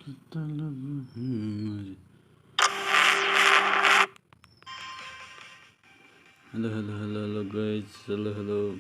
Hello guys, hello.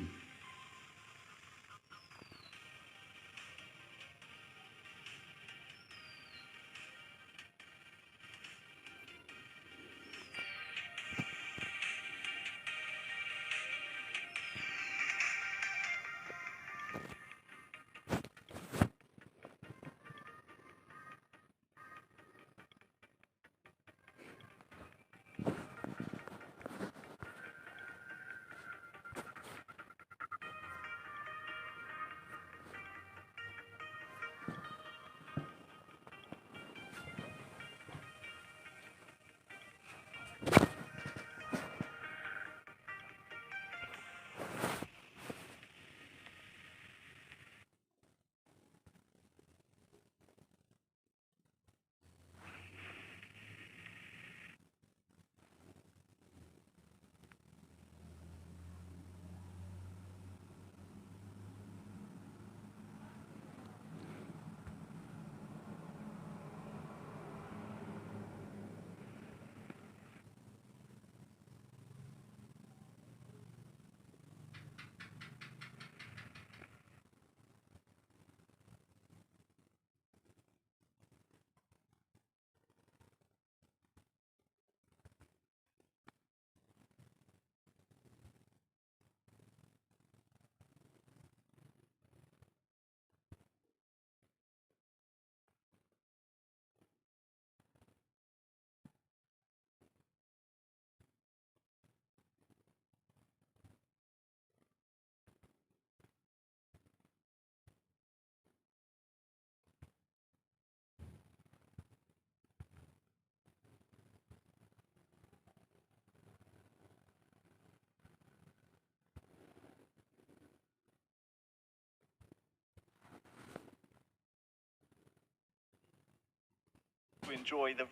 To enjoy the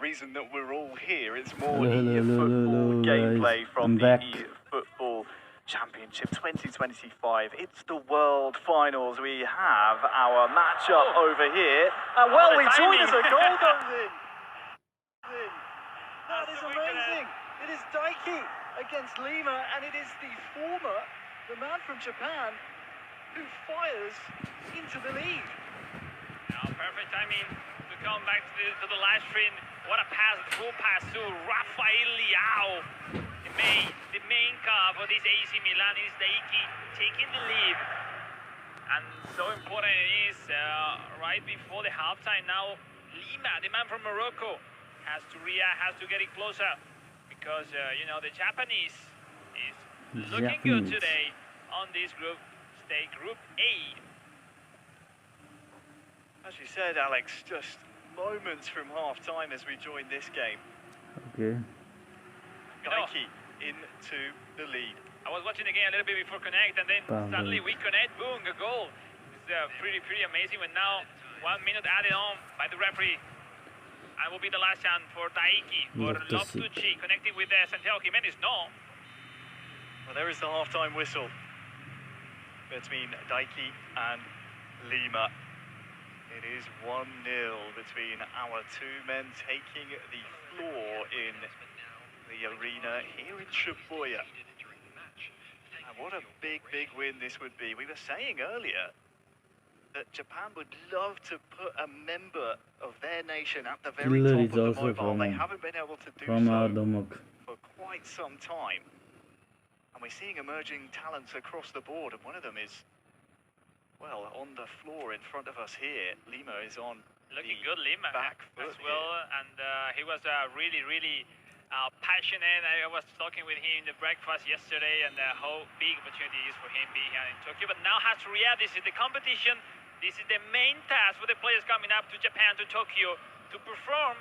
reason that we're all here. It's more football gameplay from the eFootball Championship 2025. It's the World Finals. We have our matchup over here. And well, we joined as a goal goes in. That is amazing. It is Daiki against Lima, and it is the man from Japan, who fires into the lead. Now, perfect timing to come back to the live stream. What a pass, full pass to Rafael Leao. The main car for this AC Milan is Daiki taking the lead. And so important it is right before the halftime now. Lima, the man from Morocco, has to get it closer because you know, the Japanese is looking good today on this group stage, Group A. As you said, Alex, just moments from half-time as we join this game. Okay. Daiki into the lead. I was watching the game a little bit before connect, and then suddenly we connect, boom, a goal. It's pretty amazing. When now 1 minute added on by the referee, and will be the last chance for Daiki, for Loftucci, connecting with Santiago Jimenez. No. Well, there is the half-time whistle between Daiki and Lima. It is 1-0 between our two men taking the floor in the arena here in Shibuya. And what a big win this would be. We were saying earlier that Japan would love to put a member of their nation at the very top of the mobile. They haven't been able to do so for quite some time. And we're seeing emerging talents across the board, and one of them is, well, on the floor in front of us here. Lima is on looking good, Lima back foot as well, and he was really passionate. I was talking with him in the breakfast yesterday, and how big opportunity is for him being here in Tokyo. But now has to react. This is the competition. This is the main task for the players coming up to Japan, to Tokyo, to perform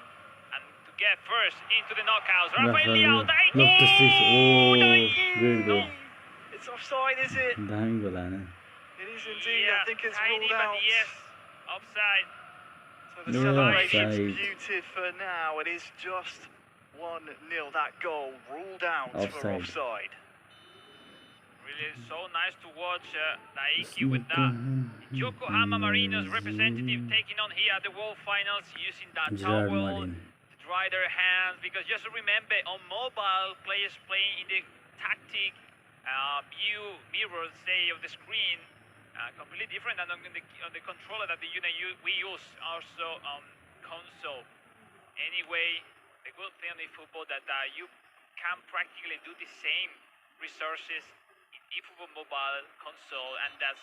and to get first into the knockouts. Rafael Leao, Daiki! Good goal. It's offside, is it? It is indeed. Yeah, I think it's ruled out. Yes, offside. So the celebration's muted for now. It is just 1-0. That goal ruled out for offside. Really so nice to watch Daiki with that Yokohama Marinos representative taking on here at the World Finals using that Gerard towel Martin. to dry their hands, because just remember, on mobile, players playing in the tactic view mirrors, say, of the screen, completely different than on the controller that we use also on console. Anyway, the good thing in football that you can practically do the same resources in eFootball mobile console, and that's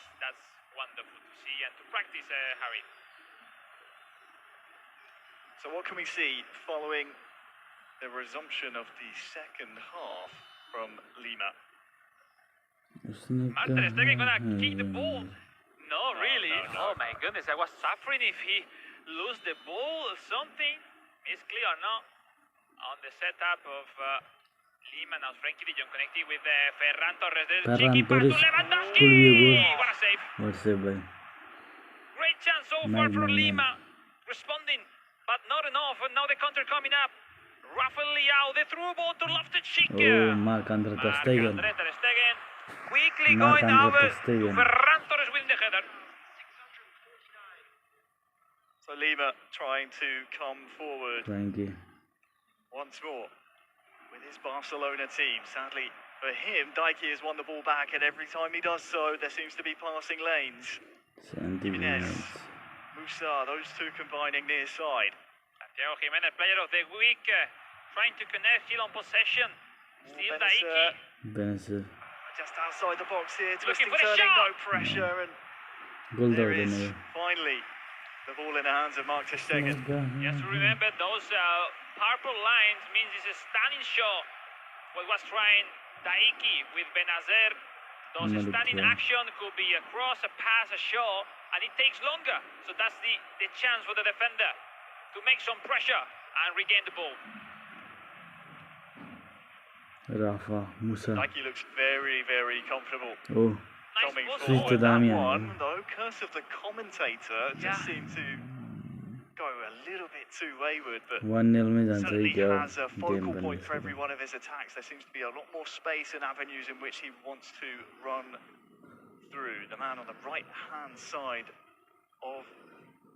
wonderful to see and to practice, Harry. So what can we see following the resumption of the second half from Lima? Martin is gonna kick the ball. No, really? No. Oh my goodness, I was suffering if he lose the ball or something. It's clear or not on the setup of Lima. Now Frankie de Jong connecting with Ferran Torres. Cheeky pass to Lewandowski. What a save. What save, boy. Great chance so far for Lima. Responding, but not enough. And now the counter coming up. Rafael Leao, the through ball to Loftus-Cheek. Oh, Marc-Andre ter Stegen. Marc-Andre ter Stegen. Quickly Marc-Andre going over ter to Stegen. Ferran Torres winning the header. So Lima trying to come forward Frankie. once more with his Barcelona team. Sadly for him, Daiki has won the ball back, and every time he does so, there seems to be passing lanes. 70 Jimenez, minutes. Musa, those two combining near side. Santiago Jimenez, player of the week, trying to connect, still on possession. Still Daiki. Benasser. Just outside the box here, Looking twisting, for the turning, shot. no pressure, and Goal there da is oynadı. finally the ball in the hands of Marc ter Stegen. Just remember, those purple lines means it's a stunning shot. What was trying Daiki with Benazer. Those stunning action could be a cross, a pass, a shot, and it takes longer. So that's the chance for the defender to make some pressure and regain the ball. Rafa, Musa. Daiki looks very, very comfortable. Oh, Nice Coming ball. forward, that Damian. one, though, curse of the commentator, just seemed to go a little bit too wayward, but 1-0 में जान्छ certainly क्या has a game focal पनि point for every यसको। one of his attacks. There seems to be a lot more space and avenues in which he wants to run through. The man on the right-hand side of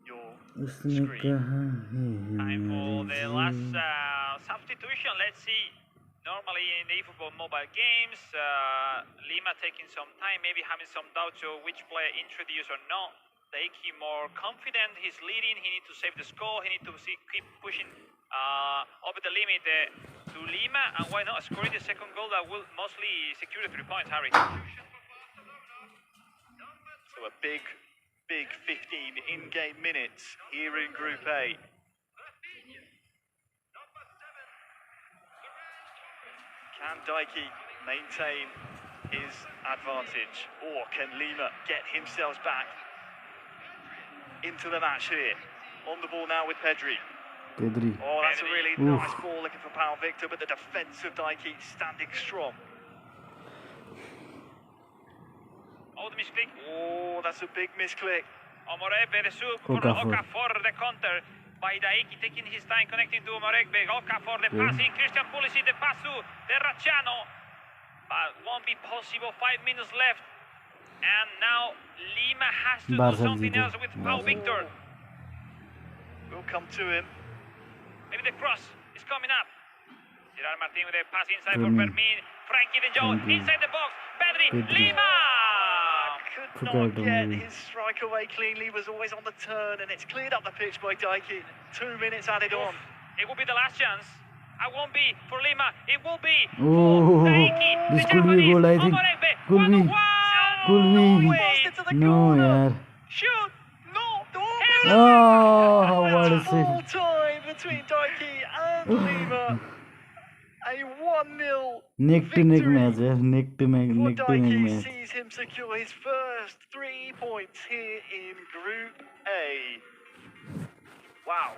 your उसने screen. कहा है Time for the last मेरी substitution. Let's see. Normally in the eFootball mobile games, Lima taking some time, maybe having some doubts of which player introduce or not. Daiki more confident. He's leading. He needs to save the score. He needs to keep pushing over the limit to Lima, and why not scoring the second goal that will mostly secure the 3 points, Harry. So a big 15 in-game minutes here in Group A. Can Daiki maintain his advantage, or can Lima get himself back into the match here? On the ball now with Pedri. Pedri. Oh, that's a really Oof. nice ball, looking for Pau Victor, but the defence of Daiki standing strong. Oh, the misclick. Oh, that's a big misclick. Omoregbe, the sub for Okafor, the counter by Daiki, taking his time connecting to Omoregbe. Okafor, the passing, Christian Pulisic, the pass to Terracciano. But won't be possible, 5 minutes left. And now Lima has to do something else with Pau Victor. We'll come to him. Maybe the cross is coming up. Gerard Martin with a pass inside for Fermin. Frankie de Jong inside the box. Pedri, Lima! Could not get his strike away cleanly, was always on the turn, and it's cleared up the pitch by Daiki. 2 minutes added on. It will be the last chance. I won't be for Lima. It will be Oh, for Daiki. this The could be a goal, I think. Omoregbe, Could be. 1-1. Could be. Passed it to the No, corner. yaar. Shoot! No! Oh, what a That's full save. time between Daiki and Lima. A 1-0 Neck to neck victory match, yaar. Neck to neck for Daiki match. sees him secure his first 3 points here in Group A. Wow.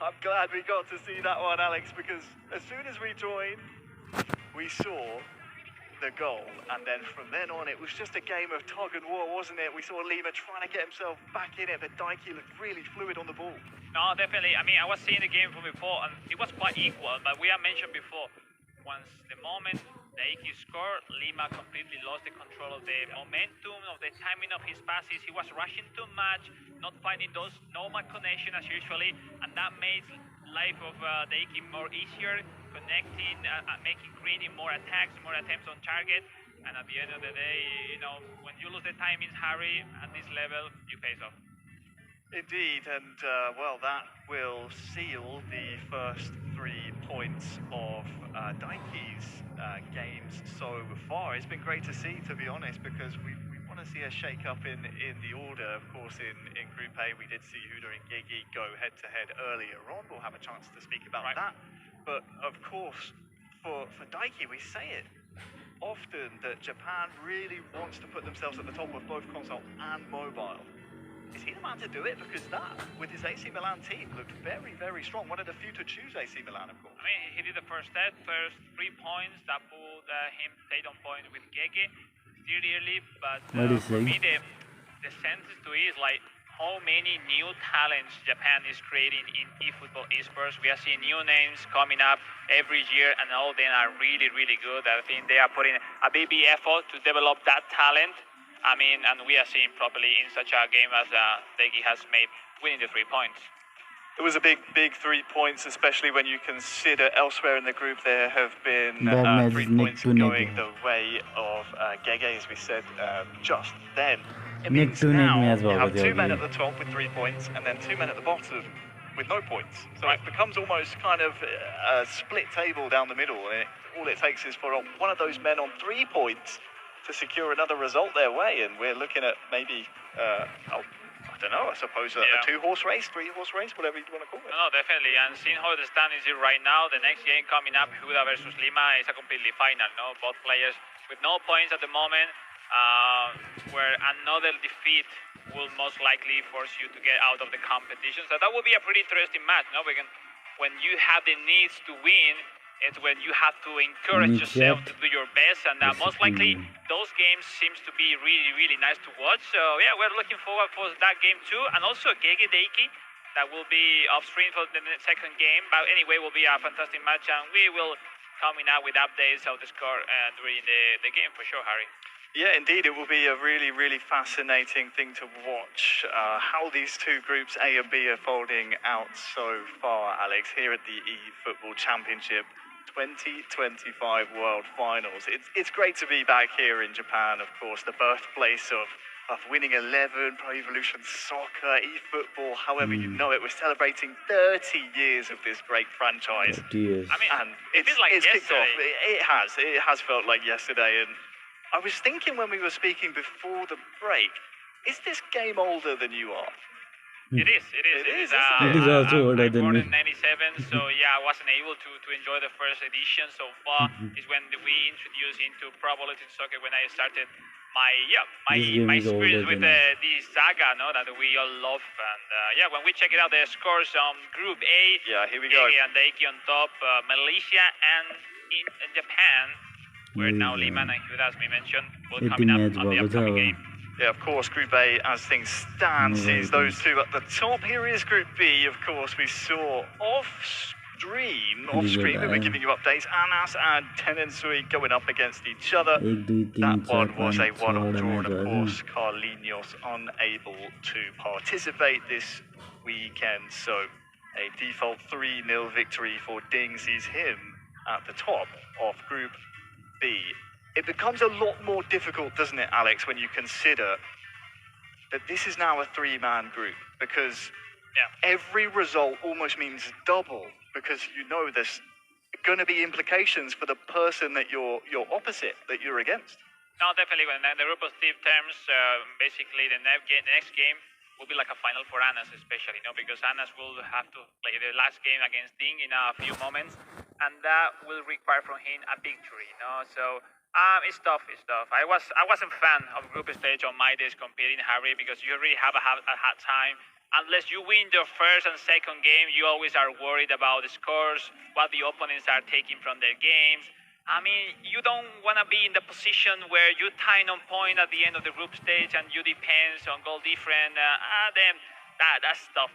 I'm glad we got to see that one, Alex, because as soon as we joined, we saw the goal, and then from then on it was just a game of tug and war, wasn't it? We saw Lima trying to get himself back in it, but Daiki looked really fluid on the ball. No, definitely. I mean, I was seeing the game from before, and it was quite equal. But we have mentioned before, once the moment Daiki scored. Lima completely lost the control of the momentum, of the timing of his passes. He was rushing too much, not finding those normal connection as usually, and that made life of Daiki more easier, connecting, creating more attacks, more attempts on target. And at the end of the day, you know, when you lose the timings, Harry, at this level, you face off. Indeed, and well, that will seal the first 3 points of Daiki's games so far. It's been great to see, to be honest, because we want to see a shake-up in the order. Of course, in Group A, we did see Huda and Gigi go head-to-head earlier on. We'll have a chance to speak about that. But, of course, for Daiki, we say it often that Japan really wants to put themselves at the top of both console and mobile. Is he the man to do it? Because that, with his AC Milan team, looked very, very strong. One of the few to choose AC Milan, of course. I mean, he did the first 3 points that put him stayed on point with Gege still early, but for me, the sentence to it is like how many new talents Japan is creating in eFootball esports. We are seeing new names coming up every year, and all of them are really, really good. I think they are putting a big effort to develop that talent. I mean, and we are seeing properly in such a game as Daiki has made, winning the 3 points. It was a big 3 points, especially when you consider elsewhere in the group there have been 3 points going the way of Gege, as we said just then. It means now you have 2 men at the top with 3 points, and then 2 men at the bottom with no points. So it becomes almost kind of a split table down the middle. All it takes is for one of those men on 3 points to secure another result their way, and we're looking at maybe, I don't know, I suppose a 2-horse race, 3-horse race, whatever you want to call it. No, definitely, and seeing how the standings is right now, the next game coming up, Huda versus Lima, is a completely final, no? Both players with no points at the moment, where another defeat will most likely force you to get out of the competition, so that will be a pretty interesting match, no? Because when you have the needs to win, it's when you have to encourage yourself to do your best, and most likely those games seems to be really, really nice to watch. So yeah, we're looking forward for that game too, and also Gege Daiki that will be off screen for the second game. But anyway, will be a fantastic match, and we will coming out with updates of the score during the game for sure, Harry. Yeah, indeed, it will be a really, really fascinating thing to watch how these two groups, A and B, are folding out so far, Alex, here at the eFootball Championship 2025 World Finals. It's great to be back here in Japan, of course, the birthplace of Winning 11, Pro Evolution Soccer, eFootball, however you know it. We're celebrating 30 years of this great franchise. 30 years. I mean, and it feels like it's kicked off. yesterday. It has felt like yesterday, and I was thinking when we were speaking before the break, is this game older than you are? It is. It is also older than born me. in '97, so yeah, I wasn't able to enjoy the first edition so far. Is when we introduced into Pro Evolution Soccer when I started my experience with this saga, no, that we all love. And yeah, when we check it out, the scores on Group A. Yeah, here we go. Gege and Daiki on top, Malaysia and in Japan, where now Lima and Huda, as we mentioned, will coming up on the upcoming game. Yeah, of course, Group A, as things stand, sees those two at the top. Here is Group B, of course, we saw off-screen, we were giving you updates. Anas and Tenensui going up against each other. That one was a one-all draw, and of course, Carlinhos unable to participate this weekend. So, a default 3-0 victory for Ding sees him at the top of Group B. It becomes a lot more difficult, doesn't it, Alex, when you consider that this is now a 3-man group, because every result almost means double, because you know there's going to be implications for the person that you're opposite, that you're against. No, definitely. When the group of Steve terms, basically the next game will be like a final for Anas, especially, because Anas will have to play the last game against Ding in a few moments, and that will require from him a victory, So it's tough. I wasn't a fan of group stage on my days competing, Harry, because you really have a hard time. Unless you win your first and second game, you always are worried about the scores, what the opponents are taking from their games. I mean, you don't want to be in the position where you tie on point at the end of the group stage and you depends on goal different. Then that's tough.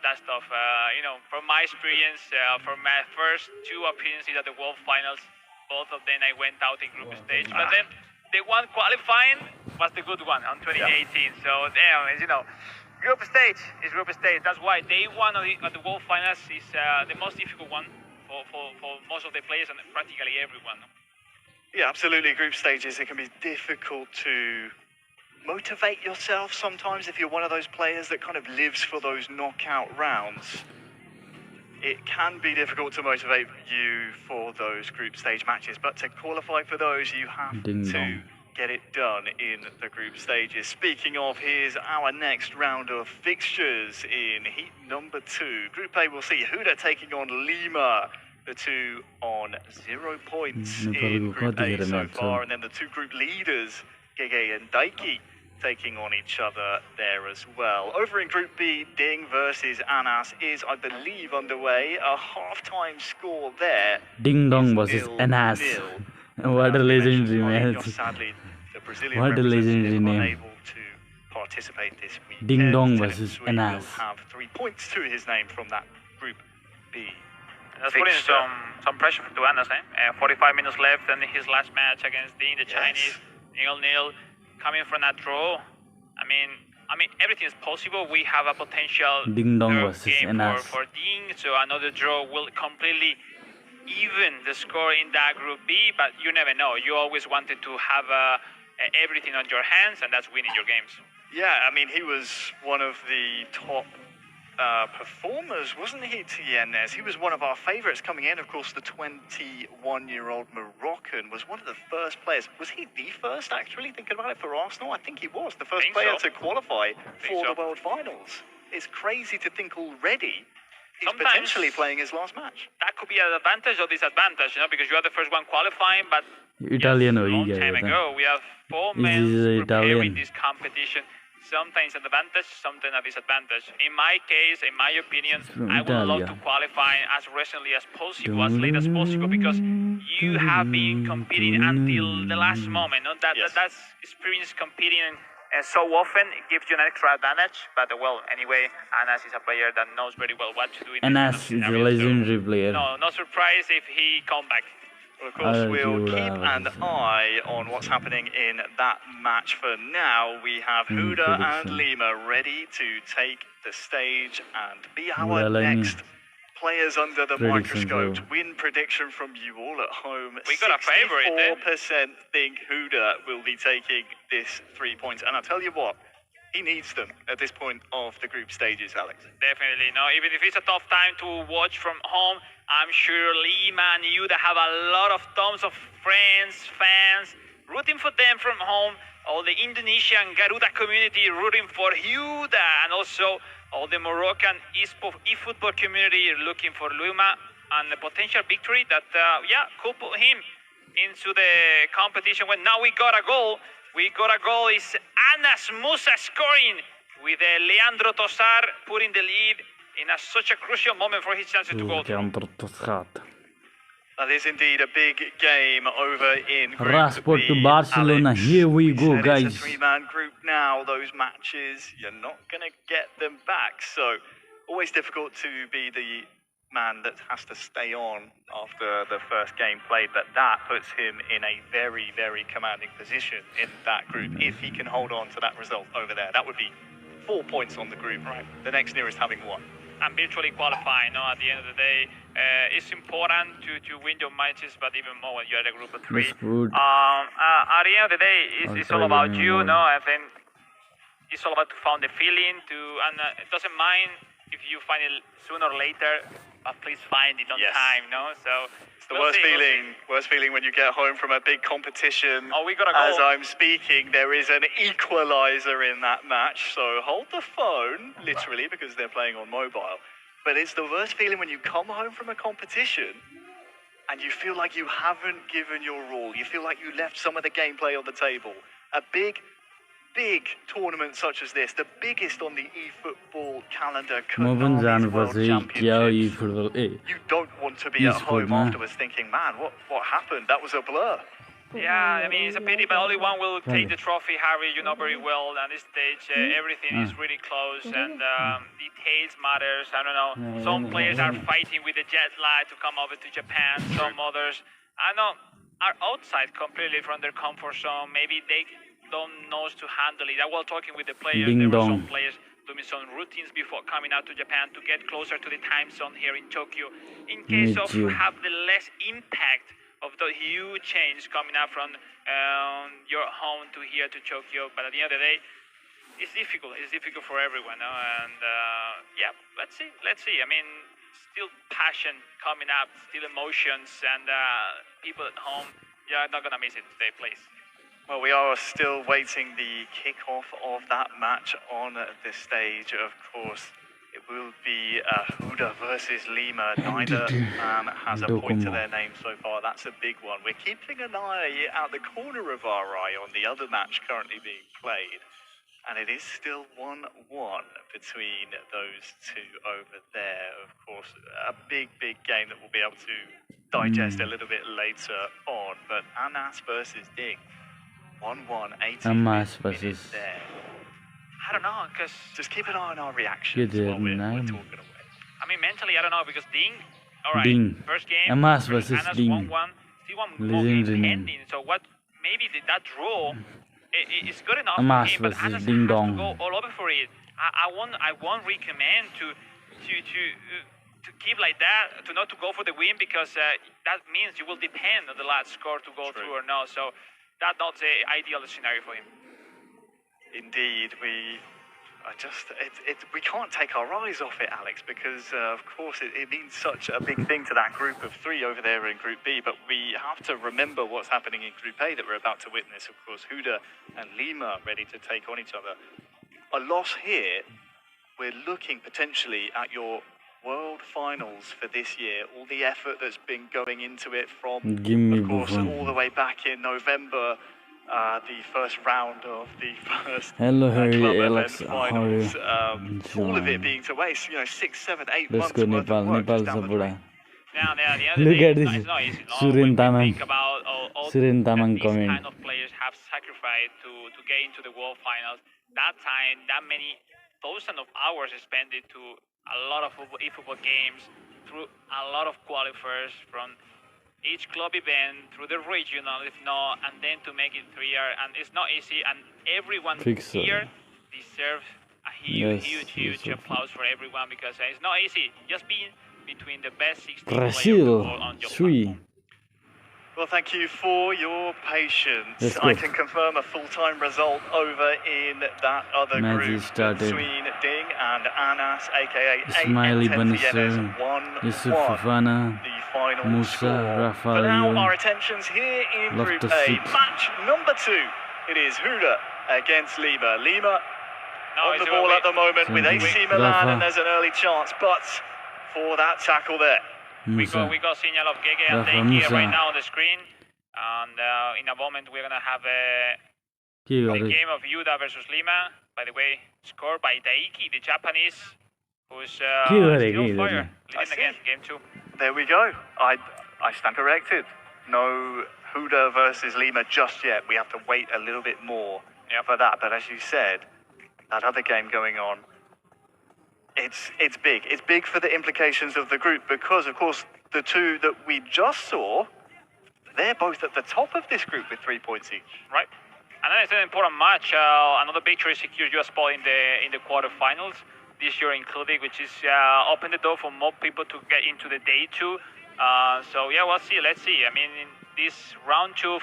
From my experience, from my first 2 appearances at the World Finals, both of them I went out in group stage. But then the one qualifying was the good one on 2018. So damn, you know, group stage is group stage. That's why day one of the World Finals is the most difficult one for most of the players and practically everyone. Yeah, absolutely. Group stages, it can be difficult to motivate yourself sometimes if you're one of those players that kind of lives for those knockout rounds. It can be difficult to motivate you for those group stage matches, but to qualify for those, you have to get it done in the group stages. Speaking of, here's our next round of fixtures in heat number 2. Group A will see Huda taking on Lima, the two on 0 points in Group A so far, and then the two group leaders, Gege and Daiki, taking on each other there as well. Over in Group B, Ding versus Anas is, I believe, underway. A half-time score there. Ding Dong versus Anas. What a legendary match. Sadly, the Brazilian What a legendary name. unable to participate this weekend. Ding Dong Tennis versus Sui Anas. will have 3 points to his name from that Group B. That's putting some pressure to Anas, 45 minutes left and his last match against Ding, the Chinese, 0-0. Coming from that draw, I mean, everything is possible. We have a potential Ding Dong third versus game Anas. for Ding, so another draw will completely even the score in that Group B. But you never know. You always wanted to have everything on your hands, and that's winning your games. Yeah, I mean, he was one of the top performers, wasn't he, Tienes? He was one of our favourites coming in. Of course, the 21-year-old Moroccan was one of the first players. Was he the first, actually, thinking about it, for Arsenal? I think he was the first player to qualify for the World Finals. It's crazy to think already he's potentially playing his last match. That could be an advantage or disadvantage, you know, because you are the first one qualifying, but Italian a long time ago, we have 4 men preparing this competition. Sometimes an advantage, sometimes a disadvantage. In my case, in my opinion, I would love to qualify as recently as possible, as late as possible, because you have been competing until the last moment. No? That's experience competing so often. It gives you an extra advantage. But well, anyway, Anas is a player that knows very well what to do in Anas is a legendary player. No surprise if he come back. Well, of course, we'll keep an eye on what's happening in that match. For now, we have Huda and Lima ready to take the stage and be our next players under the microscope. Win prediction from you all at home. We got a favorite. 64% think Huda will be taking this 3 points. And I'll tell you what, he needs them at this point of the group stages, Alex. Definitely. No, even if it's a tough time to watch from home, I'm sure Lima and Huda have a lot of tons of friends, fans, rooting for them from home. All the Indonesian Garuda community rooting for Huda, and also all the Moroccan eFootball community looking for Lima and the potential victory that, could put him into the competition. When now we got a goal. We got a goal. Is Anas Musa scoring with Leandro Tosar putting the lead in such a crucial moment for his chances to go through. That is indeed a big game over in Group Rashford B, to Barcelona. Alex. Here we go, guys. It's a 3-man group now. Those matches, you're not going to get them back. So, always difficult to be the man that has to stay on after the first game played, but that puts him in a very, very commanding position in that group if he can hold on to that result over there. That would be 4 points on the group, right? The next nearest having 1. And virtually qualifying, no? At the end of the day, it's important to win your matches, but even more when you're in a group of 3. At the end of the day, it's all about you, no? I think it's all about to find the feeling, and it doesn't mind if you find it sooner or later, but please find it on time, no? So it's the worst feeling when you get home from a big competition. Oh, we got a goal. As I'm speaking, there is an equalizer in that match, so hold the phone, literally, because they're playing on mobile. But it's the worst feeling when you come home from a competition and you feel like you haven't given your all. You feel like you left some of the gameplay on the table. A big tournament such as this, the biggest on the eFootball calendar, World Championships. You don't want to be at home afterwards thinking, man, what happened? That was a blur. Yeah, I mean, it's a pity, but only one will take the trophy, Harry. You know very well at this stage, everything is really close, and details matters. I don't know, some players are fighting with the jet lag to come over to Japan, some others, I know, are outside completely from their comfort zone. Maybe they don't know to handle it. I was talking with the players. Ding There were dong. some players doing some routines before coming out to Japan to get closer to the time zone here in Tokyo, in case of you. have the less impact of the huge change coming up from your home to here to Tokyo. But at the end of the day, it's difficult. It's difficult for everyone, no? And yeah, let's see. Let's see. I mean, still passion coming up, still emotions, and people at home, yeah, not gonna miss it today, please. Well, we are still waiting the kick-off of that match on the stage. Of course, it will be Huda versus Lima. Neither man has a point to their name so far. That's a big one. We're keeping an eye out the corner of our eye on the other match currently being played. And it is still 1-1 between those two over there. Of course, a big, big game that we'll be able to digest a little bit later on. But Anas versus Ding. 1-1, 18 Amas minutes versus there. I don't know, because Just keep an eye on our reactions while we're talking away. I mean, mentally, I don't know, because Ding, all right, Ding. first game, Amas versus Anas Ding. 1-1, still one more game Legendary name. pending. So what? Maybe that draw is good enough Amas for him, but versus Anas Ding has Dong. to go all over for it. I won't recommend to keep like that, to not to go for the win, because that means you will depend on the last score to go through or not. So that's not the ideal scenario for him. Indeed, we can't take our eyes off it, Alex, because of course it means such a big thing to that group of three over there in Group B. But we have to remember what's happening in Group A that we're about to witness. Of course, Huda and Lima ready to take on each other. A loss here, we're looking potentially at your World Finals for this year. All the effort that's been going into it from, of course, all the way back in November. The first round of the first Hello, club event Alex. finals. How are you? All of it being to waste, 6, 7, 8 Let's months go worth Nepal. of work Nepal just down the drain. Now, at the end of Look the at day, this. it's not easy. No, Surin when we Tamang. think about all Surin that Tamang these comment. kind of players have sacrificed to get into the World Finals, that time, that many thousands of hours spent to a lot of football games, through a lot of qualifiers from each club event, through the regional, if not, and then to make it 3 years. And it's not easy, and everyone Fixer. here deserves a huge applause for everyone, because it's not easy just being between the best 16 players of the Brazil world on your 3. platform. Well, thank you for your patience. Let's go. I can confirm a full-time result over in that other Match group is started. between Ding and Anas, aka Ismaili AN10 Banisar, Yusuf 1-1. Fofana, The final Musa, score. For now, Rafael, our attention's here in Love Group to A. see. Match number 2. It is Huda against Lima. Lima No, on the it's ball a- at the moment with Thank you. AC Milan, Rafa. and there's an early chance, but for that tackle there. We Musa. got signal of Gege and Rafa Deng here Musa. right now on the screen. And in a moment, we're going to have के the गरे game of Yuda versus Lima. By the way, scored by Daiki, the Japanese, who's के गरेको still fire. यिनीहरूले? I Leading see. again, game 2. There we go. I stand corrected. No Huda versus Lima just yet. We have to wait a little bit more for that. But as you said, that other game going on, it's big. It's big for the implications of the group because, of course, the two that we just saw, they're both at the top of this group with 3 points each. Right. And then it's an important match. Another victory secures you a spot in the quarterfinals this year included, which is open the door for more people to get into the day 2. So yeah, we'll see. Let's see. I mean, in this round 2,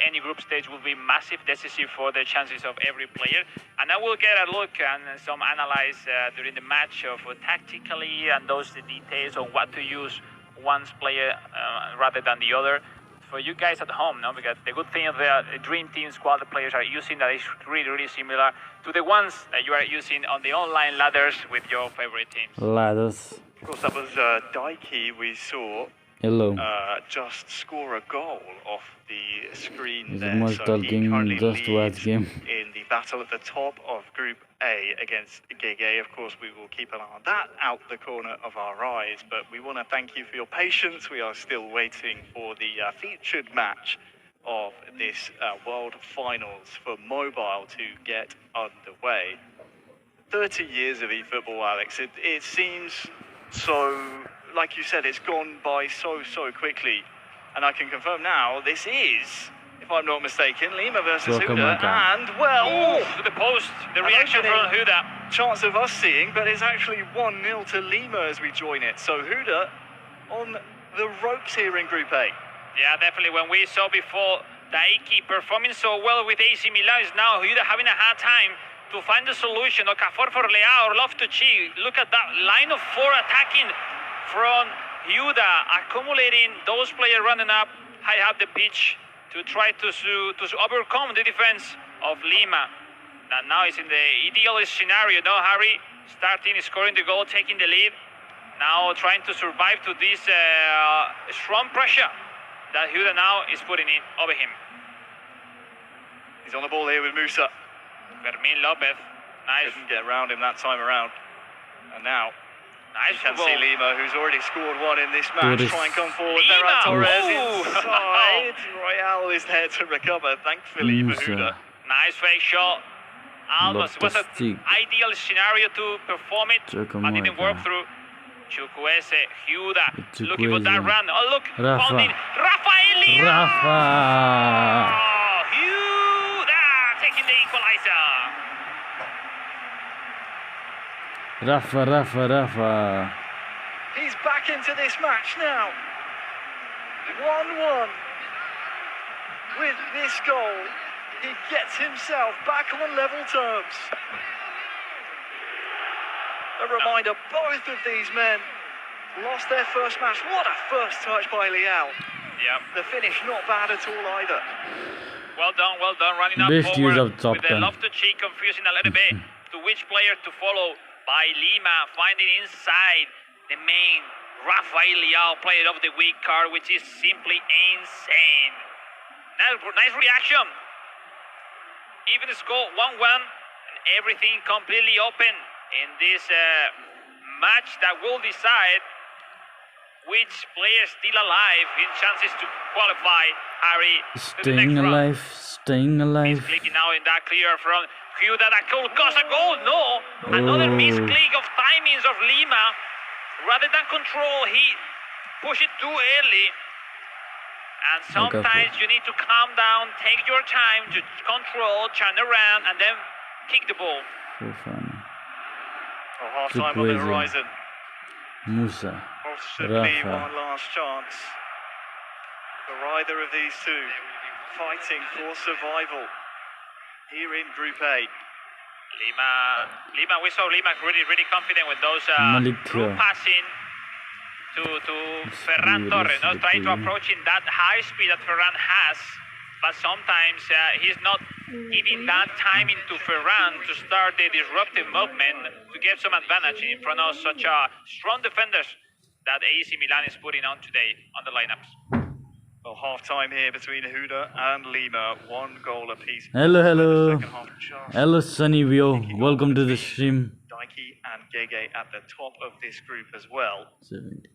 any group stage will be massive, decisive for the chances of every player. And I will get a look and some analyze during the match of tactically and those details on what to use one's player rather than the other. For you guys at home, no? Because the good thing of the Dream Team squad the players are using that is really, really similar to the ones that you are using on the online ladders with your favorite teams. Ladders. Of course, that was Daiki we saw Hello. just score a goal off the screen Is there. much So talking, he currently just watch leads game. in the battle at the top of Group A against Gege. Of course, we will keep an eye on that out the corner of our eyes. But we want to thank you for your patience. We are still waiting for the featured match of this World Finals for mobile to get underway. 30 years of eFootball, Alex. It seems so, like you said, it's gone by so quickly. And I can confirm now, this is, if I'm not mistaken, Lima versus Welcome, Huda. Maka. And, well, To the post, the reaction from Huda. chance of us seeing, but it's actually 1-0 to Lima as we join it. So Huda on the ropes here in Group A. Yeah, definitely. When we saw before Daiki performing so well with AC Milan, is now Huda having a hard time to find the solution. Okafor for Leao or Loftus-Cheek. Look at that line of 4 attacking from Huda, accumulating those players running up high up the pitch to try to overcome the defense of Lima. And now it's in the ideal scenario, no, Harry? Starting, scoring the goal, taking the lead. Now trying to survive to this strong pressure that Huda now is putting in over him. He's on the ball here with Musa. Fermin Lopez, nice. Couldn't get around him that time around. And now, Nice you can football. see Lima, who's already scored one in this match, Torres. try and come forward. Lima! Ferran Torres Ooh. inside. Royale is there to recover, thankfully for Musa. Huda. Nice fake shot. Almost was an Loftus-Cheek. ideal scenario to perform it, but didn't work through. Chukwueze, Huda, looking for that Chukwueze. run. Oh, look, Rafa. found it. Rafael Leao! Rafa. Oh, Huda taking the equalizer. Rafa. He's back into this match now. 1-1. With this goal, he gets himself back on level terms. A reminder, both of these men lost their first match. What a first touch by Leao. Yeah, The finish not bad at all either. well done, running up Best use forward of top with the 10. Loftus-Cheek confusing a little bit to which player to follow by Lima, finding inside the main Rafael Leao player of the week card, which is simply insane. Nice reaction. Even the score 1-1 and everything completely open in this match that will decide which player still alive in chances to qualify, Harry, to the next round. Staying alive. Misclicking now in that clear from Huda, that could cause a goal. No, another Oh. misclick of timings of Lima. Rather than control, he pushed it too early. And sometimes you need to calm down, take your time to control, turn around, and then kick the ball. Fofana. Oh, half-time on the Chukwueze. horizon. Musa. Possibly Rafa. one last chance for either of these two fighting for survival here in Group A. Lima, we saw Lima really confident with those Malik through Thiaw. passing to Ferran Torres, no? Trying to approach in that high speed that Ferran has, but sometimes he's not giving that timing to Ferran to start the disruptive movement to get some advantage in front of such strong defenders that AC Milan is putting on today on the lineups. Well, half-time here between Huda and Lima, 1 goal apiece. Hello. Second half just Hello, Sunny Vio. Welcome to the stream. Daiki and Gege at the top of this group as well. 70.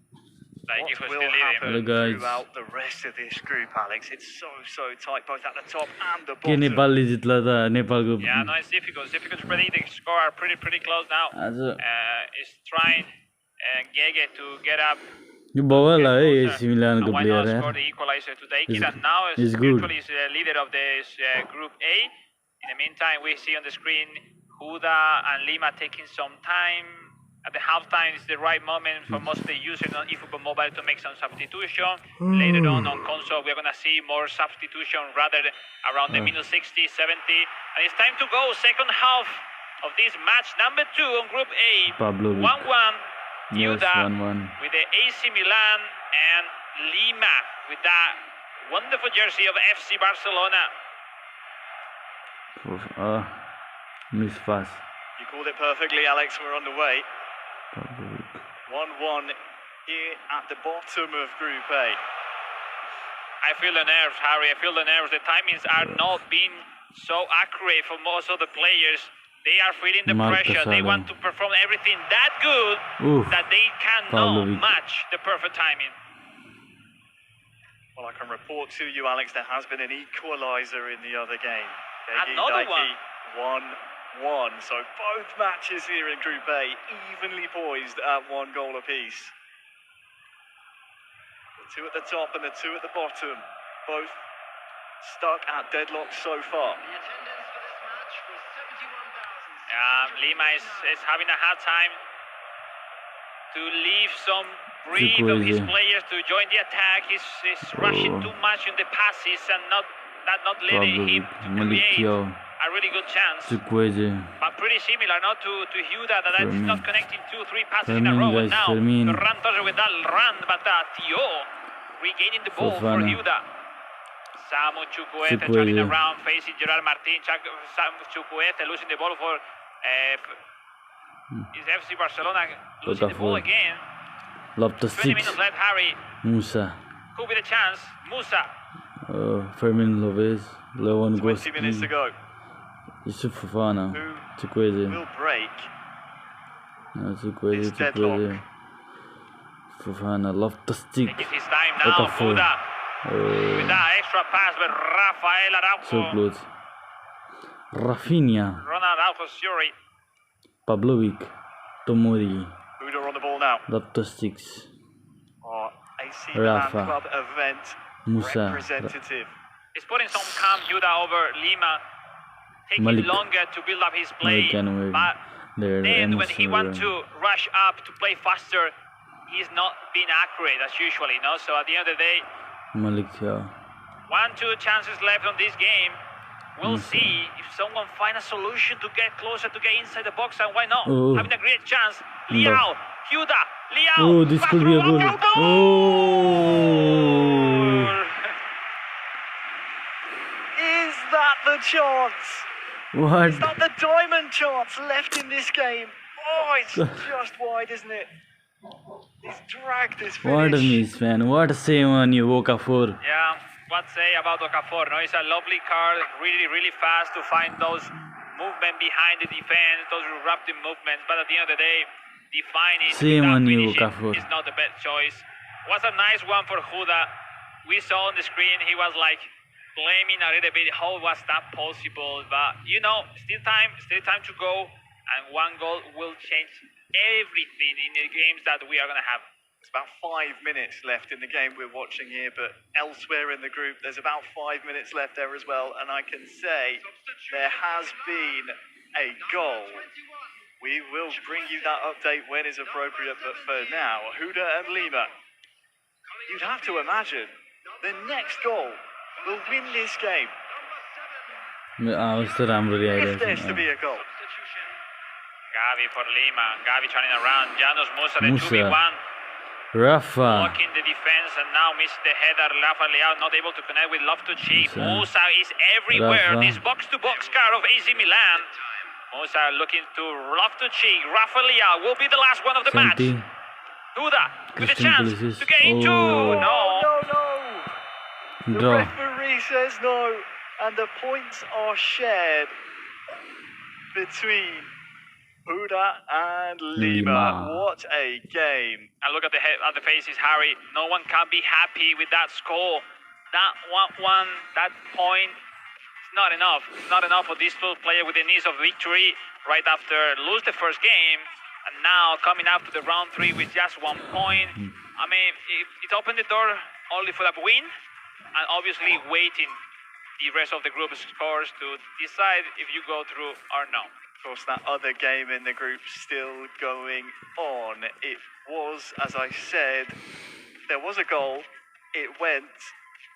Like What it was will still leading. happen Hello, guys. throughout the rest of this group, Alex? It's so tight, both at the top and the के bottom. नेपालले जित्ला त नेपालको Yeah, no, it's difficult. It's difficult to predict. The score are pretty close now. आज Is trying Gege to get up. यो बवाल है Get AC closer. मिलानको And why player not यार score the equalizer today? He's- That now is he's good. virtually is leader of this Group A. In the meantime, we see on the screen Huda and Lima taking some time. At the halftime, it's the right moment for most of the users on eFootball Mobile to make some substitution. Later on console, we're going to see more substitution rather around the minute 60, 70. And it's time to go. Second half of this match, number 2 on Group A. Pablo Vic. 1-1. Yes, Huda 1-1. with the AC Milan and Lima with that wonderful jersey of FC Barcelona. Miss pass You called it perfectly, Alex. We're on the way. Pablo Vic. 1-1 here at the bottom of Group A. I feel the nerves, Harry. I feel the nerves. The timings are not being so accurate for most of the players. They are feeling the Marcus pressure. They want Allen. to perform everything that good Oof. that they Pablo cannot Vic. match the perfect timing. Well, I can report to you, Alex, there has been an equaliser in the other game. Another Daiki, 1-1. So both matches here in Group A evenly poised at 1 goal apiece. two at the top and the two at the bottom, both stuck at deadlock so far. Lima is having a hard time to leave some breathe of his players to join the attack. He's rushing too much in the passes and not letting him to create a really good chance. But pretty similar, not to Huda, that's not connecting 2-3 passes in a row. And now Ferran Torres with that run, but Tio regaining the ball for Huda. Samu Chukwueze turning around, facing Gerard Martin. Samu Chukwueze losing the ball for is FC Barcelona losing the ball again. 20 minutes left, Harry. Musa. Could be the chance. Musa. Fermin Lopez. 20 minutes to go. Yusuf Fofana. Chukwueze. Will break. Chukwueze. Fofana. Loftus-Cheek. Taking his time now. Huda. With that extra pass with Rafael Araujo. So close. Rafinha. Ronald Araujo's Fury. Pavlovic. Tomori. Huda on the ball now. Loftus-Cheek. AC Milan club event Musa. representative. He's putting some calm Huda over Lima. Taking longer to build up his play. But then when he wants to rush up to play faster, he's not being accurate as usually, no? So at the end of the day, 1-2 chances left on this game. We'll see if someone finds a solution to get closer, to get inside the box, and why not? Having a great chance. Liao, Huda, Liao. Oh, this could be a goal. Is that the chance? What? Is that the diamond chance left in this game? Oh, it's just wide, isn't it? He's dragged this finish. What a miss, man. What a save on you, Okafor. Yeah, what say about Okafor? No, it's a lovely card, really fast to find those movement behind the defense, those rapid movements. But at the end of the day, defining is not the best choice. Was a nice one for Huda. We saw on the screen he was like blaming a little bit. How was that possible? But you know, still time to go, and one goal will change everything in the games that we are going to have. It's about 5 minutes left in the game we're watching here, but elsewhere in the group there's about 5 minutes left there as well, and I can say there has been a goal. We will bring you that update when is appropriate, but for now, Huda and Lima, you'd have to imagine the next goal will win this game. If there's to be a goal. Gavi for Lima. Gavi turning around. Janos Musa, the 2v1. Rafa. Blocking the defense and now missing the header. Rafa Leao not able to connect with Loftus-Cheek. Musa is everywhere. Rafa. This box-to-box car of AC Milan. Musa looking to Loftus-Cheek. Rafa Leao will be the last one of the match. Huda with a chance to get into. No. The referee says no, and the points are shared between Huda and Lima. What a game. And look at the faces, Harry. No one can be happy with that score. That that point, it's not enough. It's not enough for this player with the needs of victory right after lose the first game. And now coming up to the round 3 with just 1 point. I mean, it opened the door only for that win. And obviously waiting the rest of the group scores to decide if you go through or not. Of course, that other game in the group still going on. It was, as I said, there was a goal. It went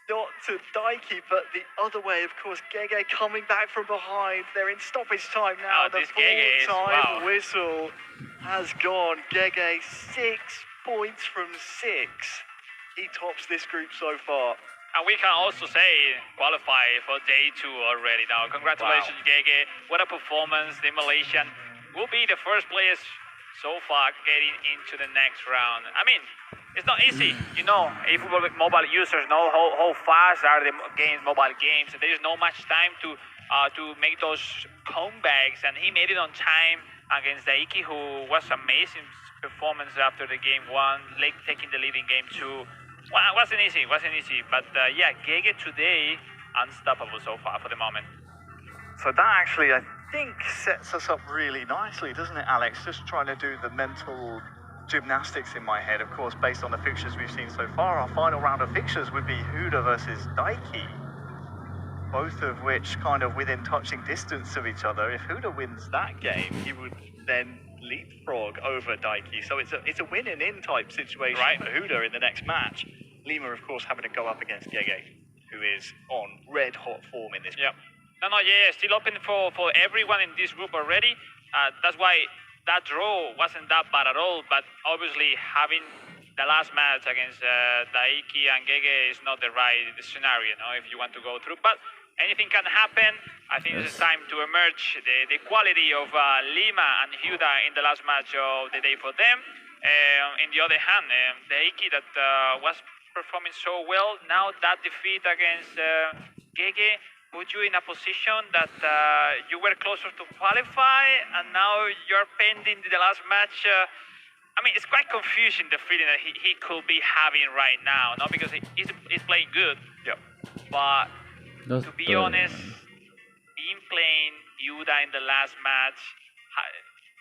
not to Daiki, but the other way. Of course, Gege coming back from behind. They're in stoppage time now. The full-time whistle has gone. Gege 6 points from 6. He tops this group so far. And we can also say qualify for day 2 already now. Congratulations, Gege. What a performance. The Malaysian will be the first players so far getting into the next round. I mean, it's not easy. You know, if mobile users know how fast are the mobile games. There is not much time to make those comebacks. And he made it on time against Daiki, who was amazing performance after the game 1, taking the lead in game 2. Well, it wasn't easy, but yeah, Gege today, unstoppable so far for the moment. So that actually, I think, sets us up really nicely, doesn't it, Alex? Just trying to do the mental gymnastics in my head, of course, based on the fixtures we've seen so far. Our final round of fixtures would be Huda versus Daiki, both of which kind of within touching distance of each other. If Huda wins that game, he would then leapfrog over Daiki. So it's a win and in type situation for Huda in the next match. Lima, of course, having to go up against Gege, who is on red hot form in this group. Yeah, still open for everyone in this group already. That's why that draw wasn't that bad at all, but obviously having the last match against Daiki and Gege is not the right scenario, if you want to go through. But anything can happen. I think it's time to emerge the quality of Lima and Huda in the last match of the day for them. In the other hand, Daiki that was performing so well, now that defeat against Gege put you in a position that you were closer to qualify, and now you're pending the last match. I mean, it's quite confusing, the feeling that he could be having right now, not because he's playing good. But to be honest, being playing Huda in the last match,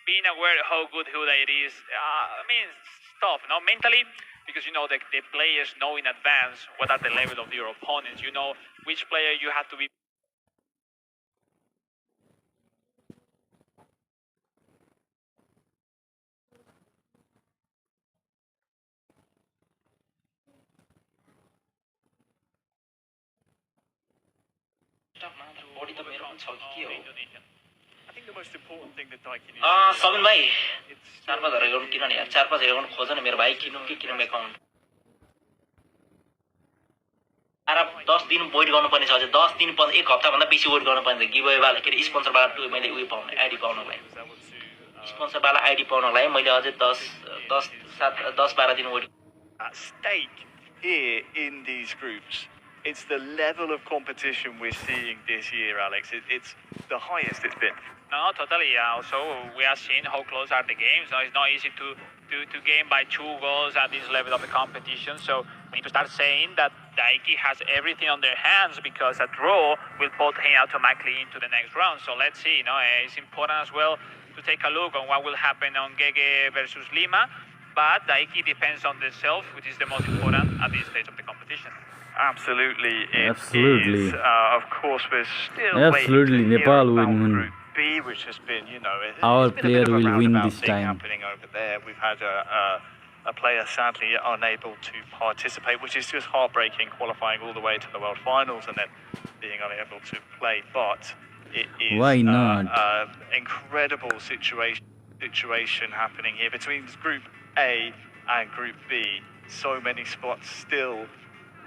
being aware of how good Huda it is, I mean, it's tough, mentally, because the players know in advance what are the level of your opponents. You know which player you have to be. I think the most important thing that Daiki needs Sabin भाइ 4-5 हजार account किन नि यार 4-5 account खोज न मेरो भाइ किनौँ कि किनौँ एकाउन्ट 10 दिन वेट गर्नुपर्ने छ अझै 10 दिन 1 हप्ता भन्दा बेसी वेट गर्नुपर्ने छ गिभअवे वाला के स्पोन्सर वाला मैले उयो पाउने आइडी पाउनलाई स्पोन्सर वाला आइडी पाउनलाई मैले अझै 10-12 दिन wait at stake here in these groups. It's the level of competition we're seeing this year, Alex. It's the highest it's been. No, totally. Also, we are seeing how close are the games. It's not easy to game by 2 goals at this level of the competition. So we need to start saying that Daiki has everything on their hands, because a draw will put him automatically into the next round. So let's see. It's important as well to take a look on what will happen on Gege versus Lima. But Daiki depends on themselves, which is the most important at this stage of the competition. Absolutely, it Absolutely. is. Of course, we're still Absolutely, waiting to Nepal hear will about win. Group B, which has been, Our it's been a player bit of a will win roundabout this thing time. happening over there. We've had a player sadly unable to participate, which is just heartbreaking, qualifying all the way to the World Finals and then being unable to play. But it is Why not? Incredible situation happening here between Group A and Group B. So many spots still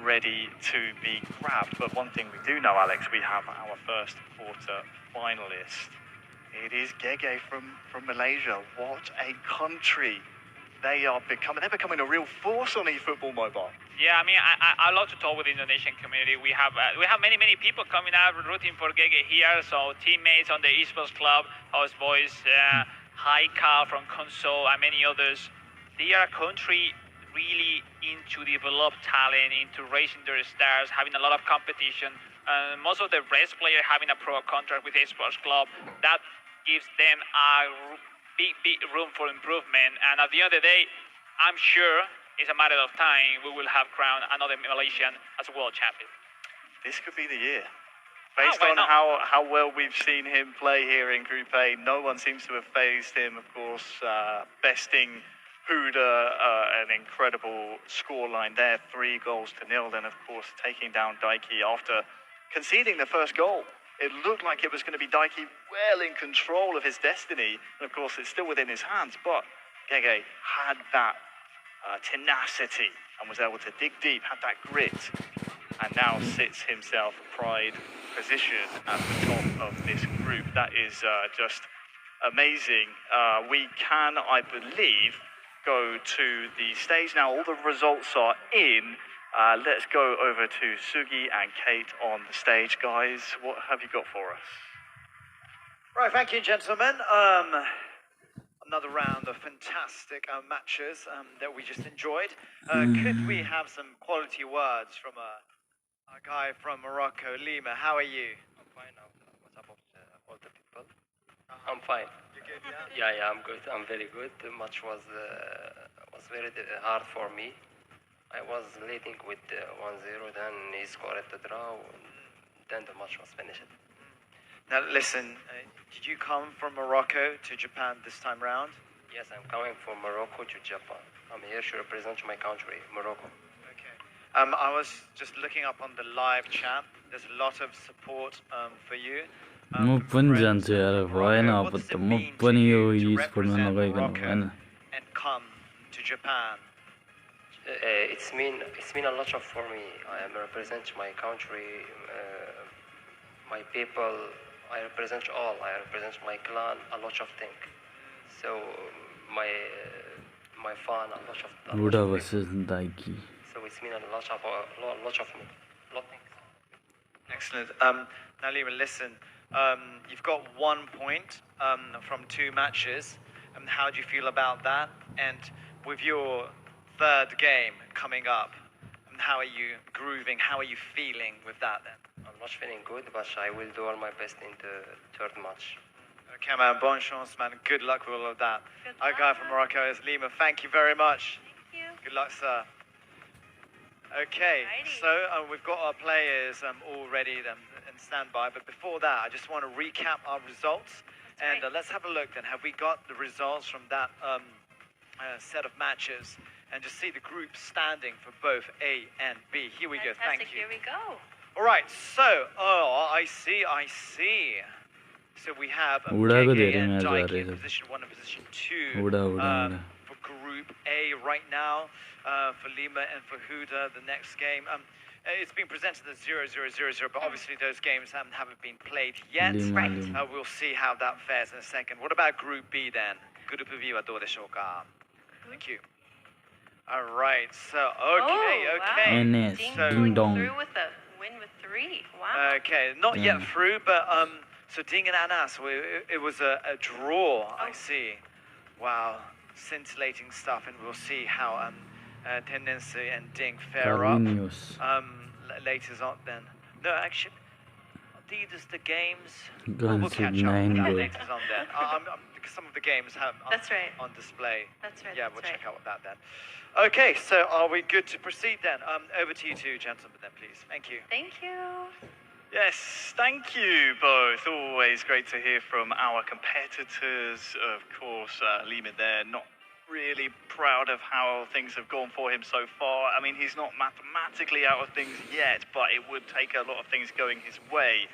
ready to be grabbed. But one thing we do know, Alex, we have our first quarter finalist. It is Gege from Malaysia. What a country. They're becoming a real force on eFootball Mobile. Yeah, I mean, I love to talk with the Indonesian community. We have many people coming out rooting for Gege here. So teammates on the esports club, House Boys, Hi Carl from Console, and many others. They are a country really into develop talent, into raising their stars, having a lot of competition. Most of the best players having a pro contract with the esports club. That gives them a big room for improvement. And at the end of the day, I'm sure it's a matter of time we will have crowned another Malaysian as a world champion. This could be the year. Based on how well we've seen him play here in Group A, no one seems to have phased him, of course, besting Huda, an incredible scoreline there, 3-0. Then, of course, taking down Daiki after conceding the first goal. It looked like it was going to be Daiki well in control of his destiny. And, of course, it's still within his hands. But Gege had that tenacity and was able to dig deep, had that grit, and now sits himself pride position at the top of this group. That is just amazing. We can, I believe, go to the stage now. All the results are in. Let's go over to Sugi and Kate on the stage. Guys, what have you got for us? Right, thank you, gentlemen. Another round of fantastic matches that we just enjoyed. Could we have some quality words from a guy from Morocco, Lima? How are you? I'm fine. What's up with all the people? I'm fine. You good, Yeah, I'm good. I'm very good. The match was was very hard for me. I was leading with 1-0, then he scored the draw, then the match was finished. Now listen, did you come from Morocco to Japan this time round? Yes, I'm coming from Morocco to Japan. I'm here to represent my country, Morocco. Okay. I was just looking up on the live chat. There's a lot of support for you. म from पनि friends जान्छु यार in Morocco. भएन What अब does त it म mean to पनि यो you to स्पोर्टमा represent नगइकन Morocco भएन and come to Japan? It's mean a lot of for me. I am represent my country, my people. I represent all. I represent my clan. A lot of things. So my fan. A lot of. बुढा versus दाइकी So it's mean a lot of me. Lot things. Excellent. Now, Lima, listen. You've got 1 point from 2 matches. How do you feel about that? And with your third game coming up, how are you grooving? How are you feeling with that then? I'm not feeling good, but I will do all my best in the third match. Okay, man. Bon chance, man. Good luck with all of that. Our guy from Morocco is Lima. Thank you very much. Thank you. Good luck, sir. Okay, Alrighty. so we've got our players all ready in standby. But before that, I just want to recap our results. And right. let's have a look then. Have we got the results from that set of matches? And just see the group standing for both A and B. Here we go. Fantastic. Thank you. Here we go. All right, so, I see. So we have उडाको JK धेरै and match Daiki भएर in position 1 and position 2 Uda for Group A right now. For Lima and for Huda, the next game. It's been presented as 0-0-0-0, but obviously those games haven't been played yet. Lima. We'll see how that fares in a second. What about Group B then? Group B wa dou deshou ka? Thank you. All right, so, okay. Wow. NS, Ding So- going ding dong. through with a win with 3. Wow. Okay, not yet Yeah. through, but so Ding and Anas, it was a draw. I Oh. see. Wow, scintillating stuff, and we'll see how Tendency and Ding fare up Carlinhos later on. Then, no, actually, these are the games. Guns We'll catch with up 9 with that goals. later on. Then, because some of the games have That's right. on display. That's right. Yeah, that's we'll right. check out that then. Okay, so are we good to proceed then? Over to you two, gentlemen, then, please. Thank you. Thank you. Yes, thank you both. Always great to hear from our competitors. Of course, Lima there, not really proud of how things have gone for him so far. I mean, he's not mathematically out of things yet, but it would take a lot of things going his way.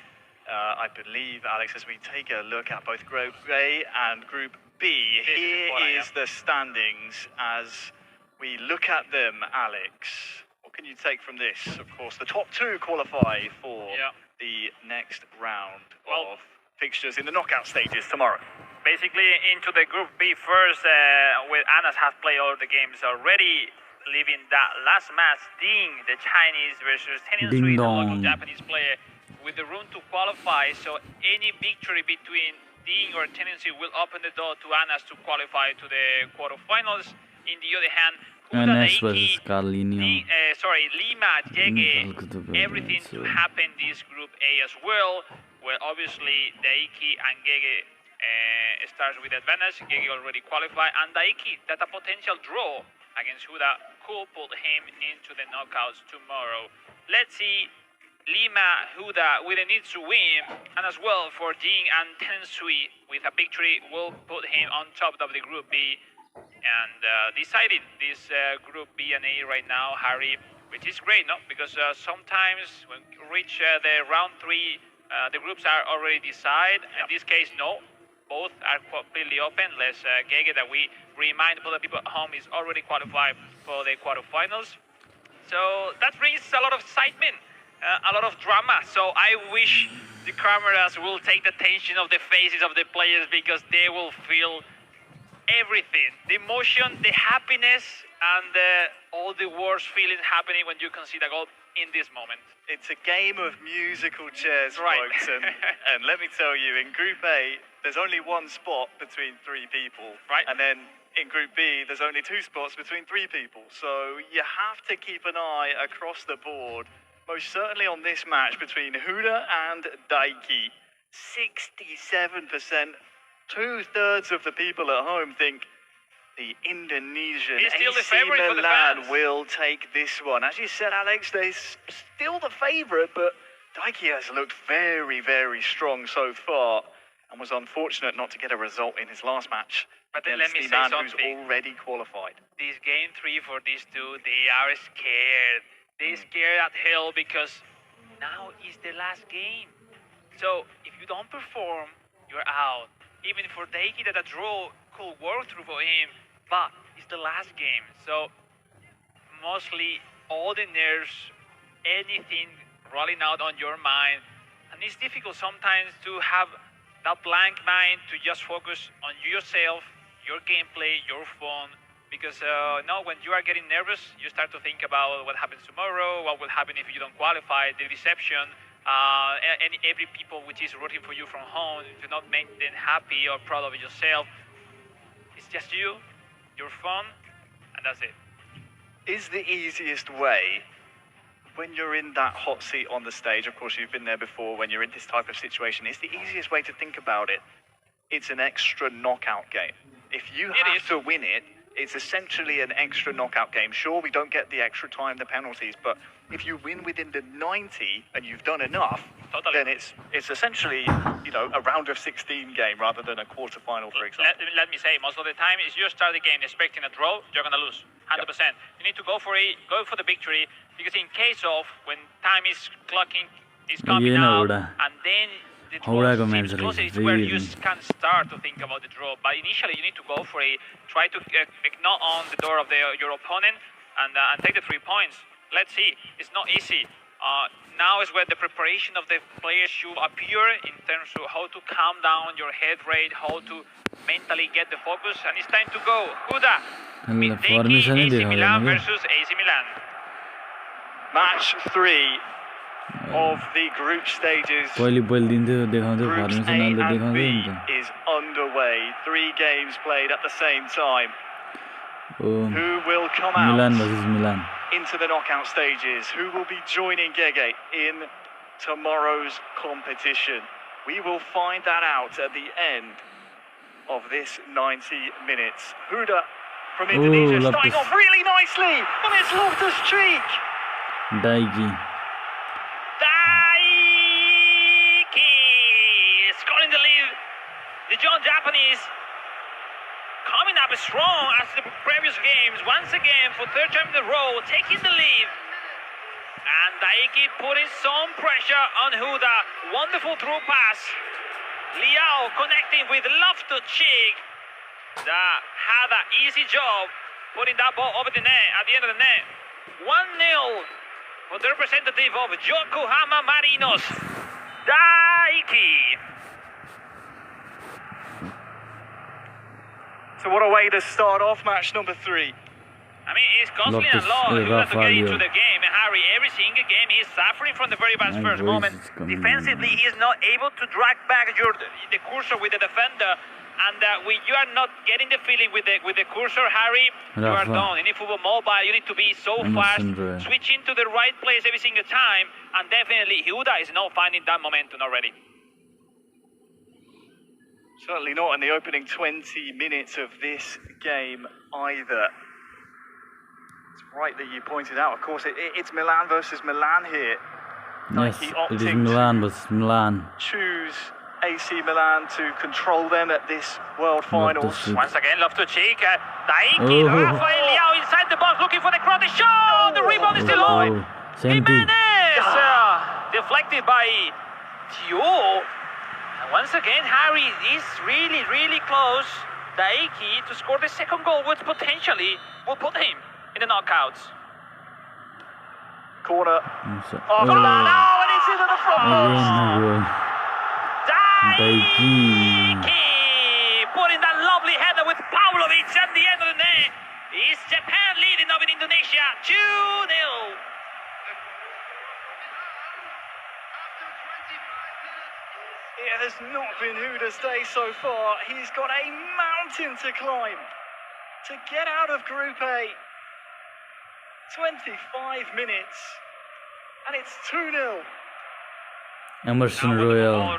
I believe, Alex, as we take a look at both Group A and Group B, here is the standings as we look at them, Alex. What can you take from this? Of course, the top 2 qualify for the next round of fixtures in the knockout stages tomorrow. Basically, into the Group B first, with Anas have played all the games already, leaving that last match, Ding, the Chinese versus Tenin Ding Sui, the local dong. Japanese player, with the room to qualify. So any victory between Ding or Tenin Sui will open the door to Anas to qualify to the quarterfinals. In the other hand, Huda, NS versus Daiki, Carlinhos Lima, Jege, Nepal everything to happen this Group A as well, where obviously Daiki and Gege starts with advantage. Gege already qualified, and Daiki, that a potential draw against Huda could put him into the knockouts tomorrow. Let's see Lima, Huda with a need to win, and as well for Ding and Tensui with a victory will put him on top of the Group B. And deciding this Group B and A right now, Harry, which is great, no? Because sometimes when you reach the round 3, the groups are already decided. In this case, no. Both are completely open. Let's Gege, that we remind all the people at home, is already qualified for the quarterfinals. So that brings a lot of excitement, a lot of drama. So I wish the cameras will take the tension of the faces of the players, because they will feel everything, the emotion, the happiness, and all the worst feelings happening when you concede a goal in this moment. It's a game of musical chairs, Right. folks, and let me tell you, in Group A, there's only 1 spot between 3 people. Right. And then in Group B, there's only 2 spots between 3 people. So you have to keep an eye across the board, most certainly on this match between Huda and Daiki. 67%, 2/3 of the people at home think the Indonesian He's still the AC favourite for the Milan fans. will take this one. As you said, Alex, they're still the favourite, but Daiki has looked very, very strong so far and was unfortunate not to get a result in his last match But then against let me the say man who's something. already qualified. This game 3 for these two, they are scared. They're scared at hell because now is the last game. So if you don't perform, you're out. Even for Daiki, that a draw could work through for him, but it's the last game. So mostly all the nerves, anything rolling out on your mind, and it's difficult sometimes to have that blank mind to just focus on yourself, your gameplay, your fun. Because now when you are getting nervous, you start to think about what happens tomorrow, what will happen if you don't qualify, the deception, every people which is rooting for you from home, to not make them happy or proud of yourself. It's just you, your fun, and that's it. Is the easiest way, when you're in that hot seat on the stage, of course you've been there before, when you're in this type of situation, is the easiest way to think about it, it's an extra knockout game. If you have to win it, it's essentially an extra knockout game. Sure, we don't get the extra time, the penalties, but if you win within the 90 and you've done enough, then it's essentially, you know, a round of 16 game rather than a quarter-final, for example. Let me say, most of the time, if you start the game expecting a draw, you're going to lose, 100%. Yep. You need to go for it, go for the victory, because in case of when time is clocking, is coming out, and then the draw seems closer, it's where you can start to think about the draw. But initially, you need to go for it, try to knock on the door of your opponent, and take the 3 points. Let's see, it's not easy. Now is where the preparation of the players should appear in terms of how to calm down your head rate, how to mentally get the focus, and it's time to go. Huda, AC Milan versus AC Milan. Match 3 of the group stages. Groups A and B is underway. 3 games played at the same time. Who will come out Milan versus Milan into the knockout stages? Who will be joining Gege in tomorrow's competition? We will find that out at the end of this 90 minutes. Huda from Indonesia starting off really nicely, and it's Loftus-Cheek. Daiki scoring the lead. The young Japanese coming up strong as the previous games. Once again, for 3rd time in a row, taking the lead. And Daiki putting some pressure on Huda. Wonderful through pass. Liao connecting with Loftus-Cheek. That had an easy job putting that ball over the net at the end of the net. 1-0 for the representative of Yokohama Marinos, Daiki. So what a way to start off match number 3. I mean, it's costly and long to get into the game. Harry, every single game he's suffering from the very best first moment. Defensively, he's not able to drag back the cursor with the defender. And when you are not getting the feeling with the cursor, Harry, you are done. In football mobile, you need to be so fast, switching to the right place every single time. And definitely, Huda is not finding that momentum already. Certainly not in the opening 20 minutes of this game either. It's right that you pointed out, of course, it's Milan versus Milan here. Yes, it is Milan versus Milan. Choose AC Milan to control them at this World Finals. Once again, Loftus-Cheek, Daiki, Rafael Liao inside the box looking for the cross. The shot, the rebound is still on. Jimenez, deflected by Tio. And once again, Harry is really, really close. Daiki to score the second goal, which potentially will put him in the knockouts. Corner. Oh, no, and it's into the front post. Daiki putting that lovely header with Pavlovic at the end of the net. Is Japan leading over Indonesia 2-0. It has not been Huda's day so far. He's got a mountain to climb to get out of Group A. 25 minutes, and it's 2-0. Emerson Royal.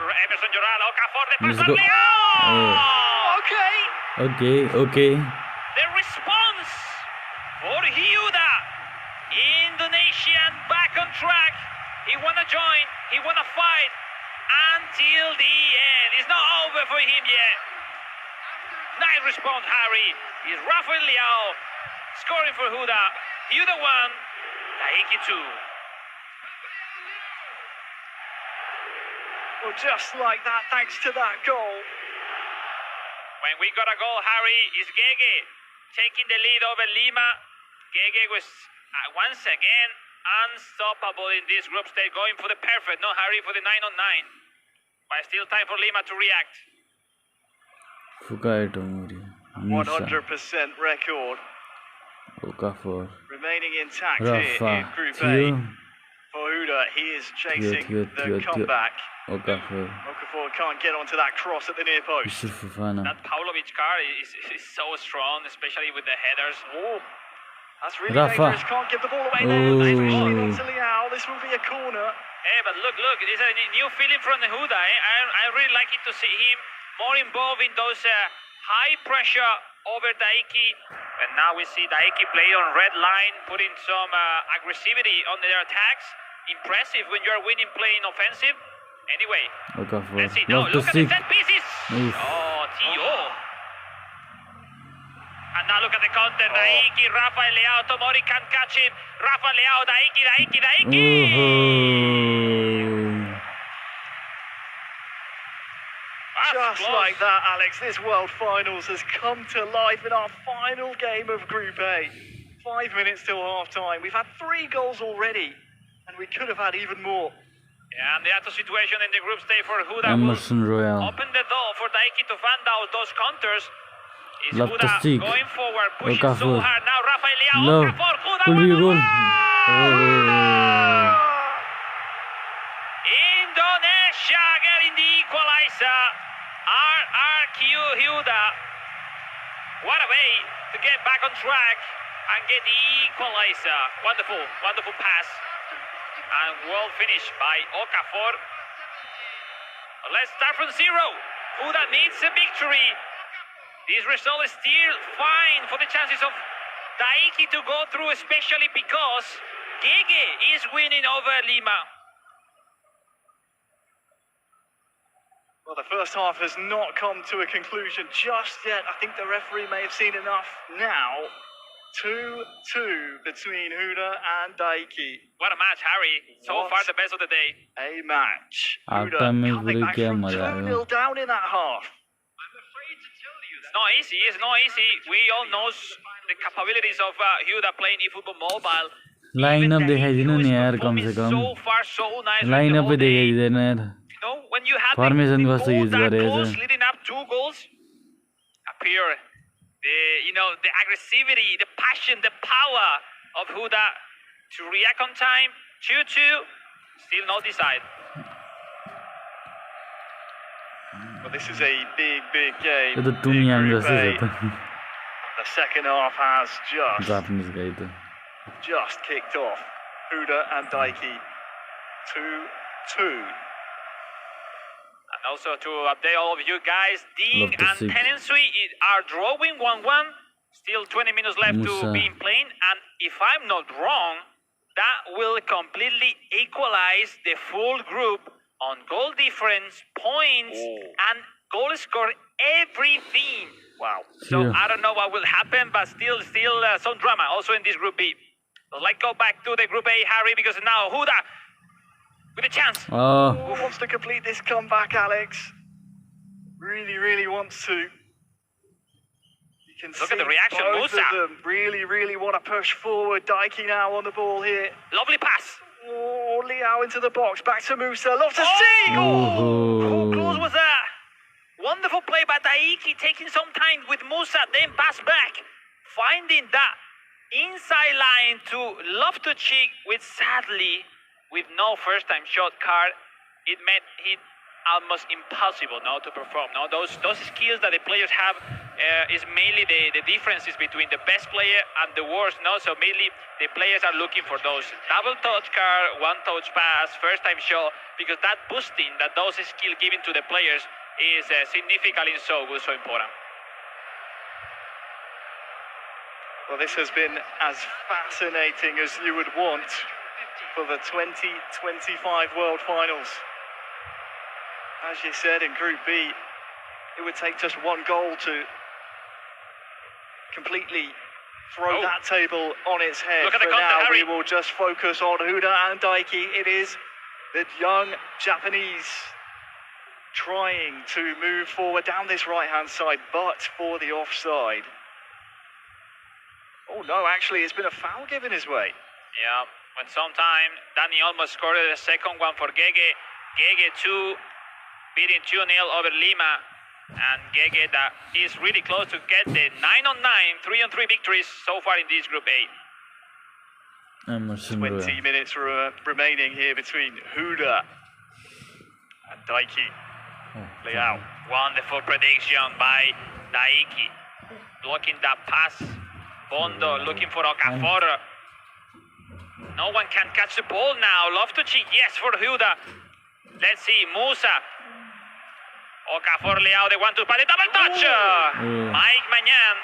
Let's go. Okay. The track. He wanna join. He wanna fight until the end. It's not over for him yet. Nice response, Harry. It's Rafael Leao scoring for Huda. Huda 1, Daiki 2. Well, just like that, thanks to that goal. When we got a goal, Harry, is Gege taking the lead over Lima. Gege was once again unstoppable in this group stage, going for the perfect, no Harry, for the 9-on-9. But still time for Lima to react. 100% record. Okafor. Remaining intact here in Group A. For Huda, he is chasing the comeback. Okafor. Okafor can't get onto that cross at the near post. That Pavlovic car is so strong, especially with the headers. Oh, that's really dangerous. Can't give the ball away there. Nice machine onto Leao. This will be a corner. Hey, but look, it's a new feeling from the Huda. I really like it to see him more involved in those high pressure over Daiki. And now we see Daiki play on red line, putting some aggressivity on their attacks. Impressive when you're winning playing offensive. Anyway, let's see. Now look at the set pieces. Oh, Tio. And now look at the counter. Daiki, Rafael Leao, Tomori can't catch him. Rafael Leao, Daiki. Just like that, Alex, this World Finals has come to life in our final game of Group A. 5 minutes till half-time. We've had 3 goals already, and we could have had even more. Yeah, and the other situation in the group stage for Huda Emerson Royal. Open the door for Daiki to find out those counters. Is Love Huda to going forward, pushing Okafor. so hard. Now Rafael Leao, Okafor, Huda Could be a goal. Indonesia getting the equalizer. RRQ Huda. What a way to get back on track and get the equalizer. Wonderful pass. And well finished by Okafor. Let's start from 0. Huda needs a victory. This result is still fine for the chances of Daiki to go through, especially because Gege is winning over Lima. Well, the first half has not come to a conclusion just yet. I think the referee may have seen enough now. 2-2 between Huda and Daiki. What a match, Harry. So far, the best of the day. A match. Huda coming back from 2-0 down in that half. It's not easy. We all know the capabilities of Huda playing eFootball Mobile. Lineup देखाइदिनु नि यार कम से कम lineup पे देखाइदिदैन यार formation कस्तो use गरेछ leading up 2 goals appear the aggressivity, the passion, the power of Huda to react on time. 2-2, still no decide. Well, this is a big game. यो त टुमियाङ जस्तै छ त The second half has Japanese गाई त just kicked off. Huda and Daiki 2-2. And also to update all of you guys, Ding and Tenensui are drawing 1-1. Still 20 minutes left to be in playing. And if I'm not wrong, that will completely equalize the full group on goal difference, points, and goal score, everything. Wow. So I don't know what will happen, but still some drama also in this Group B. So let's go back to the Group A, Harry, because now Huda with a chance. Who wants to complete this comeback, Alex? Really wants to. You can look see at the reaction, both Musa. of them really want to push forward. Daiki now on the ball here. Lovely pass. Oh, Leao into the box. Back to Musa. Love to see. How close was that? Wonderful play by Daiki, taking some time with Musa, then pass back, finding that inside line to Loftus-Cheek, with sadly, with no first-time shot card, it made it almost impossible now to perform. Now those skills that the players have is mainly the differences between the best player and the worst. No, so mainly the players are looking for those double touch card, one touch pass, first-time shot, because that boosting that those skills given to the players is significantly so important. Well, this has been as fascinating as you would want for the 2025 World Finals. As you said, in Group B, it would take just one goal to completely throw that table on its head. Look at the For content, now, Harry. we will just focus on Huda and Daiki. It is the young Japanese trying to move forward down this right-hand side, but for the offside. Oh no, actually, it's been a foul given his way. Yeah, when sometime Danny almost scored the second one for Gege. Gege 2, beating 2-0 over Lima. And Gege that is really close to get the 9-on-9, 3-on-3 victories so far in this Group A. 20 minutes remaining here between Huda and Daiki. Liao. Wonderful prediction by Daiki. Blocking that pass. Bondo looking for Okafor. No one can catch the ball now. Loftucci, yes, for Huda. Let's see, Musa. Okafor, Leao, they want to pass it. Double touch! Mike Magnan.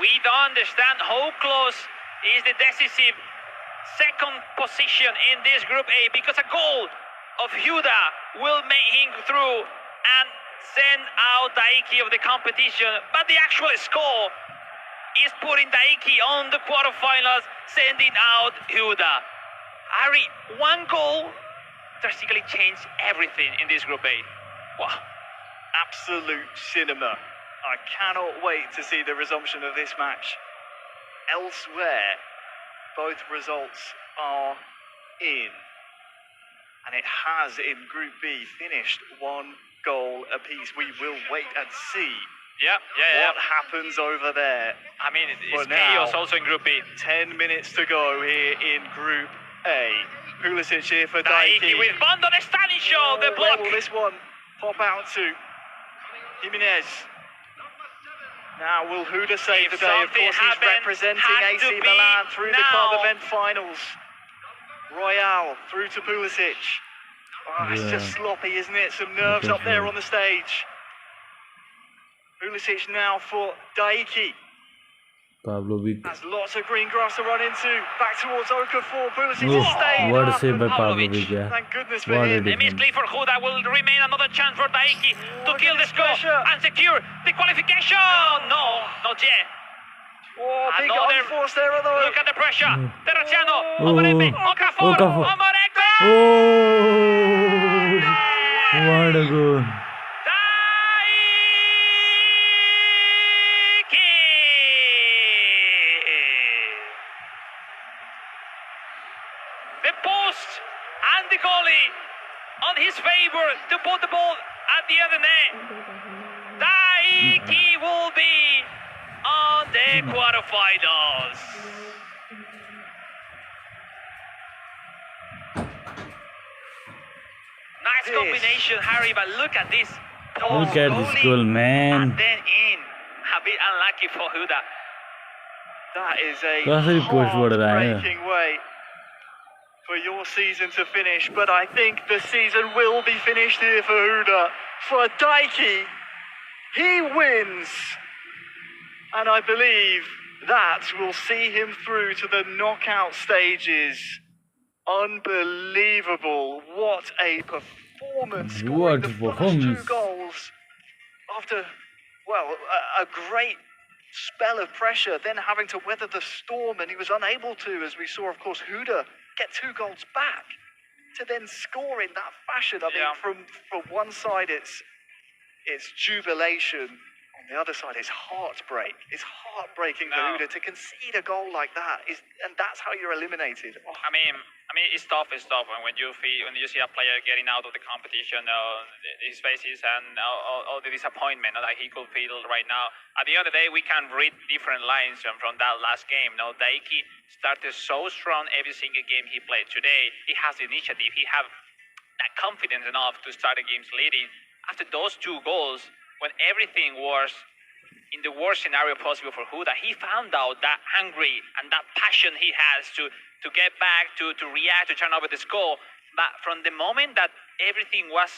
We don't understand how close is the decisive second position in this Group A, because a goal of Huda will make him through and send out Daiki of the competition. But the actual score is putting Daiki on the quarterfinals, sending out Huda. Harry, one goal drastically changed everything in this Group A. Wow. Absolute cinema. I cannot wait to see the resumption of this match. Elsewhere, both results are in. And it has, in Group B, finished 1 goal apiece. We will wait and see what happens over there. I mean, it's But now, chaos also in Group B. 10 minutes to go here in Group A. Pulisic here for Daiki Daiki. with Bondo, the stunning show, the Where block. will this one pop out to? Jimenez. Now will Huda save the If day? Of something course, he's happened, representing had AC to be Milan through the now. club event finals. Royale through to Pulisic. Oh, it's just sloppy, isn't it? Some nerves up there on the stage. Pulisic now for Daiki. Pavlovic. Has lots of green grass to run into. Back towards Okafor. Pulisic Oh, is staying what a up. save by Pavlovic. Pavlovic, yeah. Thank goodness for What a him. The misplay for Huda will remain another chance for Daiki to kill the score pressure. and secure the qualification. No, not yet. Oh, big Another- unforced error though. Look at the pressure. Terraciano, Oh. Omorembe, Okafor, Okafor. Omorembe. Oh! What a goal. The post and the goalie on his favor to put the ball at the other net. Daiki will be on the quarterfinals. Nice combination, Harry, but look at this. Look at this Goalie goal, man. And then in. A bit unlucky for Huda. That is a कसरी पोस्टबाट आयो heartbreaking way for your season to finish, but I think the season will be finished here for Huda. For Daiki, he wins, and I believe that will see him through to the knockout stages. Unbelievable! What a performance! Scoring What the a first performance. 2 goals after, well, a great spell of pressure, then having to weather the storm, and he was unable to, as we saw, of course, Huda get 2 goals back to then score in that fashion. I mean, from one side it's jubilation, on the other side it's heartbreak. It's heartbreaking for Huda to concede a goal like that, and that's how you're eliminated. Oh. I mean, it's tough. It's tough. And when you see a player getting out of the competition, his faces and all the disappointment that he could feel right now. At the end of the day, we can read different lines from that last game. Daiki started so strong every single game he played. Today, he has the initiative. He have that confidence enough to start the games leading. After those 2 goals, when everything was in the worst scenario possible for Huda, he found out that hungry and that passion he has to get back, to react, to turn over the score. But from the moment that everything was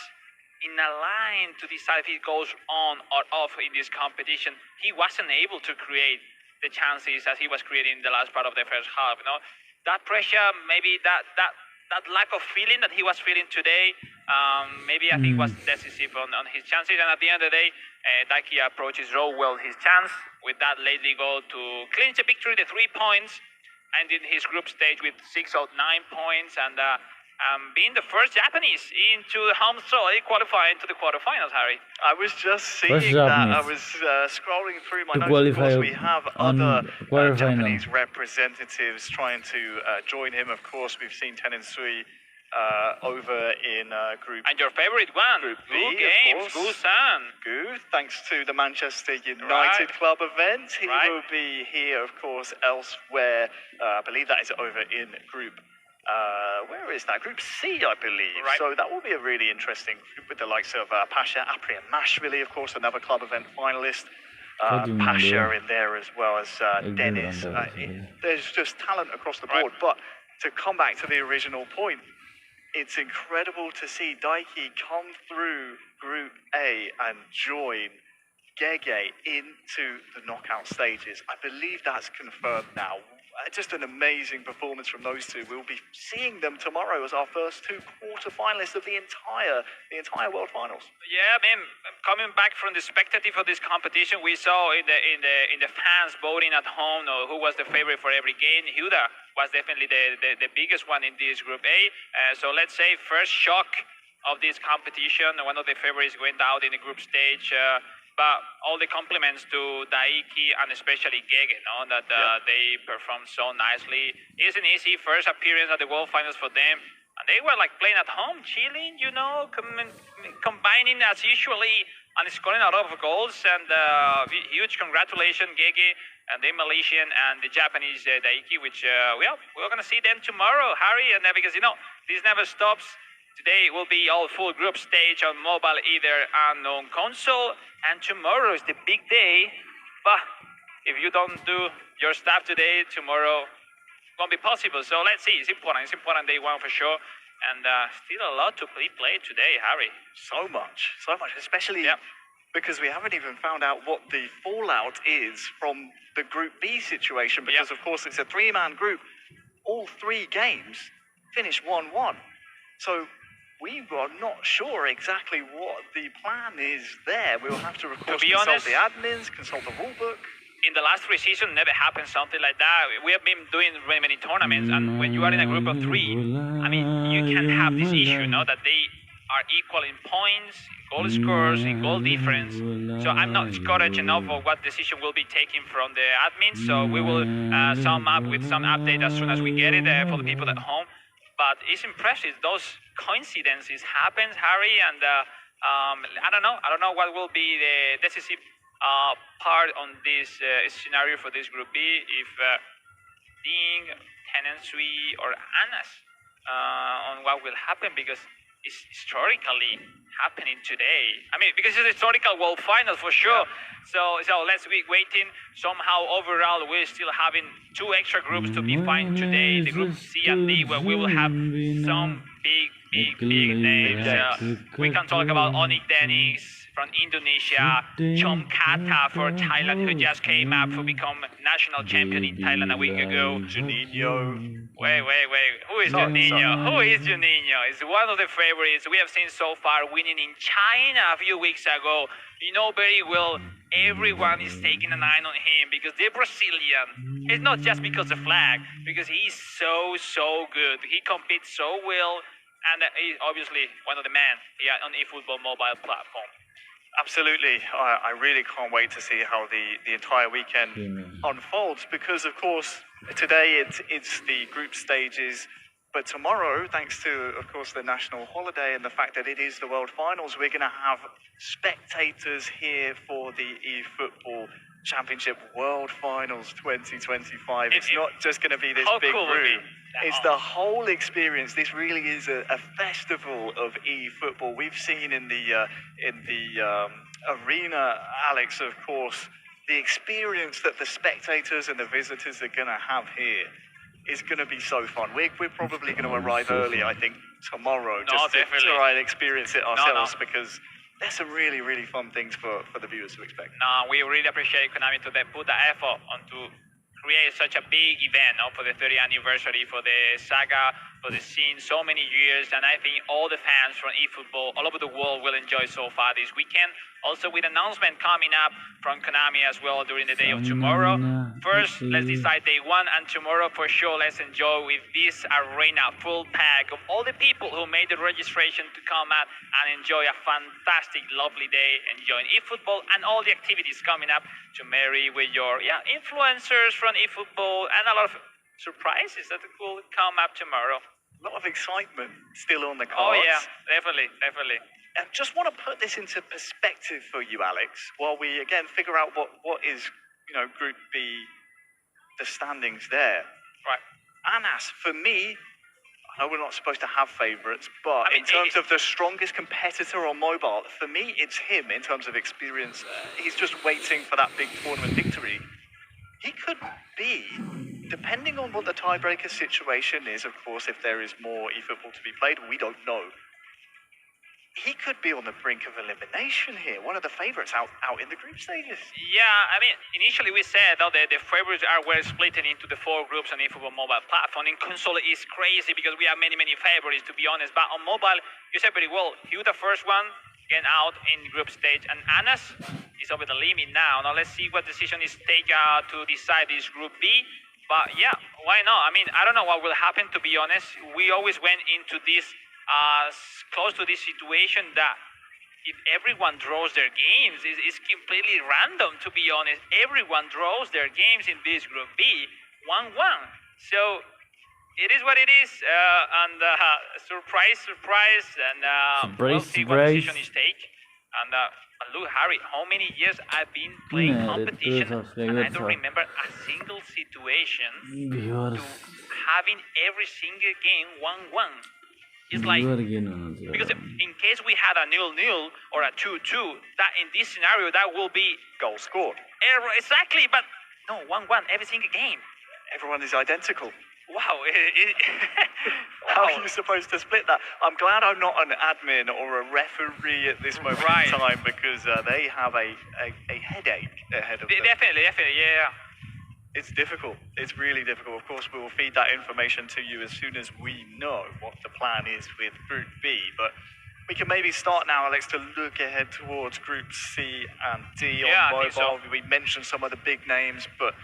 in a line to decide if he goes on or off in this competition, he wasn't able to create the chances as he was creating the last part of the first half. You know, that pressure, maybe that lack of feeling that he was feeling today, maybe I think was decisive on his chances. And at the end of the day, Daiki approaches well his chance with that lately goal to clinch a victory, the 3 points, and in his group stage with 6 out of 9 points, and being the first Japanese into home soil qualifying to the quarterfinals, Harry. I was just seeing that. I was scrolling through my notes. Of course, we have other Japanese representatives trying to join him. Of course, we've seen Tenin Sui over in Group. And your favorite one, Group B, Gu Games, Gu-san. Gu, thanks to the Manchester United Club event. He will be here, of course, elsewhere. I believe that is over in Group. Where is that? Group C, I believe. So that will be a really interesting group with the likes of Pasha, Apri, and Mashvili, of course, another club event finalist. Pasha in there as well as Dennis. There's just talent across the board. But to come back to the original point, it's incredible to see Daiki come through Group A and join Gege into the knockout stages. I believe that's confirmed now. Just an amazing performance from those two. We'll be seeing them tomorrow as our first 2 quarter-finalists of the entire World Finals. Yeah, I mean, coming back from the spectative of this competition, we saw in the fans voting at home who was the favorite for every game. Huda was definitely the biggest one in this Group A. So let's say first shock of this competition. One of the favorites went out in the group stage. But all the compliments to Daiki and especially Gege, that they performed so nicely. It's an easy first appearance at the World Finals for them. And they were like playing at home, chilling, combining as usually and scoring a lot of goals. And huge congratulations, Gege, and the Malaysian and the Japanese Daiki, which, we're going to see them tomorrow, Harry. And because, this never stops. Today will be all full group stage on mobile either and on console. And tomorrow is the big day. But if you don't do your stuff today, tomorrow won't be possible. So let's see. It's important. It's important day one for sure. And still a lot to play today, Harry. So much, especially because we haven't even found out what the fallout is from the Group B situation. Because, of course, it's a 3-man group. All 3 games finish 1-1. So we are not sure exactly what the plan is there. We'll have to, of course, consult the admins, consult the rulebook. In the last 3 seasons, never happened something like that. We have been doing very many tournaments, and when you are in a group of 3, I mean, you can have this issue, that they are equal in points, goal scores, in goal difference. So I'm not discouraged enough of what decision will be taken from the admins. So we will sum up with some update as soon as we get it for the people at home. But it's impressive. Those coincidences happens, Harry, and I don't know what will be the decisive part on this scenario for this Group B, if Ding, Tenin Sui, or Anas on what will happen, because it's historically happening today. I mean, because it's a historical World Final for sure. So let's be waiting. Somehow, overall, we're still having 2 extra groups to be fine today. The Group C and D, where we will have some big names. We can talk about Onik Dennis from Indonesia, Chom Kata for Thailand, who just came up to become national champion in Thailand a week ago. Juninho. Wait. Who is Juninho? Who is Juninho? It's one of the favorites we have seen so far, winning in China a few weeks ago. You know very well, everyone is taking an eye on him because they're Brazilian. It's not just because of the flag, because he's so good. He competes so well, and he's obviously one of the men on eFootball mobile platform. Absolutely. I really can't wait to see how the entire weekend unfolds, because, of course, today it's the group stages. But tomorrow, thanks to, of course, the national holiday and the fact that it is the World Finals, we're going to have spectators here for the eFootball Championship World Finals 2025. It's not just going to be this big room. It's the whole experience. This really is a festival of eFootball. We've seen in the arena, Alex, of course, the experience that the spectators and the visitors are going to have here is going to be so fun. We're probably going to arrive early, I think, tomorrow, just to try and experience it ourselves, because there's some really, really fun things for the viewers to expect. No, we really appreciate Konami to put the effort onto create such a big event for the 30th anniversary for the saga, for the scene, so many years, and I think all the fans from eFootball all over the world will enjoy so far this weekend. Also with announcement coming up from Konami as well during the day of tomorrow. First, let's decide day one, and tomorrow for sure let's enjoy with this arena full pack of all the people who made the registration to come out and enjoy a fantastic, lovely day, enjoying eFootball and all the activities coming up to marry with your influencers from eFootball and a lot of surprises that will come up tomorrow. A lot of excitement still on the cards. Oh yeah, definitely. And just want to put this into perspective for you, Alex, while we again figure out what is, Group B, the standings there. Right. Anas, for me, I know we're not supposed to have favourites, but in terms of the strongest competitor on mobile, for me, it's him in terms of experience. He's just waiting for that big tournament victory. He could be, depending on what the tiebreaker situation is, of course, if there is more eFootball to be played, we don't know. He could be on the brink of elimination here, one of the favourites out in the group stages. Yeah, I mean, initially we said that the favorites were split into the 4 groups on eFootball mobile platform. In console is crazy because we have many favorites, to be honest. But on mobile, you said pretty well. Hugh, the first one, getting out in group stage, and Anas is over the limit now. Now let's see what decision is taken to decide this group B. But yeah, why not? I mean, I don't know what will happen, to be honest. We always went into this close to this situation that if everyone draws their games, it's completely random, to be honest. Everyone draws their games in this group B 1-1. So it is what it is, and surprise, and we'll see what decision is taken. And look, Harry, how many years I've been playing competition, and I don't remember a single situation to having every single game 1-1. It's like, because in case we had a 0-0 or a 2-2, that in this scenario, that will be goal scored. Exactly, but no, 1-1 every single game. Everyone is identical. Wow. How are you supposed to split that? I'm glad I'm not an admin or a referee at this moment in time, because they have a headache ahead of them. Definitely, yeah. It's difficult. It's really difficult. Of course, we will feed that information to you as soon as we know what the plan is with Group B. But we can maybe start now, Alex, to look ahead towards Group C and D on mobile. So. We mentioned some of the big names, but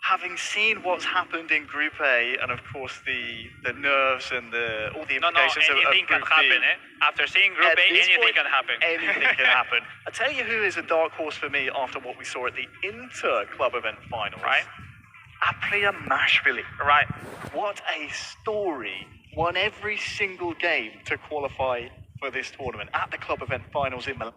having seen what's happened in Group A, and of course the nerves and all the implications of anything Group can happen, B, After seeing Group A, anything can happen. Anything can happen. I tell you who is a dark horse for me after what we saw at the Inter-Club event finals. Right. Apria Mashvili. Right. What a story. Won every single game to qualify for this tournament at the club event finals in Milan.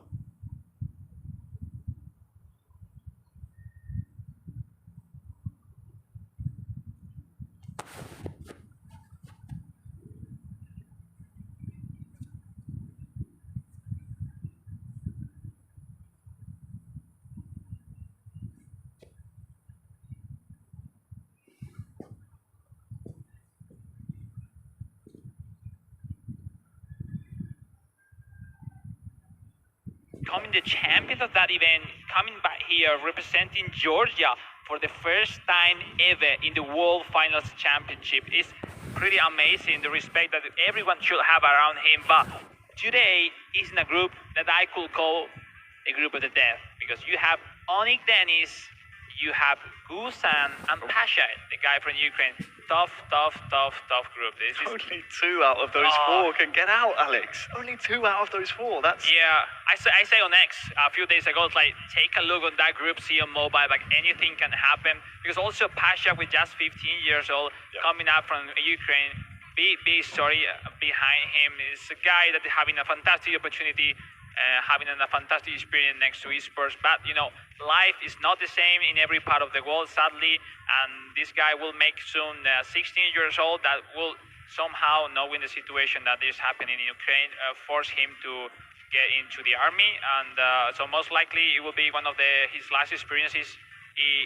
Becoming the champions of that event, coming back here, representing Georgia for the first time ever in the World Finals Championship is pretty amazing, the respect that everyone should have around him. But today is in a group that I could call a group of the death, because you have Onik Denis, you have Gusan and Pasha, the guy from Ukraine. Tough group. Only 2 out of those 4 can get out, Alex. Only 2 out of those 4. That's I say on X a few days ago, it's like, take a look on that group, see on mobile, like anything can happen. Because also Pasha, with just 15 years old, coming up from Ukraine, big story behind him. Is a guy that is having a fantastic opportunity, having a fantastic experience next to esports. But life is not the same in every part of the world, sadly. And this guy will make soon 16 years old. That will somehow, knowing the situation that is happening in Ukraine, force him to get into the army. And so most likely it will be one of his last experiences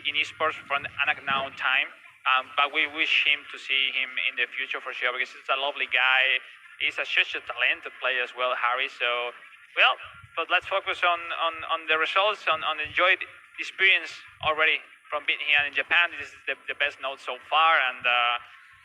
in esports for an unknown time. But we wish him to see him in the future for sure, because he's a lovely guy. He's such a talented player as well, Harry. So, well, but let's focus on the results, on enjoy the experience already from being here in Japan. This is the best note so far, and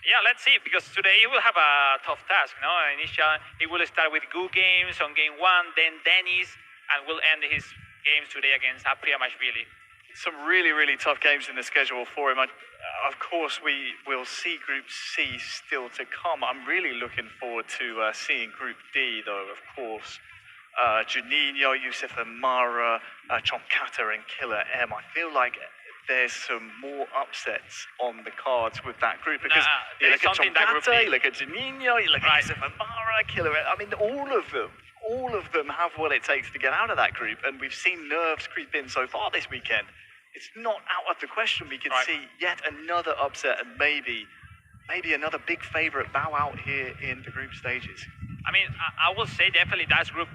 yeah, let's see, because today he will have a tough task. No, initially he will start with good games on game one, then Dennis, and will end his games today against Priamashvili. Some really, really tough games in the schedule for him. Of course, we will see Group C still to come. I'm really looking forward to seeing Group D, though, of course. Juninho, Youssef Amara, Chonkata and Killer M. I feel like there's some more upsets on the cards with that group, because you look at Chonkata, you look at Juninho, you look at Youssef Amara, Killer M. I mean, all of them have what it takes to get out of that group, and we've seen nerves creep in so far this weekend. It's not out of the question we can see yet another upset, and maybe another big favourite bow out here in the group stages. I mean, I will say definitely that's Group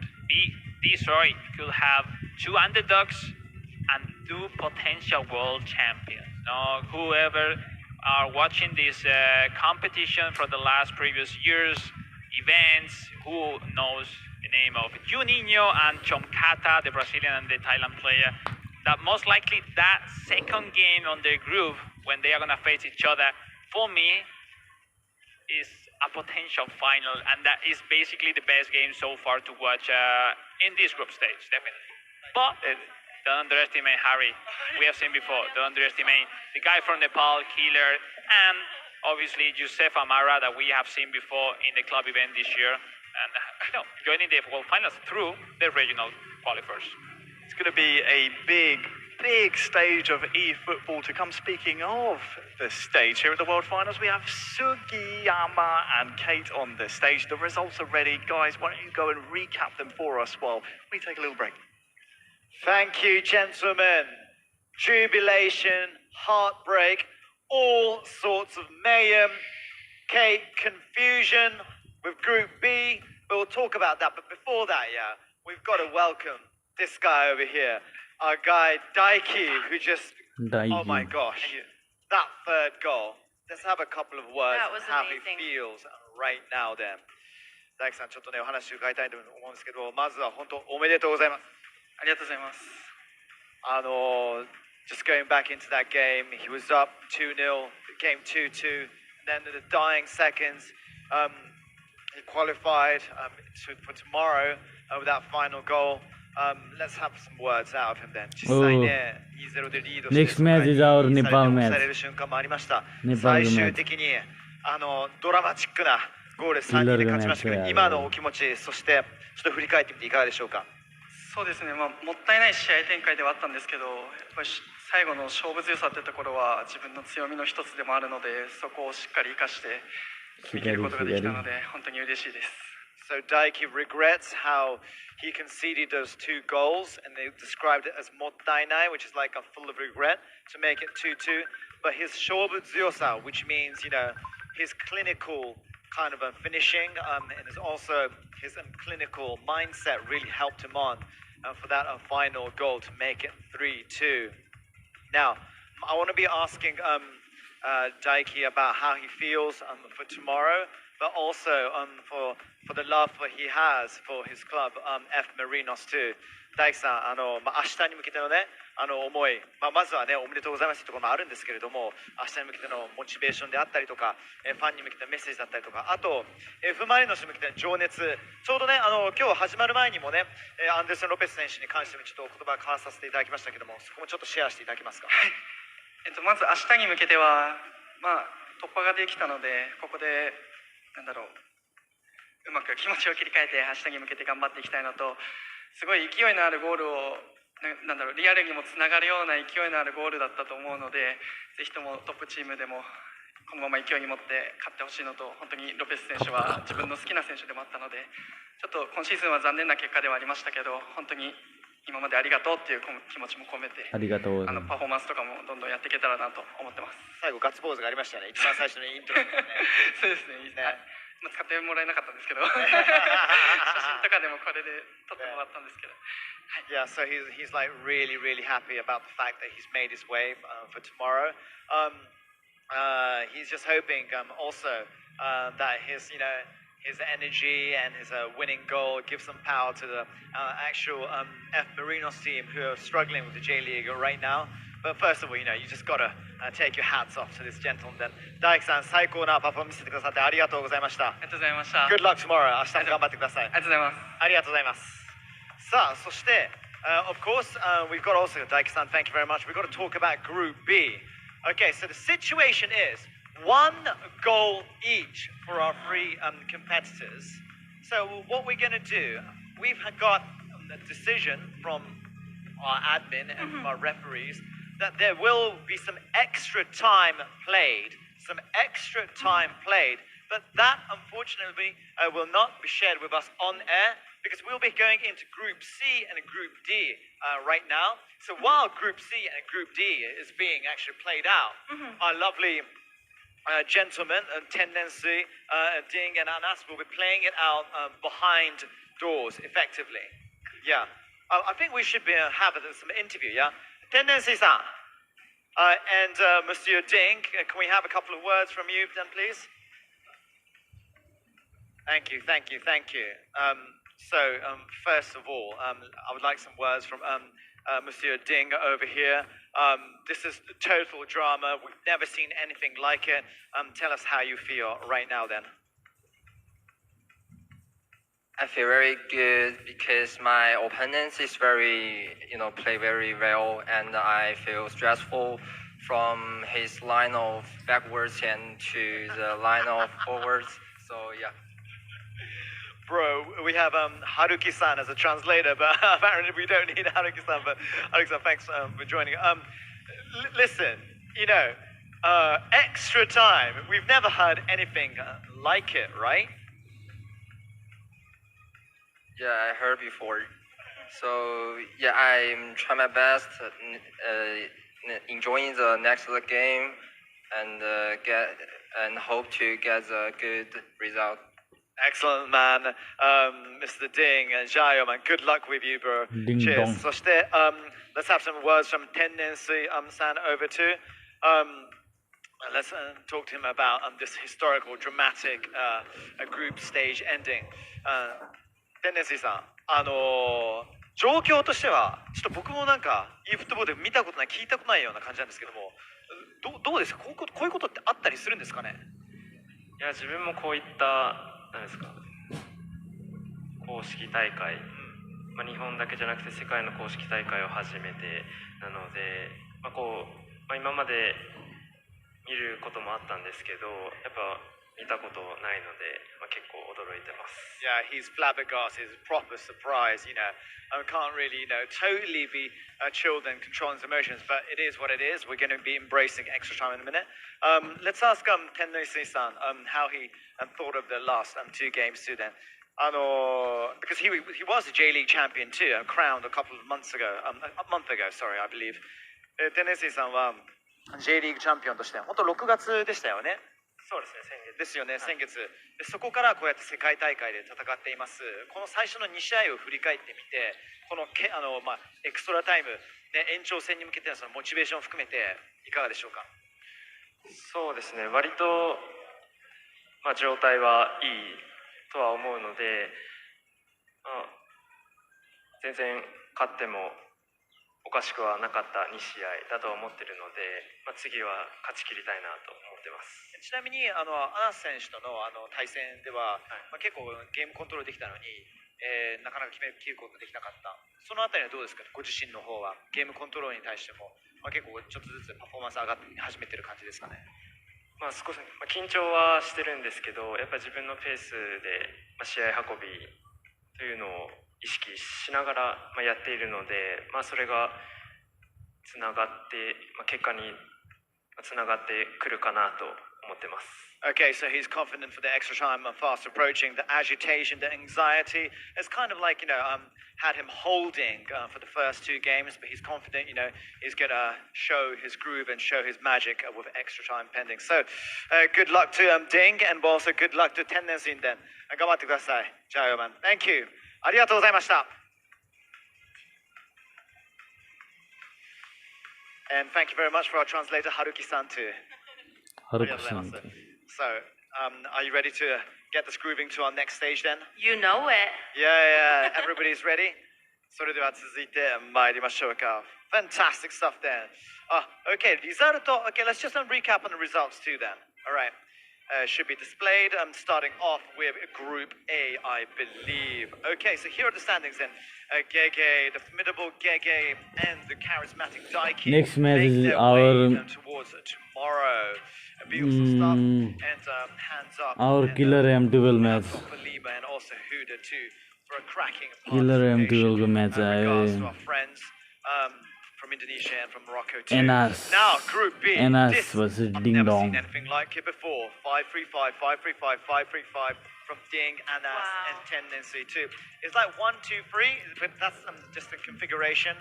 D, sorry, could have two underdogs and two potential world champions. Whoever are watching this competition for the last previous years' events, who knows the name of Juninho and Chonkata, the Brazilian and the Thailand player, that most likely that second game on their group, when they are going to face each other, for me, is a potential final, and that is basically the best game so far to watch in this group stage, definitely. But don't underestimate Harry. We have seen before. Don't underestimate the guy from Nepal, Killer, and obviously Youssef Amara that we have seen before in the club event this year, and joining the world finals through the regional qualifiers. It's going to be a big stage of e-football to come. Speaking of the stage, here at the World Finals, we have Sugiyama and Kate on the stage. The results are ready. Guys, why don't you go and recap them for us while we take a little break? Thank you, gentlemen. Jubilation, heartbreak, all sorts of mayhem. Kate, confusion with Group B, but we'll talk about that. But before that, we've got to welcome this guy over here, our guy Daiki, who just, oh my gosh, that third goal. Let's have a couple of words on how he feels right now then. Daiki さん、ちょっとね、お話を伺いたいと思うんですけど、まずは本当おめでとうございます。ありがとうございます。Just going back into that game, he was up 2-0, game 2-2, and then in the dying seconds, he qualified for tomorrow with that final goal. Let's have some words out of him then. Next match is our Nepal match. 最終的にドラマチックなゴール3人で勝ちましたけど、今のお気持ち、そしてちょっと振り返ってみていかがでしょうか。そうですね、もったいない試合展開ではあったんですけど、やっぱり最後の勝負強さってところは自分の強みの一つでもあるので、そこをしっかり生かして見切ることができたので、本当に嬉しいです。So Daiki regrets how he conceded those two goals, and they described it as mottainai, which is like a full of regret, to make it 2-2. But his shobu zyosa, which means, his clinical kind of finishing, and is also his clinical mindset really helped him on for that final goal to make it 3-2. Now, I want to be asking Daiki about how he feels for tomorrow, but also for the love he has for his club, F Marinos too. 大輝さん、明日に向けてのね、思い、まずはね、おめでとうございますというところもあるんですけれども、明日に向けてのモチベーションであったりとか、ファンに向けてのメッセージだったりとか、あと、Fマリノスに向けての情熱、ちょうどね、今日始まる前にもね、アンデルセン・ロペス選手に関してもちょっと言葉を交わさせていただきましたけども、そこもちょっとシェアしていただけますか。はい。まず明日に向けては、突破ができたので、ここで、うまく気持ちを切り替えて明日に向けて頑張っていきたいのと、すごい勢いのあるゴールをリアルにもつながるような勢いのあるゴールだったと思うので、ぜひともトップチームでもこのまま勢いに持って勝ってほしいのと、本当にロペス選手は自分の好きな選手でもあったので、ちょっと今シーズンは残念な結果ではありましたけど、本当に今までありがとうっていう気持ちも込めて、ありがとう。パフォーマンスとかもどんどんやっていけたらなと思ってます。最後ガッツポーズがありましたね。一番最初のイントロ、ね、そうですね。いいですね。使ってもらえなかったんですけど写真とかでもこれで撮ってもらったんですけど。Yeah, so he's like really happy about the fact that he's made his way for tomorrow. He's just hoping also that his energy and his winning goal, give some power to the actual F Marinos team who are struggling with the J League right now. But first of all, you just got to take your hats off to this gentleman. Then, 大樹さん、最高なパフォーマンス見せてくださってありがとうございました。ありがとうございました。 Good luck tomorrow. 明日も頑張ってください。ありがとうございます。ありがとうございます。さあ、そして、of course, we've got also, Daiki-san, thank you very much. We've got to talk about Group B. Okay, so the situation is 1 goal each for our three competitors. So what we're going to do, we've got a decision from our admin and from our referees that there will be some extra time played, but that unfortunately will not be shared with us on air because we'll be going into Group C and Group D right now. So while Group C and Group D is being actually played out, our lovely gentlemen, Tendency, Ding and Anas will be playing it out behind doors effectively. Yeah. I think we should be having some interview, yeah? Tendency-san and Monsieur Ding, can we have a couple of words from you then, please? Thank you. First of all, I would like some words from Monsieur Ding over here. This is total drama. We've never seen anything like it. Tell us how you feel right now then. I feel very good because my opponents is play very well, and I feel stressful from his line of backwards and to the line of forwards. So yeah. Bro, we have Haruki-san as a translator, but apparently we don't need Haruki-san. But Haruki-san, thanks for joining. Listen, extra time. We've never heard anything like it, right? Yeah, I heard before. So yeah, I'm trying my best, enjoying the next game, and hope to get a good result. Excellent, man. Mr. Ding and Jayo, man, good luck with you, bro. Ding Cheers. dong. そして、let's have some words from Tendency san over to. Let's talk to him about this historical, dramatic group stage ending. Tendency さん、状況としては、ちょっと僕もなんか、eフットボールで見たことない、聞いたことないような感じなんですけども、どうですか？こういうことってあったりするんですかね？いや、自分もこういった何ですか、公式大会、日本だけじゃなくて世界の公式大会を初めてなので、今まで見ることもあったんですけど、やっぱ見たことないので、結構驚いてます。Yeah, he's flabbergasted, he's proper surprise, I can't really, totally be chilled and controlling his emotions, but it is what it is. We're going to be embracing extra time in a minute. Let's ask Tennosi-san how he thought of the last 2 games too then. Because he was a J League champion too, crowned a month ago, sorry, I believe. Tennosi-san は J League チャンピオンとして、本当6月でしたよね。そうですね、先月でそこからこうやって世界大会で戦っています。この最初の2試合を振り返ってみて、このエクストラタイム、延長戦に向けてのそのモチベーションを含めていかがでしょうか？そうですね、割と、状態はいいとは思うので、全然勝ってもおかしくはなかった2試合だと思ってるので、次は勝ち切りたいなと思ってます。ちなみにアナス選手との対戦では、結構ゲームコントロールできたのに、なかなか切ることができなかった。そのあたりはどうですか？ご自身の方はゲームコントロールに対しても、結構ちょっとずつパフォーマンス上がって始めてる感じですかね？少し、緊張はしてるんですけど、やっぱり自分のペースで、試合運びというのを意識しながら、やっているので、それがつながって、結果につながってくるかなと思ってます。Okay, so he's confident for the extra time fast approaching. The agitation, the anxiety, it's kind of like, had him holding for the first 2 games, but he's confident, he's going to show his groove and show his magic with extra time pending. So, good luck to Ding, and also good luck to Tendency then. 頑張ってください。じゃあ、man. Thank you. ありがとうございました。And thank you very much for our translator, Haruki-san too. Haruki-san. So, are you ready to get us grooving to our next stage then? You know it. Yeah, everybody's ready? それでは続いて参りましょうか. Fantastic stuff then. Okay, result. Okay, let's just recap on the results too then. All right. Should be displayed. Starting off with Group A, I believe. Okay, so here are the standings then. Gege, the formidable Gege, and the charismatic Daiki. Next match is towards tomorrow. Beautiful stuff. And hands up. Our killer M12 match. For Lima and also Huda too for a cracking Killer M12 को match regards to our friends from Indonesia and from Morocco too. Enas. Now Group B. Enas versus Ding Never Dong. seen anything like it before. 5-3-5, 5-3-5, 5-3-5 from Ding, Anas, and Tendency too. It's like 1-2-3, but that's just a configuration.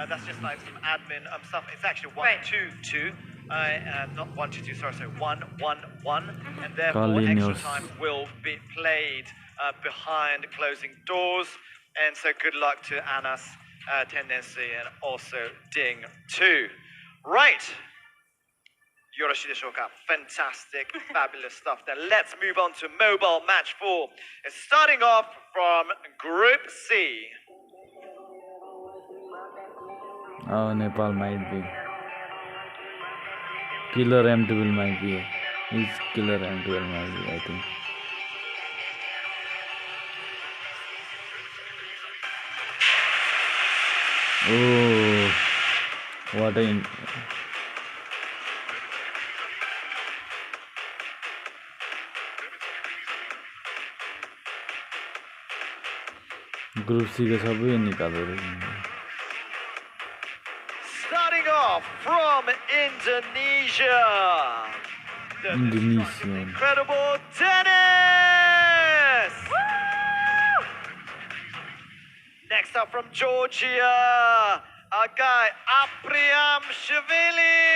That's just like some admin stuff. It's actually 1-2-2. Not 1-2-2, sorry, 1-1-1. And therefore extra time will be played behind closing doors. And so good luck to Anas, Tendency, and also Ding too. Right. Fantastic, fabulous stuff. Then let's move on to mobile match 4. It's starting off from Group C. Oh, Nepal might be. Killer M12 might be. It's Killer M12 might be, I think. Oh, what a... Group C का सबै निकालेर Starting off from Indonesia. Indonesia. Incredible Dennis! Next up from Georgia, our guy Apriam Shvili.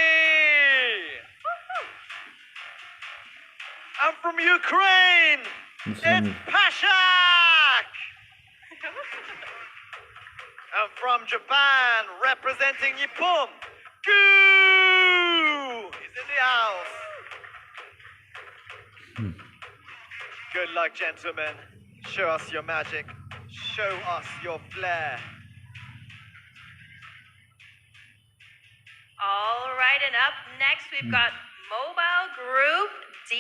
And from Ukraine, it's Pashak. And from Japan, representing Nippon, Goo is in the house. Good luck, gentlemen. Show us your magic. Show us your flair. All right, and up next we've got Mobile Group D.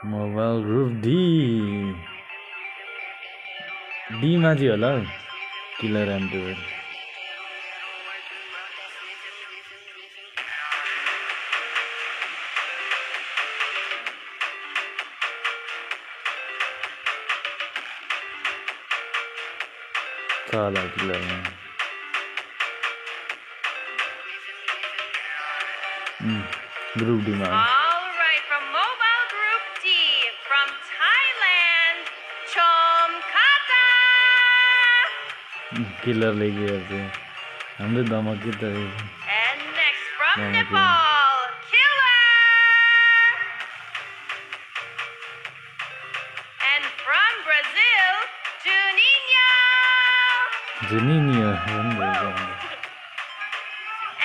Mobile Group D. D मा चाहिँ होला Killer M12. Kala Killer. Group D मा. All right, from Mobile Group D, from Thailand, Chomkata. Killer legi haru. Hamro dama ke ta. And next from Nepal, Killer. And from Brazil, Juninho. Juninho.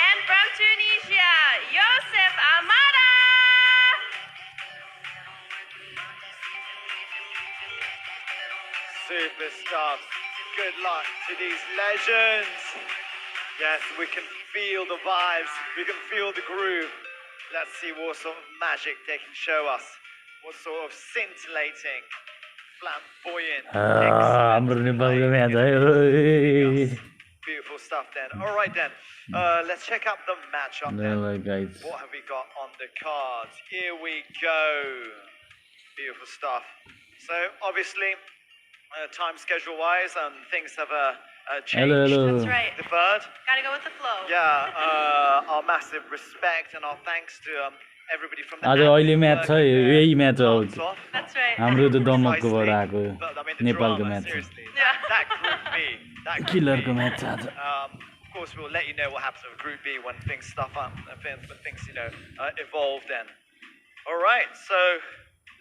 And from Tunisia, Yosef Amada. Super stuff. Good luck to these legends. Yes, we can feel the vibes. We can feel the groove. Let's see what sort of magic they can show us. What sort of scintillating, flamboyant. Hamro Nepalको match आयो. Beautiful stuff then. All right then. Let's check out the matchup then. Guys. What have we got on the cards? Here we go. Beautiful stuff. So obviously, time schedule wise, things have changed. Hello. That's right. Deferred. Gotta go with the flow. Yeah. Our massive respect and our thanks to everybody from the. आज अहिले match छ यही match हो. That's right. हाम्रो त दमककोबाट आएको नेपालको match छ. That Group B. That Group Killerको B. Match छ आज. Of course, we'll let you know what happens with Group B when things stuff up, when things evolve. Then. All right. So,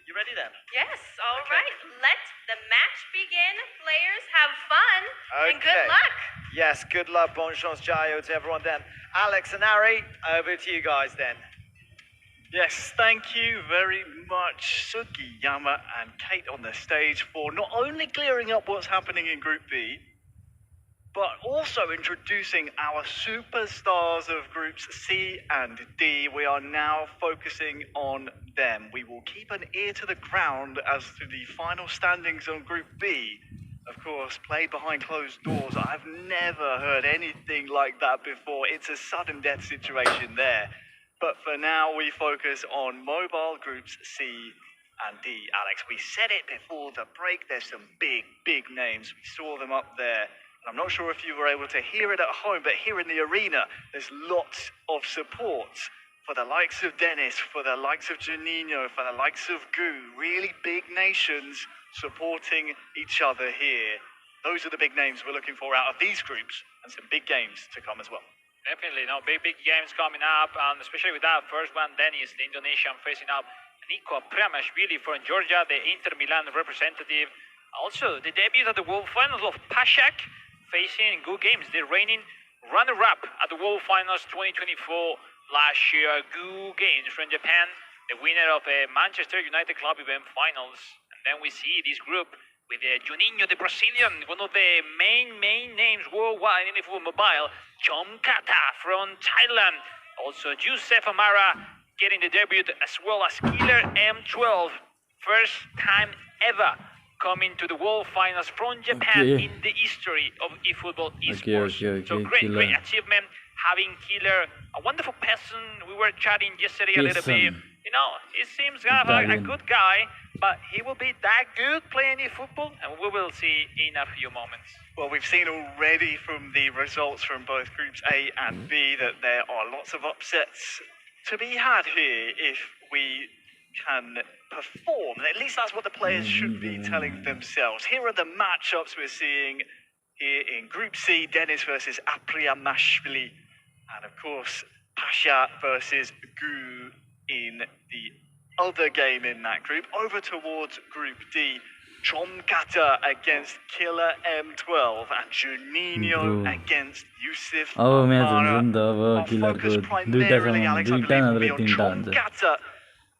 you ready then? Yes, all right. Let the match begin. Players, have fun and good Okay. luck. Yes, good luck. Bon chance, Jayo to everyone then. Alex and Ari, over to you guys then. Yes, thank you very much, Sugiyama and Kate on the stage for not only clearing up what's happening in Group B, but also introducing our superstars of Groups C and D. We are now focusing on them. We will keep an ear to the ground as to the final standings on Group B. Of course, played behind closed doors. I've never heard anything like that before. It's a sudden death situation there. But for now, we focus on mobile Groups C and D. Alex, we said it before the break. There's some big names. We saw them up there. And I'm not sure if you were able to hear it at home, but here in the arena, there's lots of support for the likes of Dennis, for the likes of Juninho, for the likes of Gu. Really big nations supporting each other here. Those are the big names we're looking for out of these groups, and some big games to come as well. Definitely, no, big games coming up, and especially with that first one, Dennis, the Indonesian, facing up Niko Pramashvili from Georgia, the Inter Milan representative. Also, the debut at the World Finals of Pashak, facing Gu Games, the reigning runner-up at the World Finals 2024 last year. Gu Games from Japan, the winner of a Manchester United Club event finals. And then we see this group with Juninho, the Brazilian, one of the main names worldwide in the football mobile. Chomkata from Thailand. Also, Youssef Amara getting the debut, as well as Killer M12. First time ever coming to the World Finals from Japan in the history of eFootball esports. So great achievement. Having Killer, a wonderful person. We were chatting yesterday a little bit. You know, he seems kind of a good guy, but he will be that good playing eFootball, and we will see in a few moments. Well, we've seen already from the results from both Groups A and B that there are lots of upsets to be had here if we can perform. At least that's what the players should be telling themselves. Here are the matchups we're seeing here in Group C. Dennis versus Apriamashvili. And of course, Pasha versus Gu in the other game in that group. Over towards Group D. Chomkata against Killer M12 and Juninho against Youssef Amara. Our focus primarily, Alex, I believe, will be on Chomkata,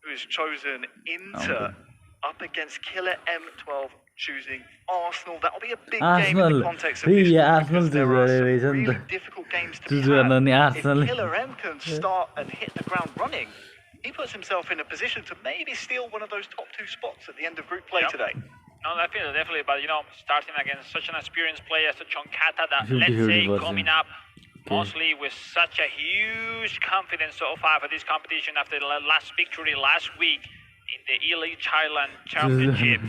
who has chosen Inter, up against Killer M12 choosing Arsenal. That'll be a big game in the context of this group, because there are some really difficult games to be had. If Killer M can start and hit the ground running, he puts himself in a position to maybe steal one of those top two spots at the end of group play today. No, definitely, but you know, starting against such an experienced player, such Chomkata, that let's say coming up mostly with such a huge confidence so far for this competition after the last victory last week in the Elite Thailand Championship.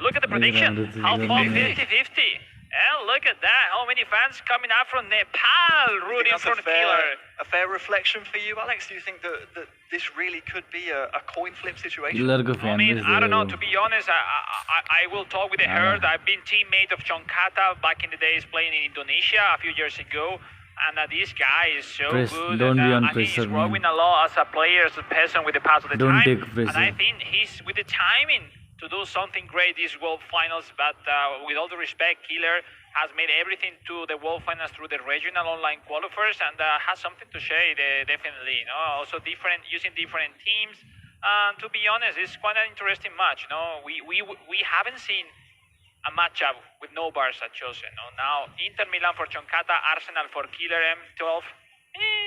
Look at the prediction, how far 50-50. And look at that, how many fans coming out from Nepal rooting for the Killer. A fair reflection for you, Alex? Do you think that this really could be a coin flip situation? I mean, I don't know, to be honest, I will talk with the herd. I've been teammate of Chomkata back in the days playing in Indonesia a few years ago. And this guy is so good, and he's growing a lot as a player, as a person with the pass of the time. And I think he's with the timing to do something great this World Finals, but with all the respect, Killer has made everything to the World Finals through the regional online qualifiers, and has something to say, definitely. You know, also using different teams. To be honest, it's quite an interesting match. You know, we haven't seen a matchup with no Barca chosen. You know? Now, Inter Milan for Chomkata, Arsenal for Killer M12.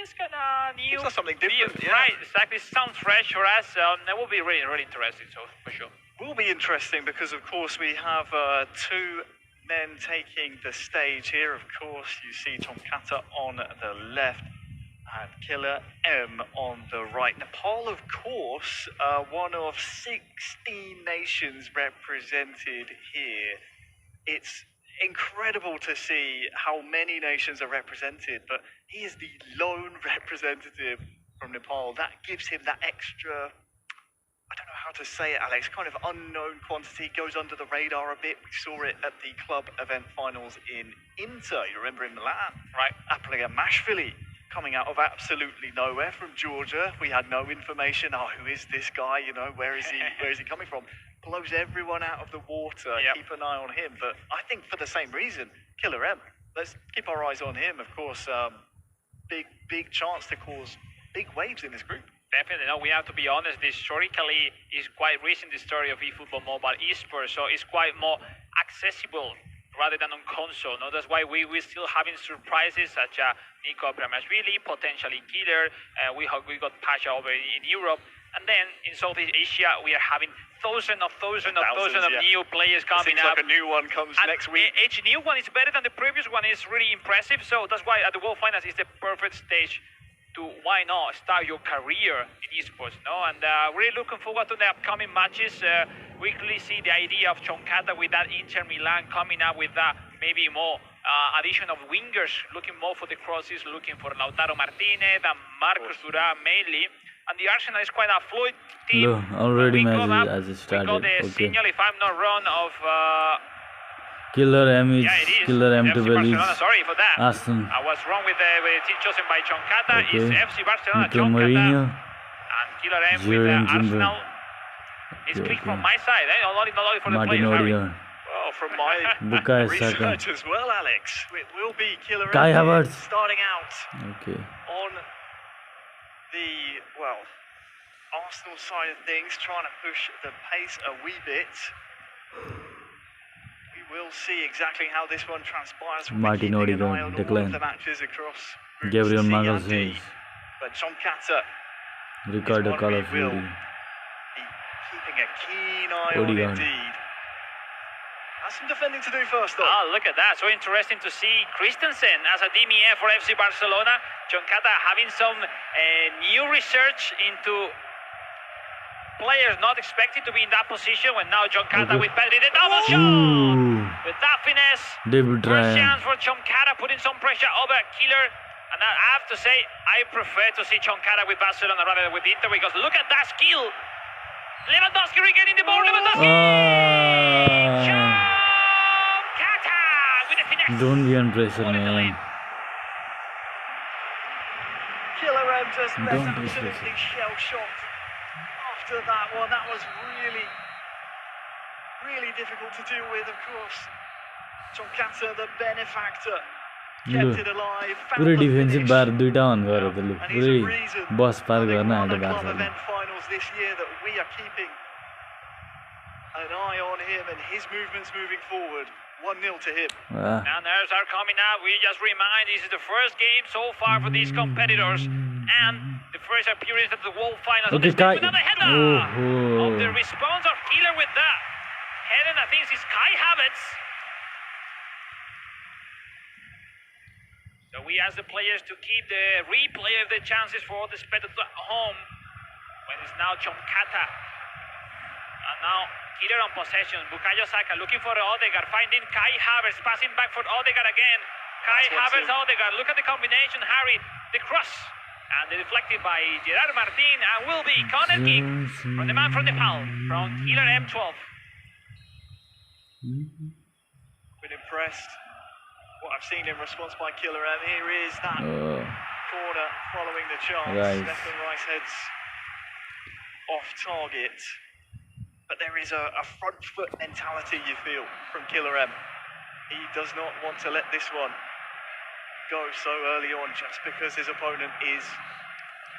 It's kind of new. It's something different, Right, exactly. Sounds fresh for us. That will be really interesting, so for sure. Will be interesting because, of course, we have two men taking the stage here. Of course, you see Chomkata on the left and Killer M on the right. Nepal, of course, one of 16 nations represented here. It's incredible to see how many nations are represented, but he is the lone representative from Nepal. That gives him that extra, I don't know how to say it, Alex, kind of unknown quantity, goes under the radar a bit. We saw it at the club event finals in Inter, you remember, in Milan, right? Apriamashvili coming out of absolutely nowhere from Georgia. We had no information. Oh, who is this guy? You know, where is he coming from? Blows everyone out of the water. Yep. Keep an eye on him. But I think for the same reason, Killer M, let's keep our eyes on him. Of course, big chance to cause big waves in this group. Definitely, no, we have to be honest. Historically, it's quite recent, the story of eFootball Mobile eSports, so it's quite more accessible rather than on console. No, that's why we're still having surprises such as Nico Pramashvili, potentially Killer. We got Pasha over in Europe, and then in Southeast Asia we are having thousands of new players coming Seems up. like a new one comes And next week. Each new one is better than the previous one. It's really impressive. So that's why at the World Finals is the perfect stage to why not start your career in esports, no? And really looking forward to the upcoming matches. We clearly see the idea of Chonkata with that Inter Milan coming up with that maybe more addition of wingers, looking more for the crosses, looking for Lautaro Martinez and Marcos Thuram mainly. And the Arsenal is quite a fluid team. Look, already We got match up- has We started. got the Okay. signal, if I'm not wrong, of Killer M is yeah, it is. Killer FC M12 Barcelona. is Sorry for that. Arsenal. I was wrong with the team chosen by Chonkata. Okay. It's FC Barcelona, Mikel Chonkata, Mourinho. and Killer M with Jurgen Timber. Arsenal. It's Okay, click okay. from my side, not only for the Martin players. Harry. Odegaard. Well, from my Bukayo Saka. research as well, Alex, it will be Killer Kai M Havertz. starting out Okay. on the, well, Arsenal side of things, trying to push the pace a wee bit. We will see exactly how this one transpires. We'll be Martin keeping an Odegaard, eye on all Declan. of the matches across Groups Gabriel C and Magalhaes. D. But Chonkata Ricardo one Call we of will Duty. be keeping a keen eye on Odegaard. indeed. Has some defending to do first though. Oh, look at that. So interesting to see Christensen as a DMF for FC Barcelona. Chonkata having some new research into players not expected to be in that position when now Chonkata Okay. with Pedri, the double shot! Ooh. With that finesse, David first Raya. chance for Chonkata, putting some pressure over Killer. And I have to say, I prefer to see Chonkata with Barcelona rather than with Inter, because look at that skill. Lewandowski regaining the ball, Lewandowski! Chonkata with the finesse. Don't be under pressure, Ball in the man. lane. Killer M just met Don't be absolutely shell-shocked after that one. That was really, really difficult to deal with, of course. Chonkata, the benefactor, kept Look, it alive, found पुरै the defensive finish. बार दुईटा अन गरेर त लु And he's a पुरै reason बस पार for the गर्न Ghana आँट्यो Club बार्साले event finals this year that we are keeping an eye on him and his movements moving forward. 1-0 to him. Now nerves are coming up. We just remind this is the first game so far for these competitors and the first appearance at the World Finals. Okay, This time Kai. another header Oh, of the response of Killer with that header. I think it's Kai Havertz. So we ask the players to keep the replay of the chances for all the spectators at home. When it's now Chonkata. And now Killer on possession. Bukayo Saka looking for Odegaard, finding Kai Havertz, passing back for Odegaard again. Kai Havertz, Odegaard. Look at the combination, Harry. The cross. And deflected by Gerard Martin. And will be corner kick from the man from Nepal, from Killer M12. Been impressed. What I've seen in response by Killer M. Here is that corner following the chance. Right. Declan Rice heads off target. But there is a front foot mentality, you feel, from Killer M. He does not want to let this one go so early on just because his opponent is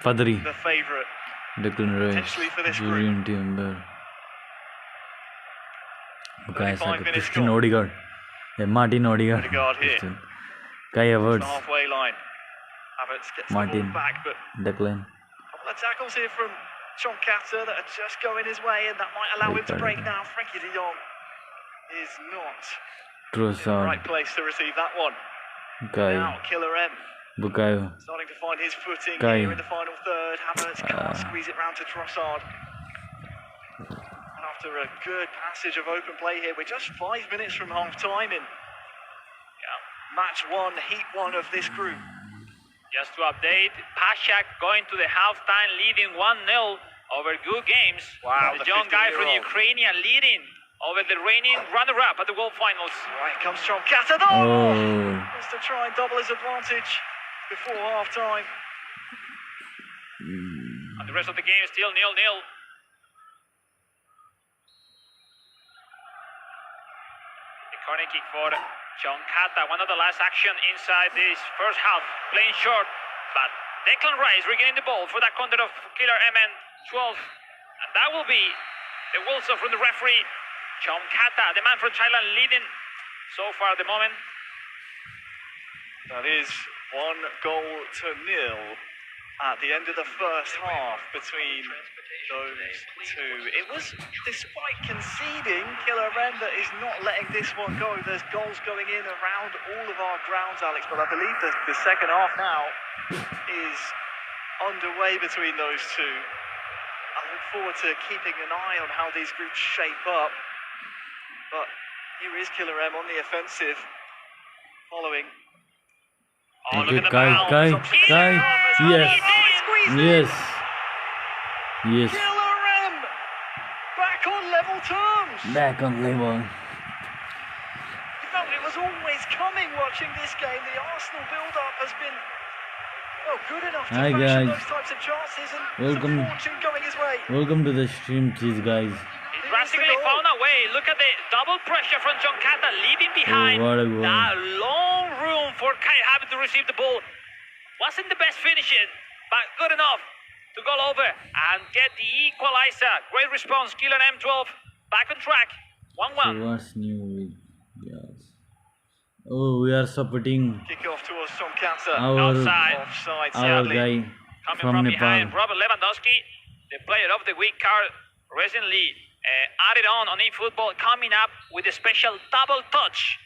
Padri, the favourite. Declan Rice, Potentially for this group. Jurgen Timber, Bukayo 35 Saka, minutes Christian gone. Odegaard, Martin Odegaard, Odegaard here. Christian. Kai The Havertz, halfway line. Havertz gets Martin. the ball back, but Declan. couple of tackles here from Chonkata that are just going his way, and that might allow him to break now. Frankie de Jong is not in the Trossard, right place to receive that one. Kai, Now Killer M Bukayo, starting to find his footing Kai. here in the final third. Havertz can't squeeze it round to Trossard. And after a good passage of open play here, we're just 5 minutes from half time in match one, heat one of this group. Just to update, Pashak going to the halftime leading 1-0 over Good Games. Wow, the the young guy from 15-year-old. Ukraine leading over the reigning runner-up at the World Finals. Right comes Chonkata. Oh, Wants to try and double his advantage before half time. And the rest of the game is still 0-0. The corner kick for Chonkata. One of the last action inside this first half. Playing short, but Declan Rice regaining the ball for that counter of Killer MN12. And that will be the whistle from the referee. Chomkata, the man from Thailand, leading so far at the moment. That is 1-0 at the end of the first half between those two. It was, despite conceding, Killer M that is not letting this one go. There's goals going in around all of our grounds, Alex, but I believe the second half now is underway between those two. I look forward to keeping an eye on how these groups shape up. But here is Killer M on the offensive, following. Oh, look at the Kai, bounce. yes, yes, yes, Killer M back on level terms. back on level. You felt it was always coming watching this game. The Arsenal build-up has been, well, good enough to Hi, fashion guys. those types of chances and Welcome. some fortune going his way. Welcome to the stream, cheese guys. He drastically found a way. Look at the double pressure from Chomkata leaving behind. what a goal. That long room for Kai having to receive the ball. Wasn't the best finishing, but good enough to go over and get the equalizer. Great response, Killer M12 back on track. 1-1. So what's new with yes? Oh, we are supporting Kick off towards Chomkata. Outside. Offside, our sadly. guy Coming from from Nepal. behind, Robert Lewandowski, the player of the week card, recently added on eFootball, coming up with a special double touch.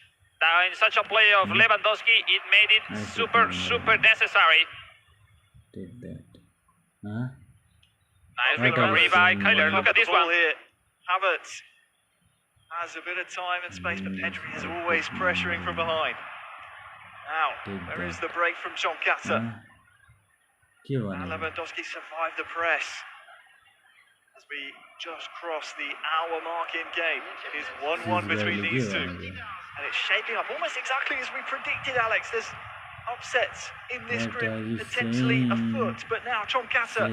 Now, in such a play of Lewandowski, it made it super necessary. Take that. Huh? Nice What recovery else? by Kyler. Look at this Ball one. here. Havertz has a bit of time and space, but Pedri is always pressuring from behind. Now, where is the break from Chomkata? Give And on. Lewandowski survived the press. As we just cross the hour mark in game, it is 1-1 between these two. And it's shaping up almost exactly as we predicted, Alex. There's upsets in this What group, are you potentially saying? afoot. But now Chomkata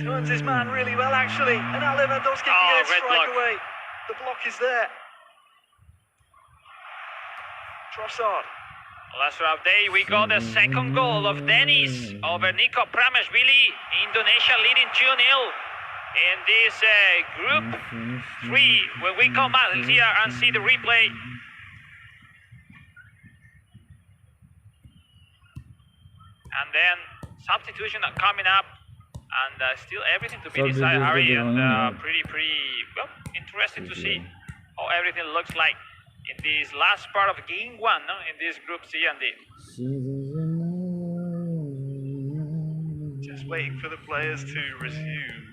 turns his man really well, actually. And now Lewandowski can get a red strike block. away. The block is there. Trossard. Last round day, we got the second goal of Dennis over Niko Pramashvili. Indonesia leading 2-0 in this group 3. When we come out here and see the replay, and then substitution are coming up, and still everything to be decided, Harry, and pretty well interesting to see how everything looks like in this last part of game 1, no? In this group C and D. Just waiting for the players to resume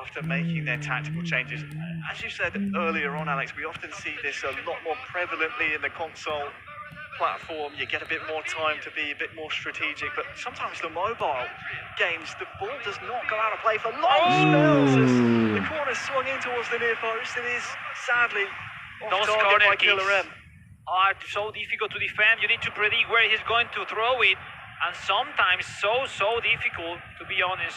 after making their tactical changes. As you said earlier on, Alex, we often see this a lot more prevalently in the console platform. You get a bit more time to be a bit more strategic, but sometimes the mobile games, the ball does not go out of play for long spells as the corner swung in towards the near post. It is sadly off Those target corner by kicks Killer M. are so difficult to defend. You need to predict where he's going to throw it, and sometimes so difficult, to be honest.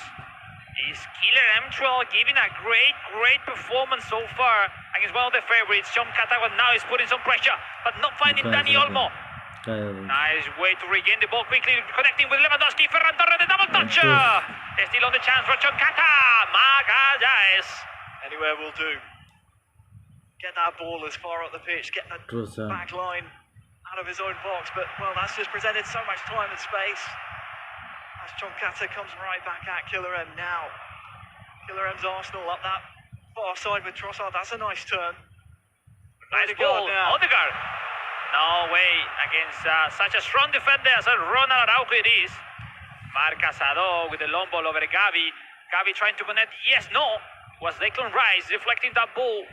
Is Killer M12 giving a great performance so far against one of the favorites. Chomkata now is putting some pressure, but not finding Dani Olmo. Nice way to regain the ball quickly, connecting with Lewandowski. Ferran Torres, the double touch. Still on the chance for Chomkata. Magallanes. Anywhere will do. Get that ball as far up the pitch, get that back line out of his own box, but well, that's just presented so much time and space. As Chomkata comes right back at Killer M now. Killer M's Arsenal up that far side with Trossard. That's a nice turn. Nice ball. Odegaard. No way against such a strong defender as Ronald Araujo it is. Marc Casado with the long ball over Gavi. Gavi trying to connect. Yes, no. It was Declan Rice deflecting that ball.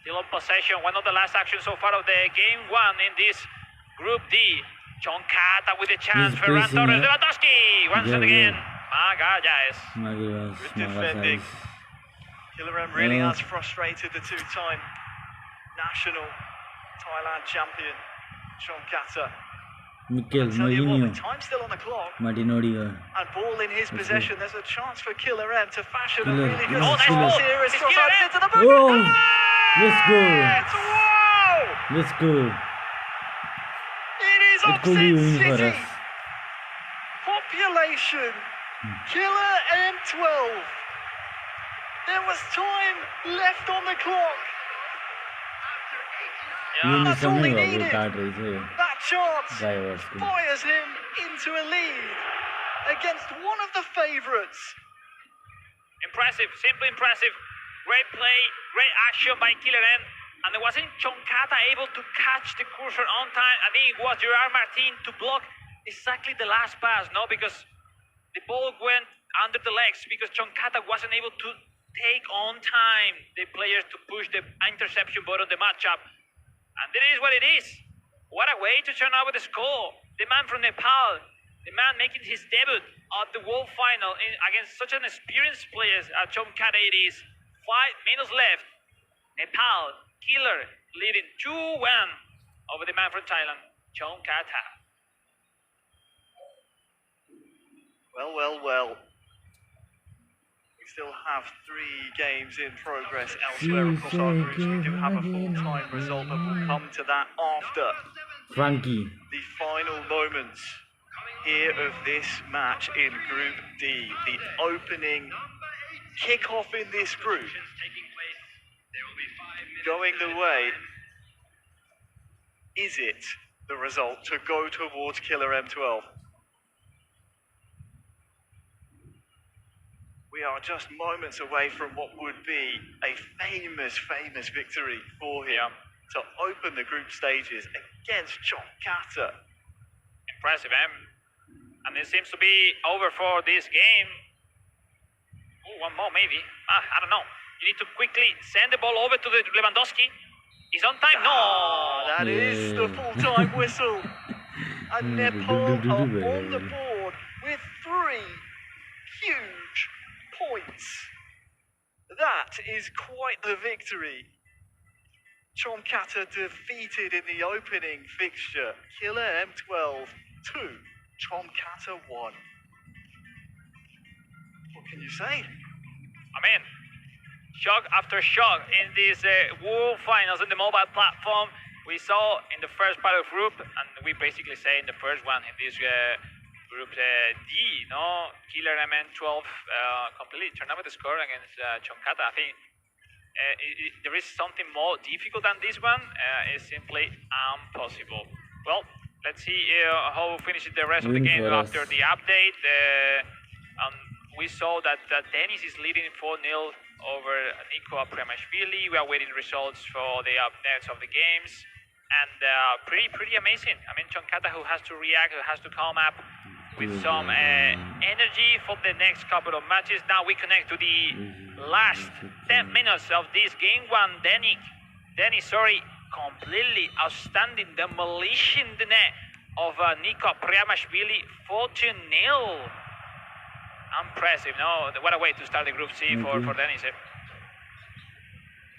Still on possession. One of the last actions so far of the game 1 in this Group D. Chomkata with a chance. Ferran Torres, Lewandowski once again. Magallanes. Good defending. Killer M really has frustrated the two-time national Thailand champion, Chomkata. Mikel Tell you what, Mourinho. with time still on the clock Martin Odegaard. and ball in his possession, there's a chance for Killer M to fashion a Killer, really good yes, response Killer. here as It's Trossard Killer. into the boot. Oh, let's go. Wow! Let's go. It is It could be upset win for City. us. manipulation. Killer M12. There was time left on the clock. That's all he needed. That chance fires him into a lead against one of the favourites. Impressive, simply impressive. Great play, great action by Killer M. And there wasn't Chonkata able to catch the cursor on time. I think it was Gerard Martin to block exactly the last pass, no? Because the ball went under the legs because Chonkata wasn't able to take on time the players to push the interception button of the matchup. And that is what it is. What a way to turn over the score. The man from Nepal, the man making his debut at the World Final against such an experienced player as Chonkata it is. 5 minutes left. Nepal, Killer, leading 2-1 over the man from Thailand, Chonkata. Well. We still have 3 games in progress elsewhere across our groups. We do have a full-time result, but we'll come to that after Frankie. the final moments here of this match in Group D. The opening kick-off in this group. Going the way, is it the result to go towards Killer M12? We are just moments away from what would be a famous victory for him to open the group stages against Chonkata. Impressive, and it seems to be over for this game. Ooh, one more maybe. I don't know. You need to quickly send the ball over to the Lewandowski. He's on time. No! That is the full-time whistle. And Nepal are on the board with 3 huge points. That is quite the victory. Chonkata defeated in the opening fixture. Killer M12 2, Chonkata 1. What can you say? I mean, shock after shock in these World Finals on the mobile platform. We saw in the first part of group, and we basically say in the first one in this Group D, no? Killer M12 completely turned over the score against Chonkata. I think there is something more difficult than this one. It's simply impossible. Well, let's see how we finish the rest of the game after the update. We saw that Dennis is leading 4-0 over Niko Priamashvili. We are waiting results for the updates of the games. And pretty amazing. I mean, Chonkata, who has to react, who has to come up with some energy for the next couple of matches. Now we connect to the last 10 minutes of this game one. Dennis, completely outstanding demolition the net of Niko Priamashvili, 14-0. Impressive, no? What a way to start the Group C for Dennis.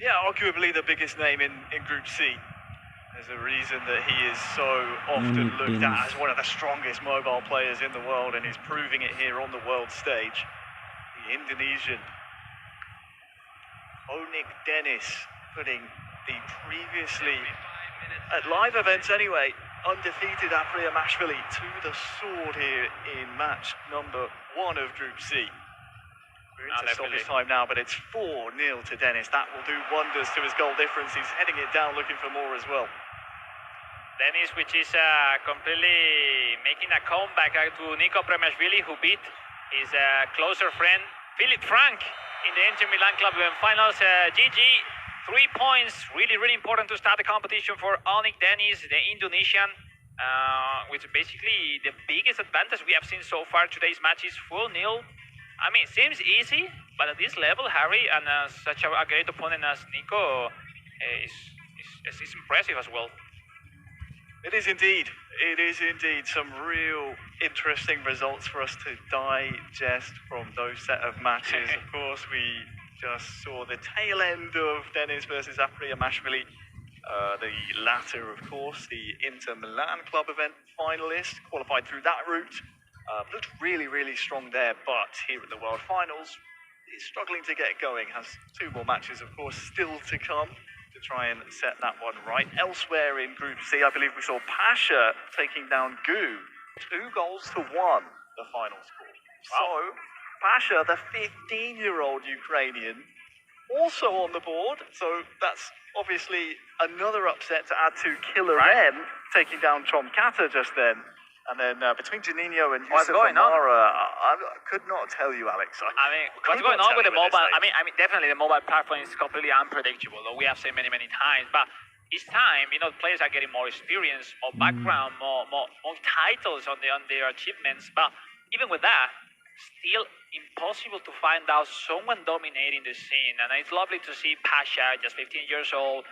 Yeah, arguably the biggest name in Group C. There's a reason that he is so often looked at as one of the strongest mobile players in the world, and he's proving it here on the world stage. The Indonesian Onik Dennis putting the previously, at live events anyway, undefeated Priamashvili to the sword here in match number 1 of Group C. We're into stoppage time now, but it's 4-0 to Dennis. That will do wonders to his goal difference. He's heading it down, looking for more as well. Dennis, which is completely making a comeback to Niko Priamashvili, who beat his closer friend Philip Frank in the Inter Milan Club Finals. GG, 3 points, really important to start the competition for Onik Dennis, the Indonesian, which basically the biggest advantage we have seen so far today's match is 4-0. I mean, it seems easy, but at this level, Harry, and such a great opponent as Niko is impressive as well. It is indeed. It is indeed some real interesting results for us to digest from those set of matches. Of course, we just saw the tail end of Dennis versus Priamashvili. The latter, of course, the Inter Milan Club event finalist, qualified through that route. Looked really strong there, but here at the World Finals, is struggling to get going. Has 2 more matches, of course, still to come to try and set that one right. Elsewhere in Group C, I believe we saw Pasha taking down Gu, 2-1. the final score. So, Pasha, the 15-year-old Ukrainian, also on the board. So that's obviously another upset to add to Killer M, taking down Tom Kata just then. And then between Janino and Yusuf Amara, I could not tell you, Alex. I mean, what's going on with the mobile? I mean, definitely the mobile platform is completely unpredictable. We have said many times, but each time, players are getting more experience, more background, more titles on their achievements. But even with that, still impossible to find out someone dominating the scene. And it's lovely to see Pasha, just 15 years old,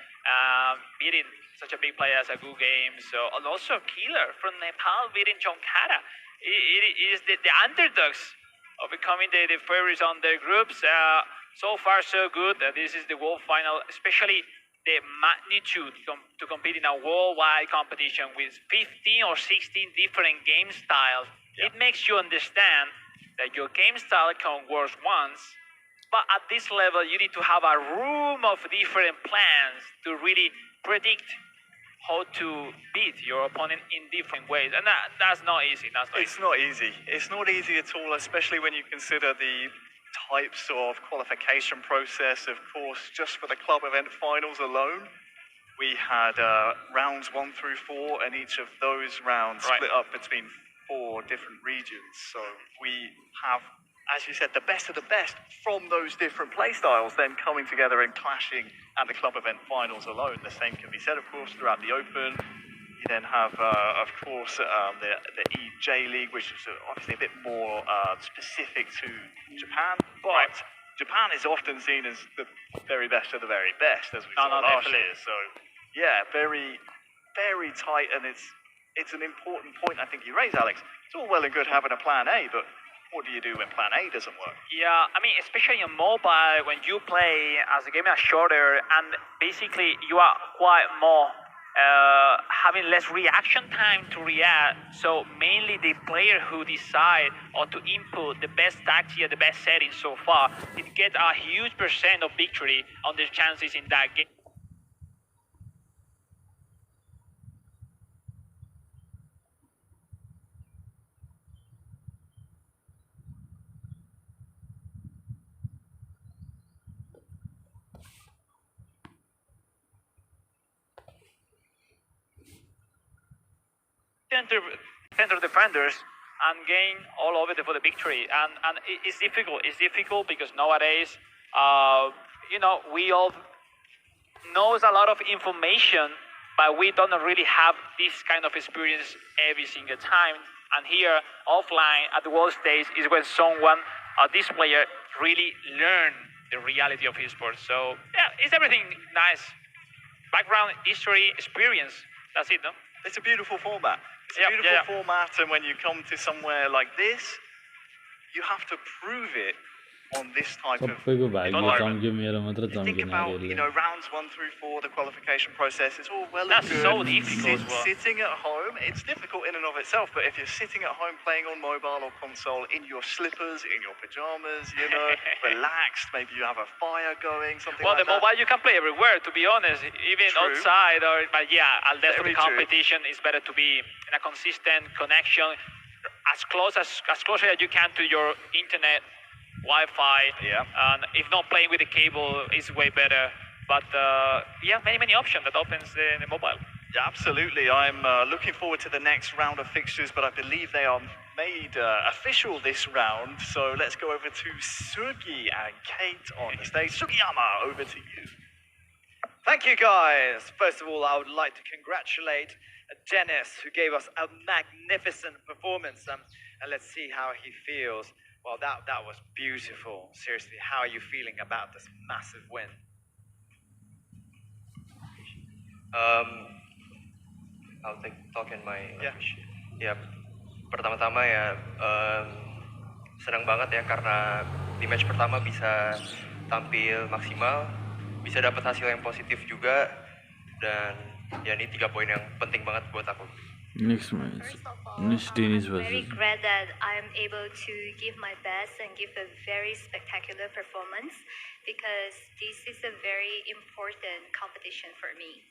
beating such a big player as a good game. So, and also Killer from Nepal beating John Kara. It is the underdogs of becoming the favorites on their groups. So far, so good. This is the world final, especially the magnitude to compete in a worldwide competition with 15 or 16 different game styles. Yeah. It makes you understand that your game style can work once, but at this level, you need to have a room of different plans to really predict how to beat your opponent in different ways. And that's not easy. It's not easy. It's not easy at all, especially when you consider the types of qualification process. Of course, just for the club event finals alone, we had rounds 1 through 4, and each of those rounds split up between 4 different regions. So we have, as you said, the best of the best from those different playstyles then coming together and clashing at the club event finals alone. The same can be said, of course, throughout the Open. You then have, of course, the EJ League, which is obviously a bit more specific to Japan. But Japan is often seen as the very best of the very best, as we saw last year. So, yeah, very, very tight, and it's an important point I think you raise, Alex. It's all well and good having a plan A, but what do you do when plan A doesn't work? Yeah, I mean, especially on mobile, when you play as the game is shorter, and basically you are quite more having less reaction time to react. So mainly the player who decide or to input the best tactic or the best setting so far, it gets a huge % of victory on the chances in that game. Center defenders and gain all over for the victory, and it's difficult. It's difficult because nowadays, we all knows a lot of information, but we don't really have this kind of experience every single time. And here, offline at the world stage, is when someone, this player, really learn the reality of esports. So yeah, it's everything nice. Background, history, experience. That's it, no? It's a beautiful format. It's a beautiful format, and when you come to somewhere like this, you have to prove it on this type of environment. Think about, rounds 1 through 4, the qualification process. It's all well and good. That's so difficult as well. Sitting at home, it's difficult in and of itself, but if you're sitting at home playing on mobile or console in your slippers, in your pajamas, relaxed, maybe you have a fire going, something like that. Well, the mobile you can play everywhere, to be honest, even outside. But yeah, unless the competition, it's better to be in a consistent connection, as close as you can to your internet, Wi-Fi, and if not playing with the cable is way better. But many options that opens the mobile. Yeah, absolutely. I'm looking forward to the next round of fixtures, but I believe they are made official this round. So let's go over to Sugi and Kate on the stage. Sugiyama, over to you. Thank you, guys. First of all, I would like to congratulate Dennis, who gave us a magnificent performance. And let's see how he feels. Well, that was beautiful. Seriously, how are you feeling about this massive win? I'll talk in my English. Pertama-tama ya, senang banget ya karena di match pertama bisa tampil maksimal, bisa dapat hasil yang positif juga, dan ya ini 3 poin yang penting banget buat aku. Next match. Very glad that I'm able to give my best and give a very spectacular performance, because this is a very important competition for me.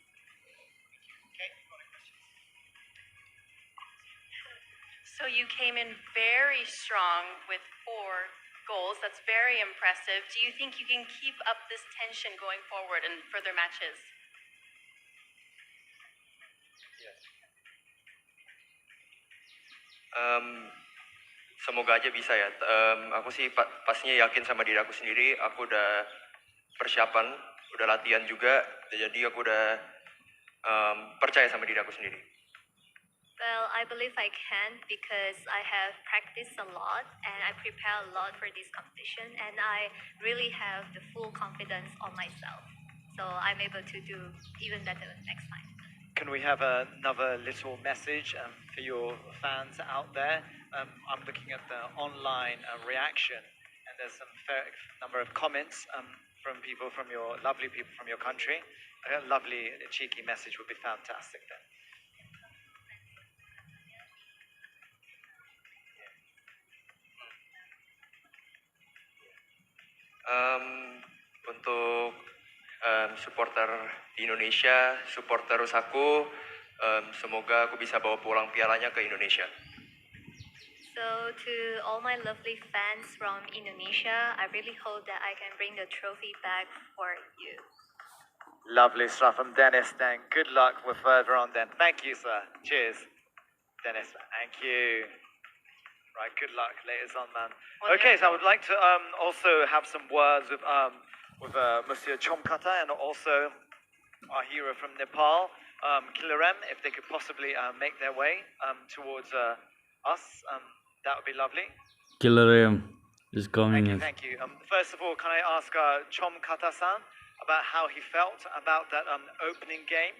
So you came in very strong with 4 goals. That's very impressive. Do you think you can keep up this tension going forward in further matches? Semoga aja bisa ya. Aku sih pastinya yakin sama diri aku sendiri. Aku udah persiapan, udah latihan juga. Jadi aku udah percaya sama diri aku sendiri. Well, I believe I can because I have practiced a lot and I prepare a lot for this competition and I really have the full confidence on myself. So I'm able to do even better next time. Can we have another little message for your fans out there? I'm looking at the online reaction and there's some fair number of comments from lovely people from your country. A lovely, cheeky message would be fantastic then. Untuk supporter di Indonesia, support terus aku. Semoga aku bisa bawa pulang pialanya ke Indonesia. So to all my lovely fans from Indonesia, I really hope that I can bring the trophy back for you. Lovely stuff from Dennis then. Good luck with further on then. Thank you, sir. Cheers. Dennis, thank you. Right, good luck later on, man. Okay, so I would like to also have some words with Monsieur Chomkata and also our hero from Nepal, Kilarem, if they could possibly make their way towards us. That would be lovely. Kilarem is coming. Thank you. First of all, can I ask Chomkata-san about how he felt about that opening game?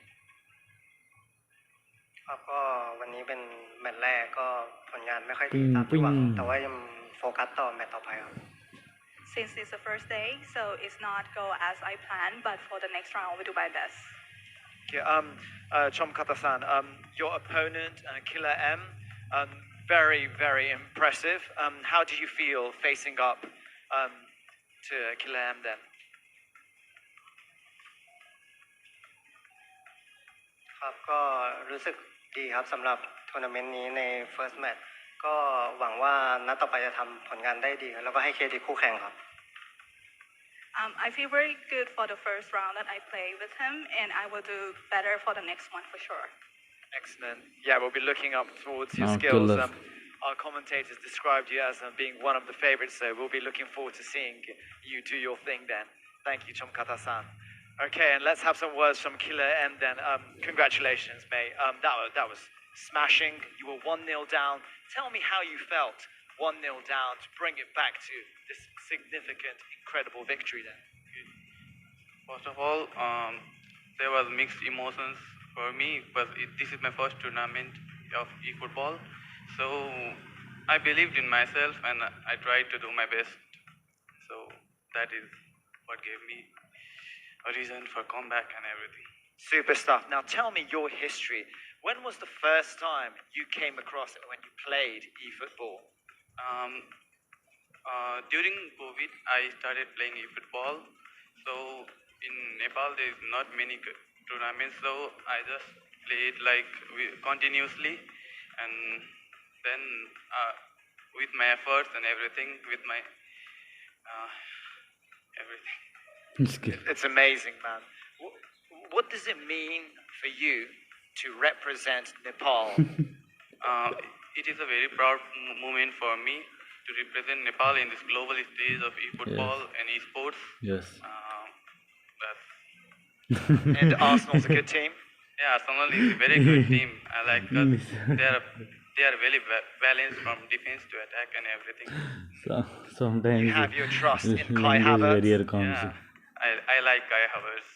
ก็วันนี้เป็นแมตช์แรกก็ผลงานไม่ค่อยดีตามที่หวังแต่ว่ายังโฟกัสต่อแมตช์ต่อไปครับ Since it's the first day, so it's not go as I planned, but for the next round, I will do my best. Okay, Chomkata-san, your opponent, Killer M, very, very impressive. How do you feel facing up to Killer M then? ครับก็รู้สึกดีครับสำหรับทัวร์นาเมนต์นี้ใน first match ก็หวังว่านัดต่อไปจะทำผลงานได้ดีแล้วก็ให้เครดิตคู่แข่งครับ I feel very good for the first round that I play with him, and I will do better for the next one for sure. Excellent. Yeah, we'll be looking up towards your skills. Our commentators described you as being one of the favorites, so we'll be looking forward to seeing you do your thing then. Thank you, Chomkata-san. Okay, and let's have some words from Killer M then. Congratulations, mate. That was smashing. You were 1-0 down. Tell me how you felt 1-0 down to bring it back to this significant, incredible victory then. First of all, there was mixed emotions for me because this is my first tournament of eFootball. So I believed in myself and I tried to do my best. So that is what gave me a reason for comeback and everything. Super stuff. Now tell me your history. When was the first time you came across it when you played eFootball? During COVID, I started playing eFootball. So in Nepal, there is not many tournaments. So I just played like continuously, and then with my efforts and everything, with my everything. It's amazing, man. What does it mean for you to represent Nepal? It is a very proud moment for me to represent Nepal in this global stage of eFootball and esports. Yes. And Arsenal's a good team? Yeah, Arsenal is a very good team. I like that they are very balanced from defense to attack and everything. So, sometimes you have your trust in Kai Havertz. Yeah, I like Kai Havertz.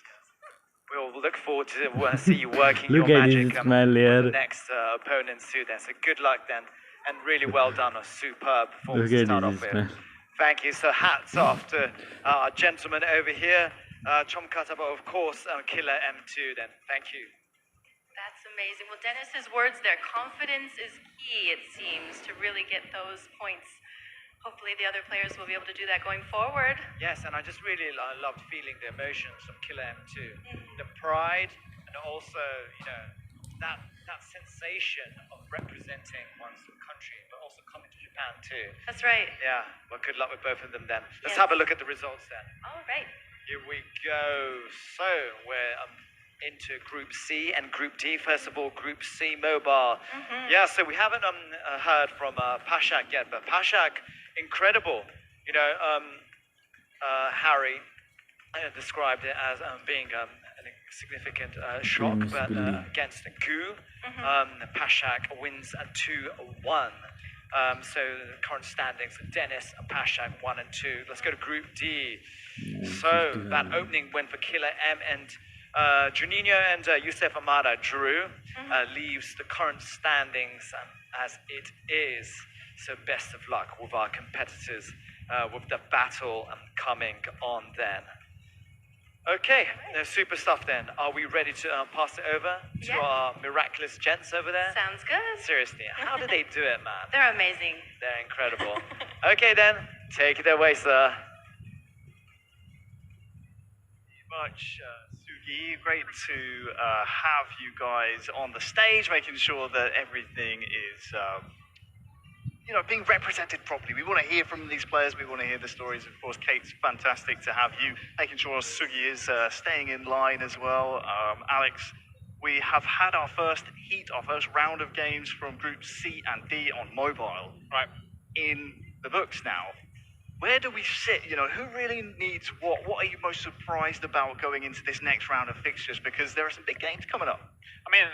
We'll look forward to see you working Look your at magic his smile here. the next opponents too then. So good luck then. And really well done. A superb performance Look to at start off his with. smile. Thank you. So hats off to our gentleman over here. Chomkata, but of course Killer M2 then. Thank you. That's amazing. Well, Dennis's words there. Confidence is key, it seems, to really get those points. Hopefully the other players will be able to do that going forward. Yes, and I just really loved feeling the emotions from Killer M2. The pride, and also, that that sensation of representing one's country, but also coming to Japan too. That's right. Yeah, well, good luck with both of them then. Let's Yes. have a look at the results then. All right. Here we go. So we're into Group C and Group D. First of all, Group C mobile. Yeah, so we haven't heard from Pashak yet, but Pashak, incredible. You know, Harry described it as being a significant shock, but against Gu, Pashak wins 2-1. So the current standings: Dennis and Pashak 1 and 2. Let's go to Group D. So that opening win for Killer M and Juninho and Youssef Amada drew, leaves the current standings as it is. So best of luck with our competitors with the battle coming on then. Okay, super stuff then. Are we ready to pass it over to our miraculous gents over there? Sounds good. Seriously, how do they do it, man? They're amazing. They're incredible. Okay then, take it away, sir. Much, Sugi. Great to have you guys on the stage, making sure that everything is, you know, being represented properly. We want to hear from these players. We want to hear the stories. Of course, Kate's fantastic to have you, making sure Sugi is staying in line as well. Alex, we have had our first heat, our first round of games from Group C and D on mobile, right, in the books now. Where do we sit? You know, who really needs what? What are you most surprised about going into this next round of fixtures? Because there are some big games coming up. I mean,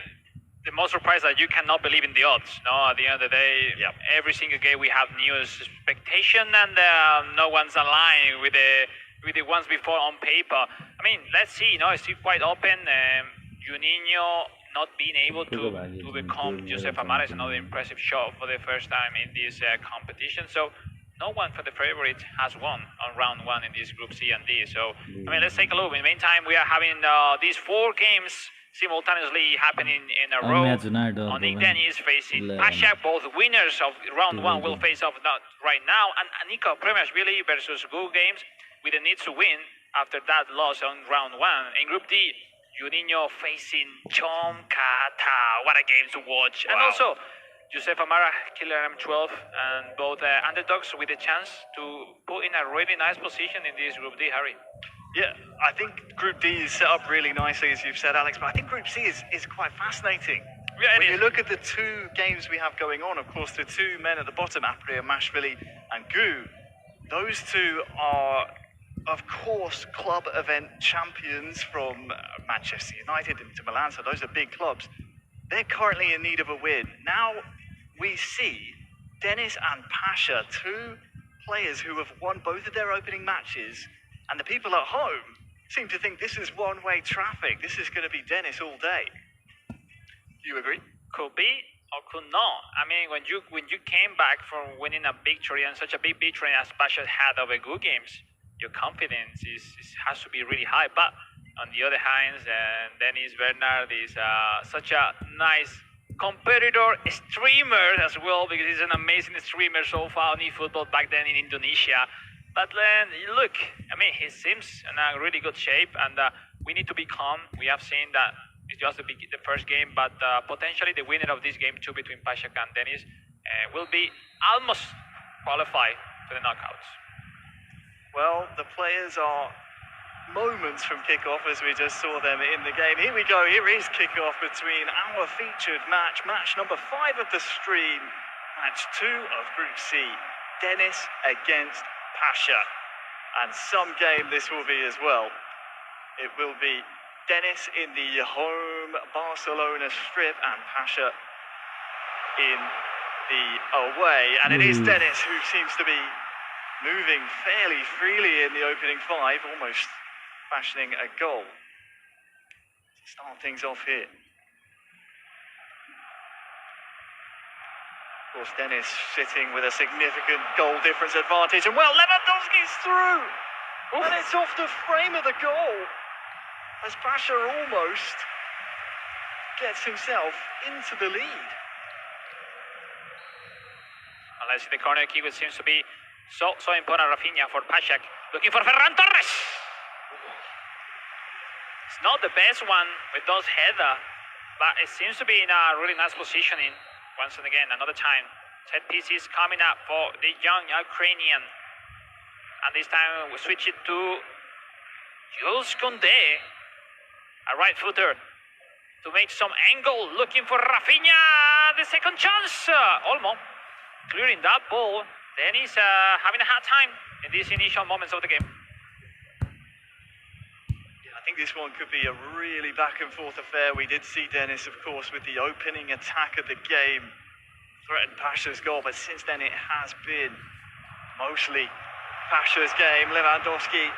the most surprised that you cannot believe in the odds. No, at the end of the day, every single game we have new expectation, and no one's aligned with the ones before on paper. I mean, let's see. You know, it's still quite open. Juninho not being able to become Joseph Amara is another impressive shot for the first time in this competition. So no one for the favorites has won on round one in this Group C and D. So, I mean, let's take a look. In the meantime, we are having these 4 games simultaneously happening in a row. Nick Dennis facing Pashak, both winners of round 1 will face off right now. And Nico Premiashvili versus Gu Games with the need to win after that loss on round 1. In Group D, Juninho facing Chom Kata. What a game to watch. Wow. And also, Youssef Amara, Killer M12, and both underdogs with a chance to put in a really nice position in this Group D, Harry. Yeah, I think Group D is set up really nicely, as you've said, Alex, but I think Group C is quite fascinating. Yeah, when you look at the 2 games we have going on, of course, the 2 men at the bottom, Premiashvili and Gu, those 2 are, of course, club event champions from Manchester United into Milan, so those are big clubs. They're currently in need of a win. Now we see Dennis and Pasha, 2 players who have won both of their opening matches, and the people at home seem to think this is one-way traffic. This is going to be Dennis all day. Do you agree? Could be or could not. I mean, when you came back from winning a victory, and such a big victory as Pasha had over Good Games, your confidence has to be really high. But on the other hand, Dennis Bernard is such a nice competitor, streamer as well, because he's an amazing streamer so far on eFootball back then in Indonesia. But then, look, I mean, he seems in a really good shape, and we need to be calm. We have seen that it's just the first game, but potentially the winner of this game too between Pashak and Dennis will be almost qualified for the knockouts. Well, the players are moments from kickoff as we just saw them in the game. Here we go, here is kickoff between our featured match number 5 of the stream, match 2 of Group C, Dennis against Pasha. And some game this will be as well. It will be Dennis in the home Barcelona strip and Pasha in the away. And it is Dennis who seems to be moving fairly freely in the opening 5, almost fashioning a goal to start things off here. Of course, Dennis sitting with a significant goal difference advantage, and well, Lewandowski's through! And it's off the frame of the goal, as Pasha almost gets himself into the lead. Unless the corner kick, which seems to be so important. Rafinha for Pashak, looking for Ferran Torres. It's not the best one with those header. But it seems to be in a really nice positioning. Once and again, another time. Set pieces coming up for the young Ukrainian. And this time we switch it to Jules Condé, a right footer, to make some angle, looking for Rafinha. The second chance. Olmo clearing that ball. Dennis having a hard time in these initial moments of the game. I think this one could be a really back and forth affair. We did see Dennis, of course, with the opening attack of the game, threatened Pasha's goal, but since then it has been mostly Pasha's game. Lewandowski,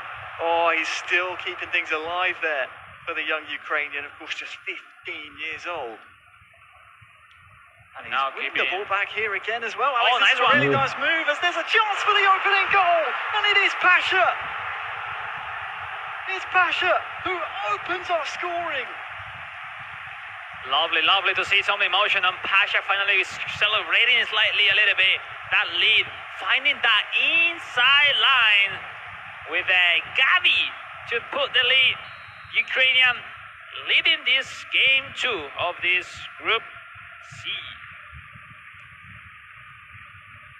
he's still keeping things alive there for the young Ukrainian, of course, just 15 years old. And he's now winning the ball back here again as well. Alex, nice this is a really nice move as there's a chance for the opening goal, and it is Pasha. It's Pasha who opens up scoring. Lovely, lovely to see some emotion, and Pasha finally is celebrating slightly a little bit. That lead, finding that inside line with Gavi to put the lead. Ukrainian leading this game 2 of this Group C.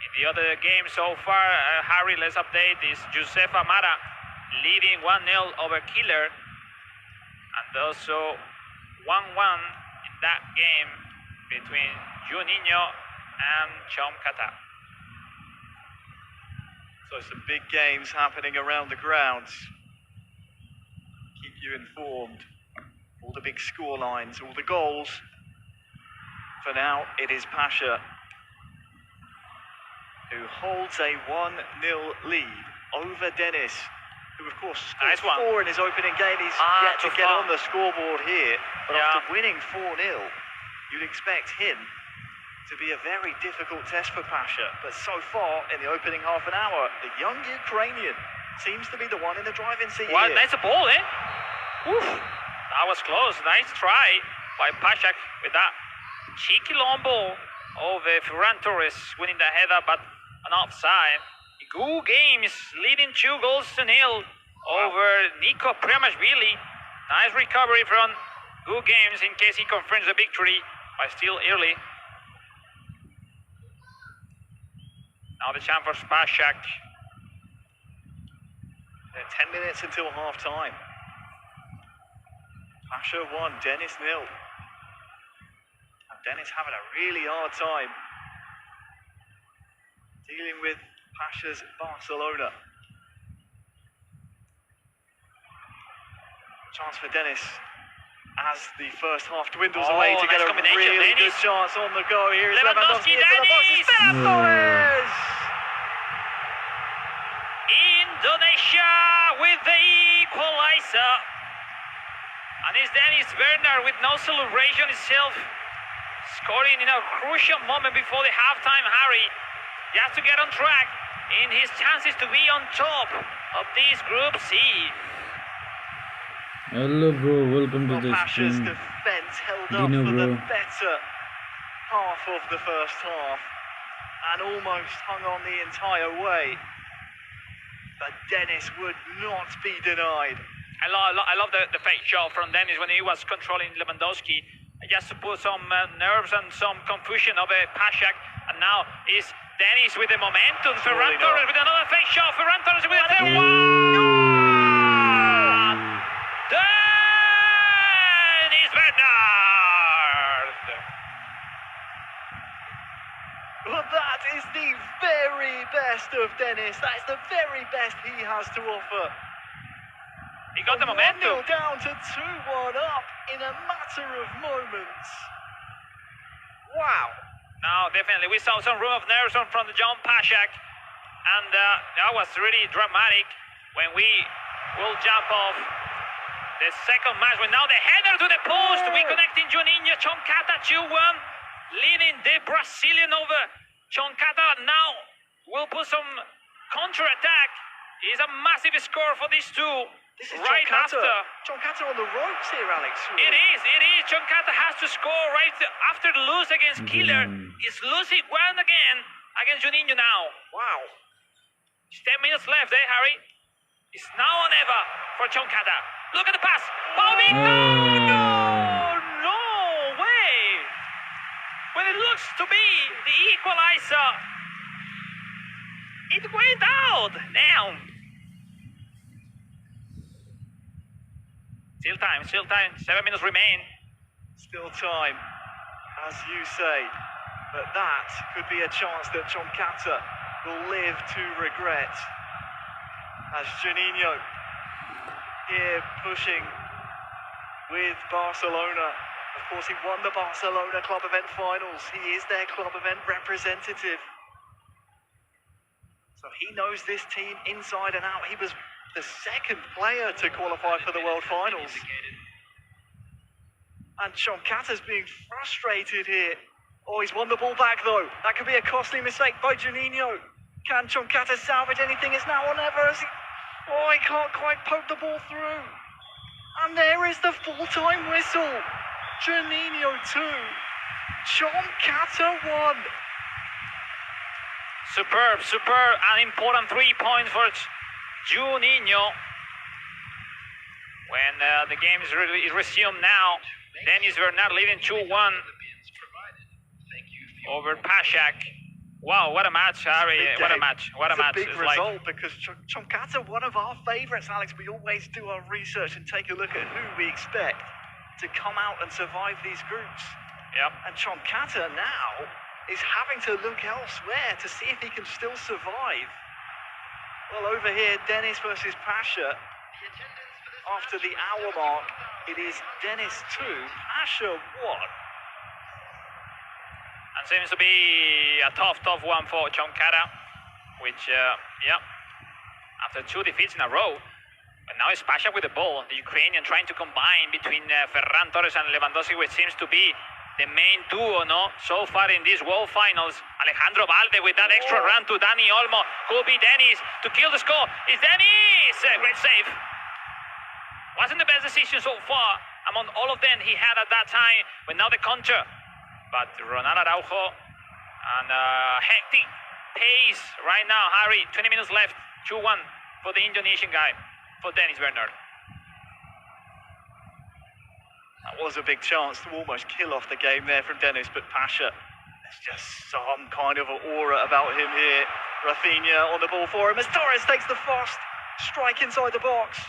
In the other game so far, Harry, let's update, is Josef Amara leading 1-0 over Killer, and also 1-1 in that game between Juninho and Chomkata. So some big games happening around the grounds. Keep you informed. All the big score lines, all the goals. For now, it is Pasha who holds a 1-0 lead over Dennis, who of course scored 4 in his opening game. He's yet to get on the scoreboard here, but after winning 4-0, you'd expect him to be a very difficult test for Pasha. But so far, in the opening half an hour, the young Ukrainian seems to be the one in the driving seat here. That's a ball, eh? Oof, that was close. Nice try by Pashak with that cheeky long ball of Ferran Torres winning the header, but an offside. Good games, leading 2-0 over Nico Priamashvili. Nice recovery from good games in case he confirms the victory, but still early. Now the chance for Spashak. 10 minutes until half time. Pasha 1, Dennis 0. And Dennis having a really hard time dealing with Pasha's Barcelona. Chance for Dennis as the first half dwindles away to get a really good chance on the go. Here is Lewandowski into the box. It's Ferran Torres! Indonesia with the equalizer. And it's Dennis Bernard with no celebration itself, scoring in a crucial moment before the halftime, Harry. He has to get on track in his chances to be on top of this Group C. Hello bro, welcome to the Pasha's stream. defense held up Dino, for bro. the better half of the first half and almost hung on the entire way. But Dennis would not be denied. I love the fake shot from Dennis when he was controlling Lewandowski, just to put some nerves and some confusion of Pashak. And now is Dennis with the momentum. Ferran Torres with another fake shot. Ferran Torres with a third one. Dennis Bernard. Well, that is the very best of Dennis. That is the very best he has to offer. He got the momentum. 1-0 down to 2-1 up in a matter of moments. Wow. Now, definitely, we saw some room of nerves from the John Pashak, and that was really dramatic when we will jump off the second match. Well, now the header to the post, we connecting Juninho, Chonkata 2-1, leading the Brazilian over. Chonkata now will put some counter-attack. It's a massive score for these two. This is right after. Chonkata on the ropes here, Alex. It is. Chonkata has to score right after the lose against Killer. He's losing one again against Juninho now. Wow. 10 minutes left, Harry? It's now or never for Chonkata. Look at the pass. Paulito! No! chance to be the equalizer. It went out. Damn. Still time. 7 minutes remain. Still time, as you say. But that could be a chance that Chonkata will live to regret. As Juninho here pushing with Barcelona. Of course, he won the Barcelona Club Event Finals. He is their club event representative. So he knows this team inside and out. He was the second player to qualify for the World Finals. And Chonkata's being frustrated here. Oh, he's won the ball back though. That could be a costly mistake by Juninho. Can Chonkata salvage anything? It's now or never. As he... Oh, he can't quite poke the ball through. And there is the full-time whistle. Juninho 2. Chonkata 1. Superb. An important 3 points for Juninho. When the game is resumed now, Dennis Bernard leading 2-1 over Pashak. Wow, what a match, Harry. What a match. It's a big result because Chonkata, one of our favourites, Alex. We always do our research and take a look at who we expect to come out and survive these groups. Yep. And Chonkata now is having to look elsewhere to see if he can still survive. Well, over here, Dennis versus Pasha. After the hour mark, it is Dennis 2, Pasha 1. And seems to be a tough one for Chonkata, which, after 2 defeats in a row, but now it's Pasha with the ball. The Ukrainian trying to combine between Ferran Torres and Lewandowski, which seems to be the main duo, no? So far in these World Finals. Alejandro Valde with that extra run to Dani Olmo. Could be Dennis to kill the score. It's Dennis! Great save. Wasn't the best decision so far among all of them he had at that time, but now the counter. But Ronald Araujo and hectic pace right now, Harry. 20 minutes left, 2-1 for the Indonesian guy, for Dennis Bernard. That was a big chance to almost kill off the game there from Dennis, but Pasha, there's just some kind of an aura about him here. Rafinha on the ball for him as Torres takes the fast strike inside the box.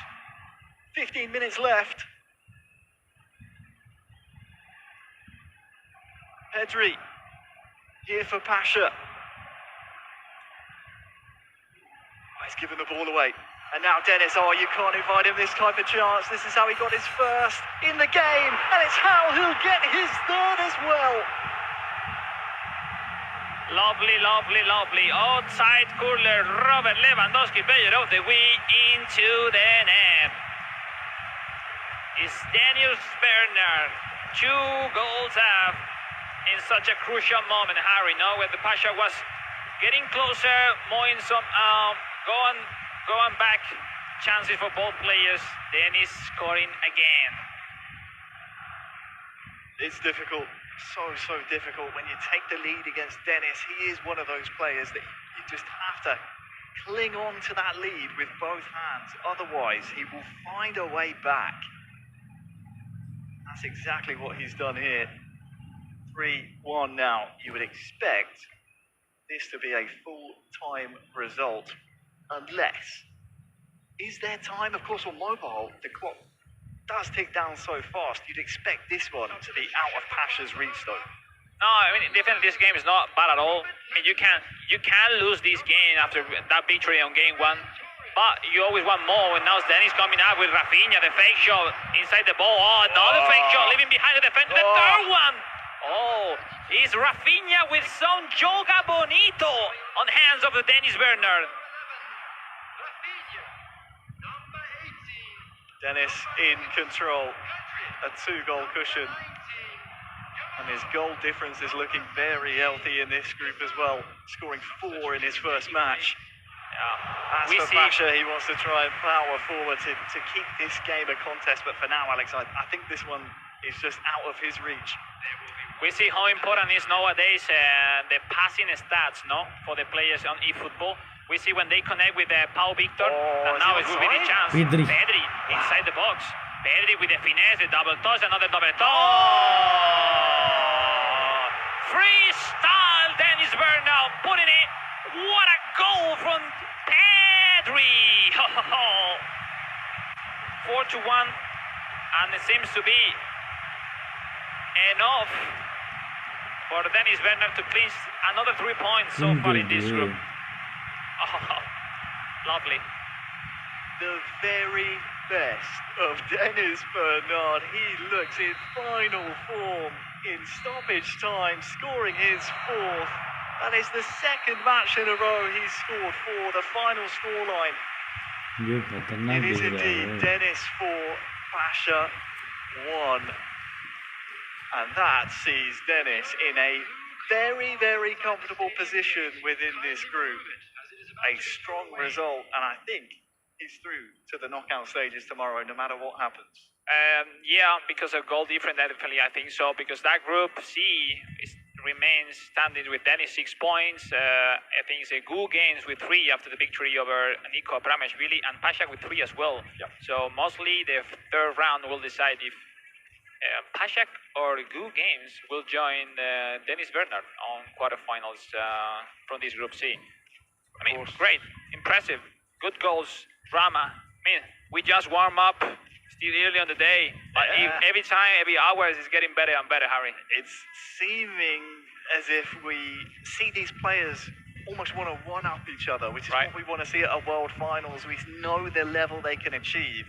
15 minutes left. Pedri here for Pasha. Oh, he's given the ball away. And now Dennis, you can't invite him this type of chance. This is how he got his first in the game. And it's how he'll get his third as well. Lovely. Outside curler, Robert Lewandowski, player of the week, into the net. It's Dennis Bernard. 2 goals up in such a crucial moment, Harry, no? When the Pasha was getting closer, more in some going back chances for both players. Dennis scoring again. It's difficult, so difficult when you take the lead against Dennis. He is one of those players that you just have to cling on to that lead with both hands. Otherwise, he will find a way back. That's exactly what he's done here. 3-1 now. You would expect this to be a full-time result. Unless, is there time? Of course, on mobile, the clock does tick down so fast. You'd expect this one to be out of Pasha's reach, though. No, I mean, definitely this game is not bad at all. I mean, you can lose this game after that victory on game 1, but you always want more. And now Dennis coming up with Rafinha, the fake shot inside the ball. Oh, another fake shot, leaving behind the defender. The third one. Oh, is Rafinha with some yoga bonito on hands of the Dennis Bernard. Dennis in control, a 2-goal cushion. And his goal difference is looking very healthy in this group as well, scoring 4 in his first match. As for Pasha, he wants to try and power forward to keep this game a contest, but for now, Alex, I think this one is just out of his reach. We see how important is nowadays the passing stats, no, for the players on eFootball. We see when they connect with Pau Victor, and now it will be the chance. Pedri inside the box. Pedri with the finesse, the double touch, another double touch. Freestyle Dennis Bernal putting it. What a goal from Pedri! 4-1, and it seems to be enough for Dennis Bernal to clinch another 3 points so far in this group. Oh, lovely. The very best of Dennis Bernard. He looks in final form in stoppage time, scoring his fourth. And it's the second match in a row he's scored for the final scoreline. It is indeed Dennis 4, Pasha 1. And that sees Dennis in a very, very comfortable position within this group. A strong result, and I think he's through to the knockout stages tomorrow, no matter what happens. Yeah, because of goal difference, definitely, I think so. Because that group C remains standing with Dennis 6 points. I think it's a good games with 3 after the victory over Nico Abramashvili, and Pashak with 3 as well. Yep. So mostly the third round will decide if Pashak or Gu Games will join Dennis Bernard on quarterfinals from this Group C. I mean, great, impressive, good goals, drama. I mean, we just warm up, still early on the day, but every time, every hour, it's getting better and better, Harry. It's seeming as if we see these players almost want to one-up each other, which is what we want to see at a World Finals. We know the level they can achieve,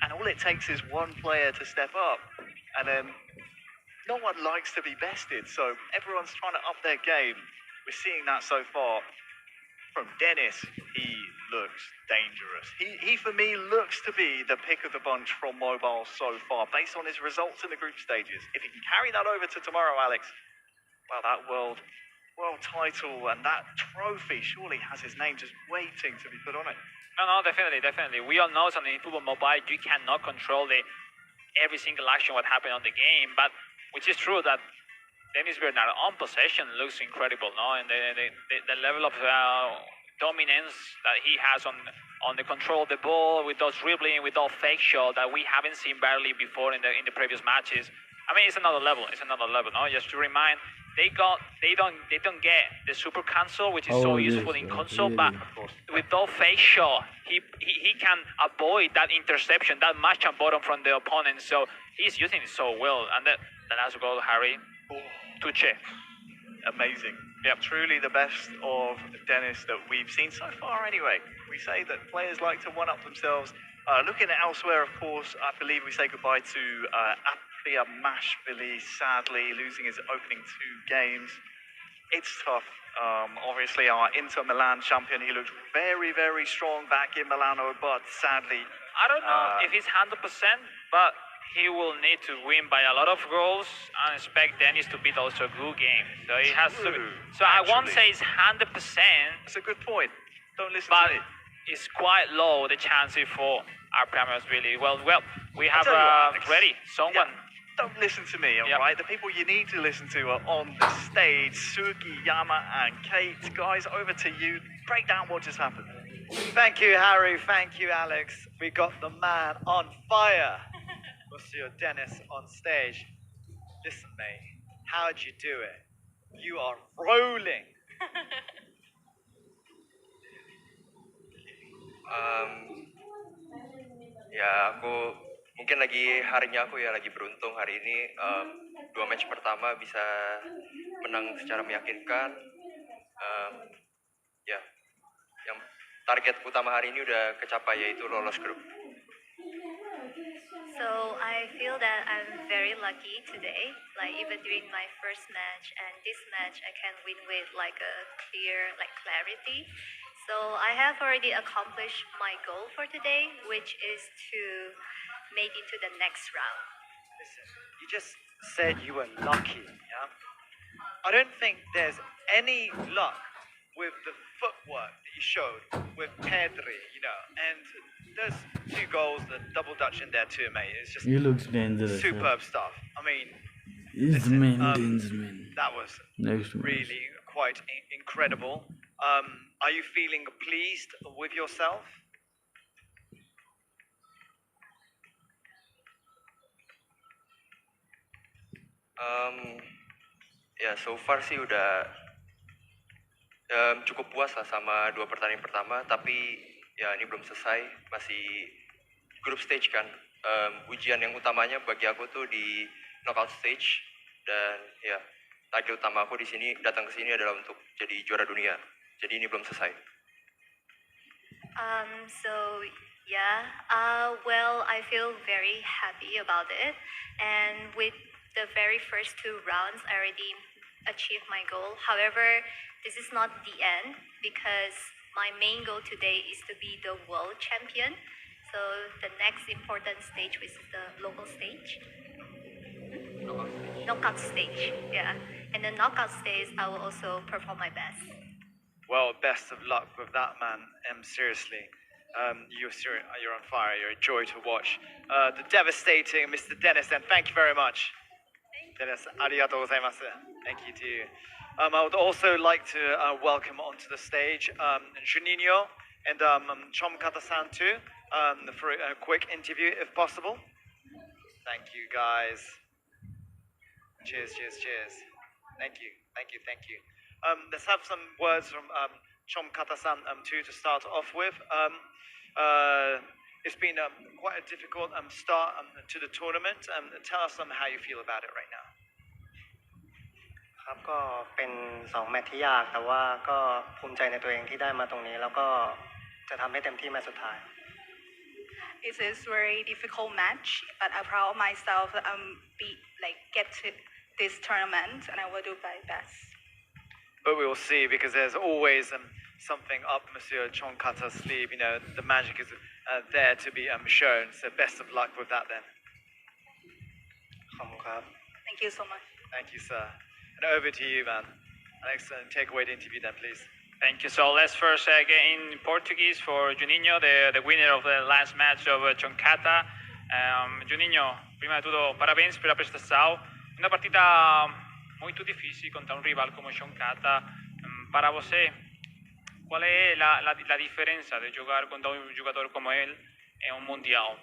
and all it takes is one player to step up, and then no one likes to be bested, so everyone's trying to up their game. We're seeing that so far. From Dennis, he looks dangerous. He for me, looks to be the pick of the bunch from Mobile so far, based on his results in the group stages. If he can carry that over to tomorrow, Alex, well, that world title and that trophy surely has his name just waiting to be put on it. No, definitely. We all know something in football mobile, you cannot control every single action what happened on the game, but which is true that Dennis Bernard on possession looks incredible, no? And the level of dominance that he has on the control of the ball, with those dribbling, with all fake shot that we haven't seen barely before in the previous matches. I mean, it's another level. No? Just to remind, they don't get the super cancel, which is so useful in console, but with those fake shot, he can avoid that interception, that match and bottom from the opponent. So he's using it so well, and the last goal, Harry. Tuche. Amazing. Yeah, truly the best of Dennis that we've seen so far anyway. We say that players like to one-up themselves. Looking at elsewhere, of course, I believe we say goodbye to Abramashvili, sadly, losing his opening 2 games. It's tough. Obviously, our Inter Milan champion, he looked very, very strong back in Milano, but sadly... I don't know if he's 100%, but he will need to win by a lot of goals and expect Dennis to beat also a good game. So he has to. So I won't say it's 100%. It's a good point. Don't listen to me. It's quite low the chances for our premiers really. Well, we have ready someone. Yeah, don't listen to me, all right? The people you need to listen to are on the stage. Suki, Yama, and Kate. Guys, over to you. Break down what just happened. Thank you, Harry. Thank you, Alex. We got the man on fire. Monsieur Dennis on stage. Listen, mate, how'd you do it? You are rolling. Ya, aku mungkin harinya aku lagi beruntung hari ini. 2 match pertama bisa menang secara meyakinkan. Ya, yang target utama hari ini udah kecapai, yaitu lolos grup. So I feel that I'm very lucky today, like even during my first match, and this match I can win with like a clear clarity. So I have already accomplished my goal for today, which is to make it to the next round. Listen, you just said you were lucky, yeah? I don't think there's any luck with the footwork that you showed with Pedri, and those 2 goals, the double Dutch in there too, mate. It's just he looks dangerous. Superb stuff. I mean, that was really quite incredible. Are you feeling pleased with yourself? ya so far sih udah cukup puas lah sama 2 pertandingan pertama, tapi ya ini belum selesai, masih group stage kan. Ujian yang utamanya bagi aku tuh di knockout stage, dan ya target utama aku di sini datang ke sini adalah untuk jadi juara dunia. Jadi ini belum selesai. So yeah, well, I feel very happy about it, and with the very first 2 rounds, I already achieved my goal. However, this is not the end because my main goal today is to be the world champion. So the next important stage, which is the local stage. Knockout stage, yeah. And the knockout stage, I will also perform my best. Well, best of luck with that, man. Seriously. You're on fire. You're a joy to watch. The devastating Mr. Dennis, and thank you very much. Dennis, arigatou gozaimasu. Thank you to you. I would also like to welcome onto the stage Juninho and Chomkata-san too for a quick interview if possible. Thank you, guys. Cheers, cheers, cheers. Thank you, thank you, thank you. Let's have some words from Chomkata-san too to start off with. It's been quite a difficult start to the tournament. Tell us how you feel about it right now. ครับก็เป็น2แมตช์ที่ยากแต่ว่าก็ภูมิใจในตัวเองที่ได้มาตรงนี้แล้วก็จะทำให้เต็มที่แมตช์สุดท้าย It is very difficult match, but I'm proud of myself that get to this tournament, and I will do my best. But we will see, because there's always something up Monsieur Chomkata's sleeve. You know, the magic is there to be shown. So best of luck with that then. ขอบคุณครับ Thank you so much. Thank you, sir. And over to you, man. Alex, take away the interview then, please. Thank you. So let's first get in Portuguese for Juninho, the winner of the last match of Choncata. Juninho, prima di tutto parabéns pela prestação. Uma partida muito difícil contra um rival como Choncata. Para você, qual é a diferença de jogar contra um jogador como ele em um mundial?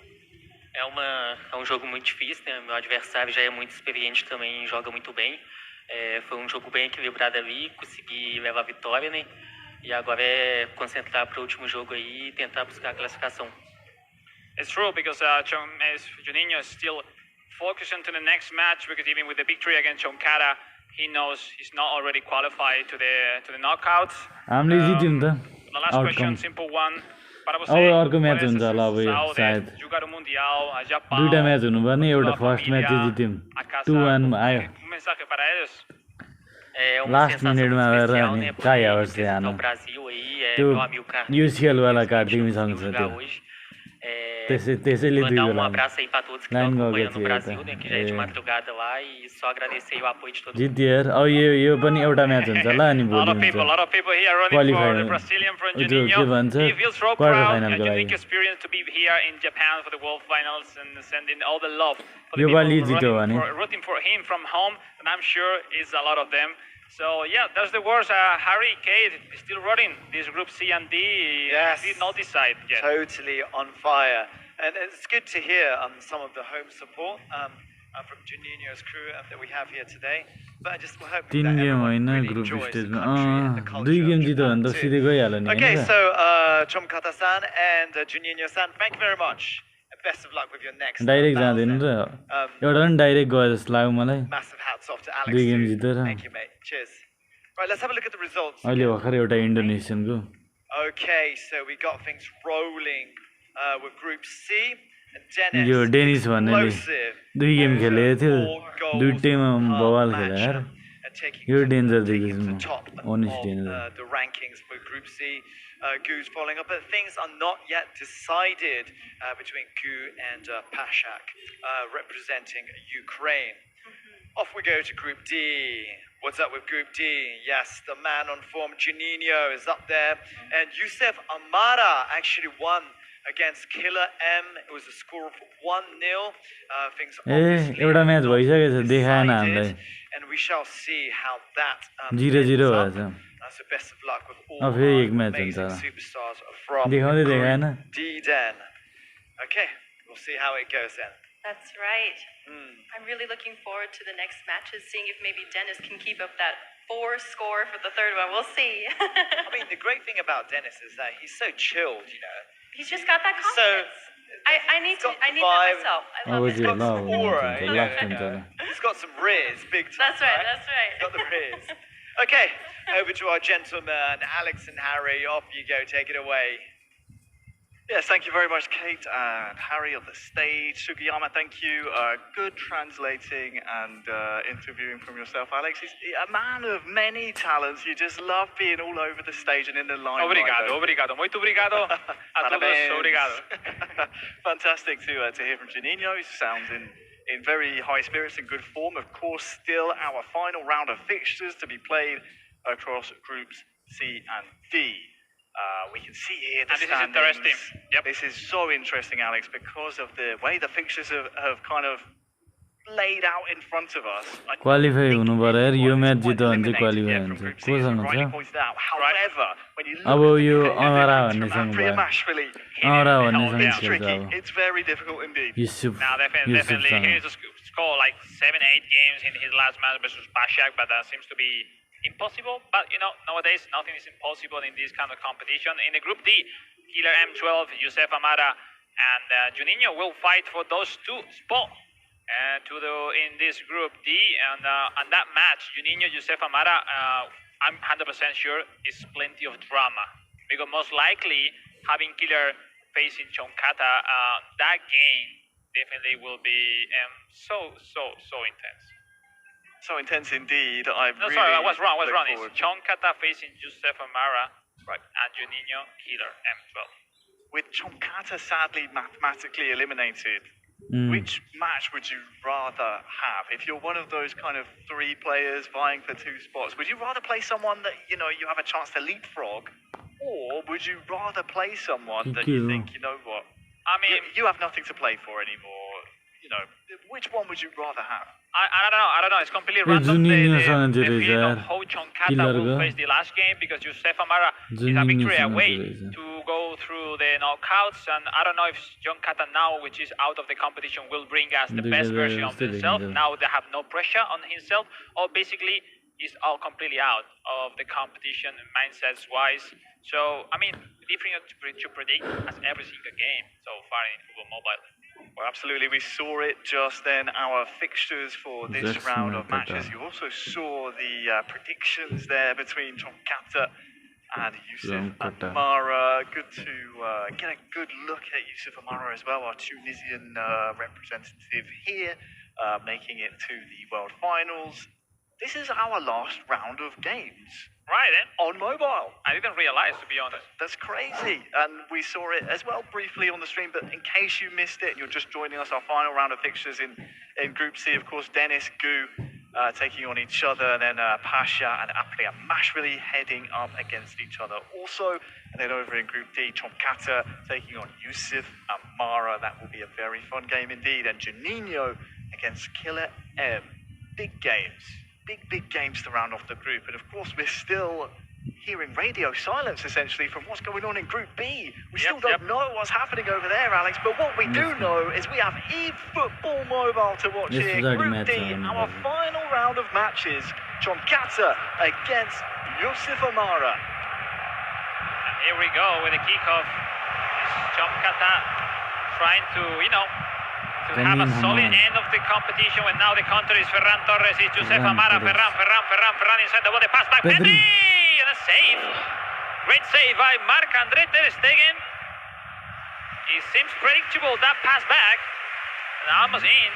É um jogo muito difícil, né? Meu adversário já é muito experiente também, joga muito bem. Foi um jogo bem equilibrado ali, consegui levar a vitória, né? E agora é concentrar para o último jogo aí e tentar buscar a classificação. It's true, because Juninho is still focused on to the next match, because even with the victory against Choncata, he knows he's not already qualified to the knockouts. हामीले जित्यौँ त The last question, simple one. अब अर्को match हुन्छ होला अब यो सायद दुईटा match हुनुपर्ने एउटा फर्स्ट म्याच चाहिँ जित्यौँ 2-1 आयो लास्ट मिनेटमा गएर अनि काई हावर्सले हानु त्यो युसिएलवाला कार्ड तिमीसँग छ त्यो त्यसैले दुई बेला लाइन गएको थियो जित्यो यार अब यो पनि एउटा म्याच हुन्छ होला अनि भोलि हुन्छ क्वालिफाई त्यो के भन्छ क्वार्टर फाइनलको लागि यो पालि जित्यो भने So yeah, that's the words. Harry, Kate is still running this group C and D. Yes, did not decide yet. Totally on fire, and it's good to hear some of the home support from Juninho's crew that we have here today. But I just hope that everyone really enjoys the country and the culture of Japan too. Okay, so Chomkata-san and Juninho-san, thank you very much. Best of luck with your next direct जाँदैन र एउटा पनि direct गयो जस्तो लाग्यो मलाई massive hats off to Alex. दुई game जितेर Thank you, mate. Cheers. Right, let's have a look at the results. अहिले भर्खर एउटा इन्डोनेसियनको Okay, so we got things rolling with Group C. Dennis, यो डेनिस भन्नेले दुई गेम खेलेको थियो दुईटैमा बवाल खेले यार यो डेन्जर देखेछु म honest danger the rankings for Group C. Gu's following up, but things are not yet decided between Gu and Pashak, representing Ukraine. Off we go to Group D. What's up with Group D? Yes, the man on form, Juninho, is up there. And Youssef Amara actually won against Killer M. It was a score of 1-0. Things obviously decided, and we shall see how that ends up. So best of luck with all amazing superstars from Group D then. Okay, we'll see how it goes then. That's right. I'm really looking forward to the next matches, seeing if maybe Dennis can keep up that 4 score for the third one. We'll see. I mean, the great thing about Dennis is that he's so chilled, you know. He's just got that confidence. I need that myself. I love it. He's got some aura, you know. He's got some riz, big time. That's right, that's right. He's got the riz. Okay, over to our gentlemen, Alex and Harry. Off you go, take it away. Yes, thank you very much, Kate and Harry on the stage. Sugiyama, thank you. Good translating and interviewing from yourself, Alex. He's a man of many talents. You just love being all over the stage and in the limelight. Obrigado. Muito obrigado. A todos, obrigado. Fantastic to hear from Juninho. He sounds in very high spirits and good form. Of course, still our final round of fixtures to be played across groups C and D. We can see here the standings. This is interesting. Yep. This is so interesting, Alex, because of the way the fixtures have kind of laid out in front of us. Qualify हुनु पर्यो यार यो match जित्यो भने चाहिँ qualify हुन्छ कोसँग छ However, when you अब look यो at अमरा भन्नेसँग भयो Priamashvili, अमरा भन्नेसँग it's खेल्छ tricky. अब It's very difficult indeed. Yusuf Now, definitely, he's scored like 7-8 games in his last match versus Bashak, but that seems to be impossible. But you know, nowadays nothing is impossible in this kind of competition. In the Group D, Killer M12, Youssef Amara, and Juninho will fight for those 2 spots in this Group D. And that match, Juninho, Youssef Amara, I'm 100% sure is plenty of drama, because most likely having Killer facing Chonkata, that game definitely will be so intense. So intense indeed. I was wrong. It's Chonkata facing Youssef Amara, right, and Juninho, Killer, M12. With Chonkata sadly mathematically eliminated, which match would you rather have? If you're one of those kind of 3 players vying for 2 spots, would you rather play someone that, you know, you have a chance to leapfrog? Or would you rather play someone that you think, you know what, I mean, you have nothing to play for anymore? You know, which one would you rather have? I don't know. It's completely random. The feeling of how Chonkata will face the last game, because Youssef Amara is a victory away to go through the knockouts, and I don't know if Chonkata now, which is out of the competition, will bring us the best version of himself. Now they have no pressure on himself, or basically he's all completely out of the competition mindsets-wise. So, I mean, different to predict as every single game so far in Football Mobile. Well, absolutely. We saw it just then, our fixtures for this round of matches. You also saw the predictions there between Chonkata and Youssef Amara. Good to get a good look at Youssef Amara as well, our Tunisian representative here, making it to the World Finals. This is our last round of games. Right, on mobile. I didn't realize, to be honest. That's crazy. And we saw it as well briefly on the stream, but in case you missed it and you're just joining us, our final round of fixtures in Group C, of course, Dennis, Gu taking on each other, and then Pasha and Priamashvili heading up against each other also. And then over in Group D, Chonkata taking on Youssef Amara. That will be a very fun game indeed. And Juninho against Killer M. Big games. Big games to round off the group. And of course, we're still hearing radio silence essentially from what's going on in Group B. We still don't know what's happening over there, Alex, but what we do know is we have eFootball Mobile to watch here. Group D, our final round of matches. Chonkata against Youssef Amara. And here we go with the kickoff. Chonkata trying to, to have a solid end of the competition, when now the counter is Ferran Torres, it's Youssef Amara, Ferran inside the ball, the pass back, Pedri, and a save. Great save by Marc-André ter Stegen. It seems predictable, that pass back, and almost in.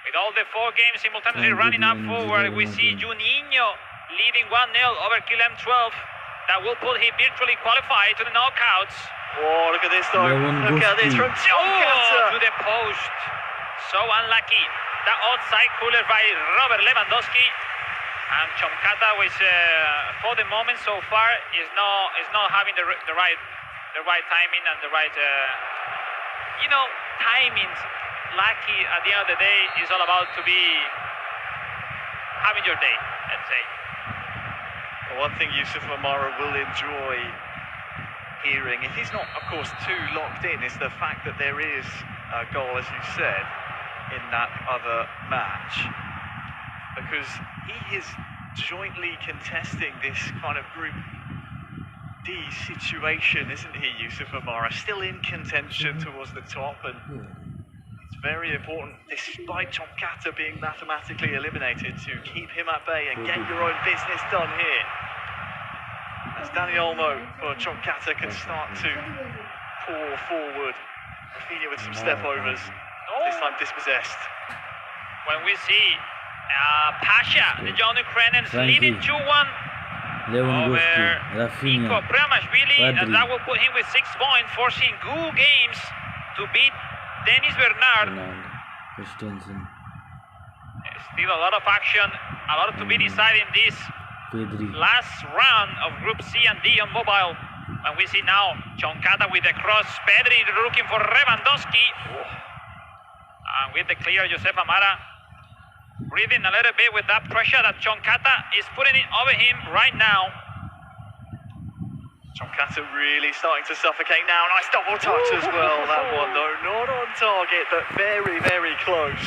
With all the 4 games simultaneously running up forward, we see Juninho leading 1-0 over Killer M12. That will put him virtually qualified to the knockouts. Oh, look at this though. Look at this from Chonkata. To the post. So unlucky. That outside cooler by Robert Lewandowski. And Chonkata, which for the moment so far is not having the right timing and the right timing. Lucky at the end of the day is all about to be having your day, let's say. Well, one thing Youssef Amara will enjoy hearing, if he's not, of course, too locked in, is the fact that there is goal, as you said, in that other match, because he is jointly contesting this kind of Group D situation, isn't he, Yusuf Amara? Still in contention towards the top, and it's very important, despite Chonkata being mathematically eliminated, to keep him at bay and get your own business done here. As Dani Olmo for Chonkata can start to pour forward. Rafinha with some step overs, this time dispossessed. When we see Pasha, the young Ukrainians, leading 2-1 over Niko Pramashvili, and that will put him with 6 points, forcing Gu Games to beat Dennis Bernard. Still a lot of action, a lot to be decided in this last round of Group C and D on mobile. And we see now Chonkata with the cross, Pedri looking for Lewandowski. And with the clear, Josef Amara breathing a little bit with that pressure that Chonkata is putting it over him right now. Chonkata really starting to suffocate now. Nice double touch as well. That one, though, not on target, but very, very close.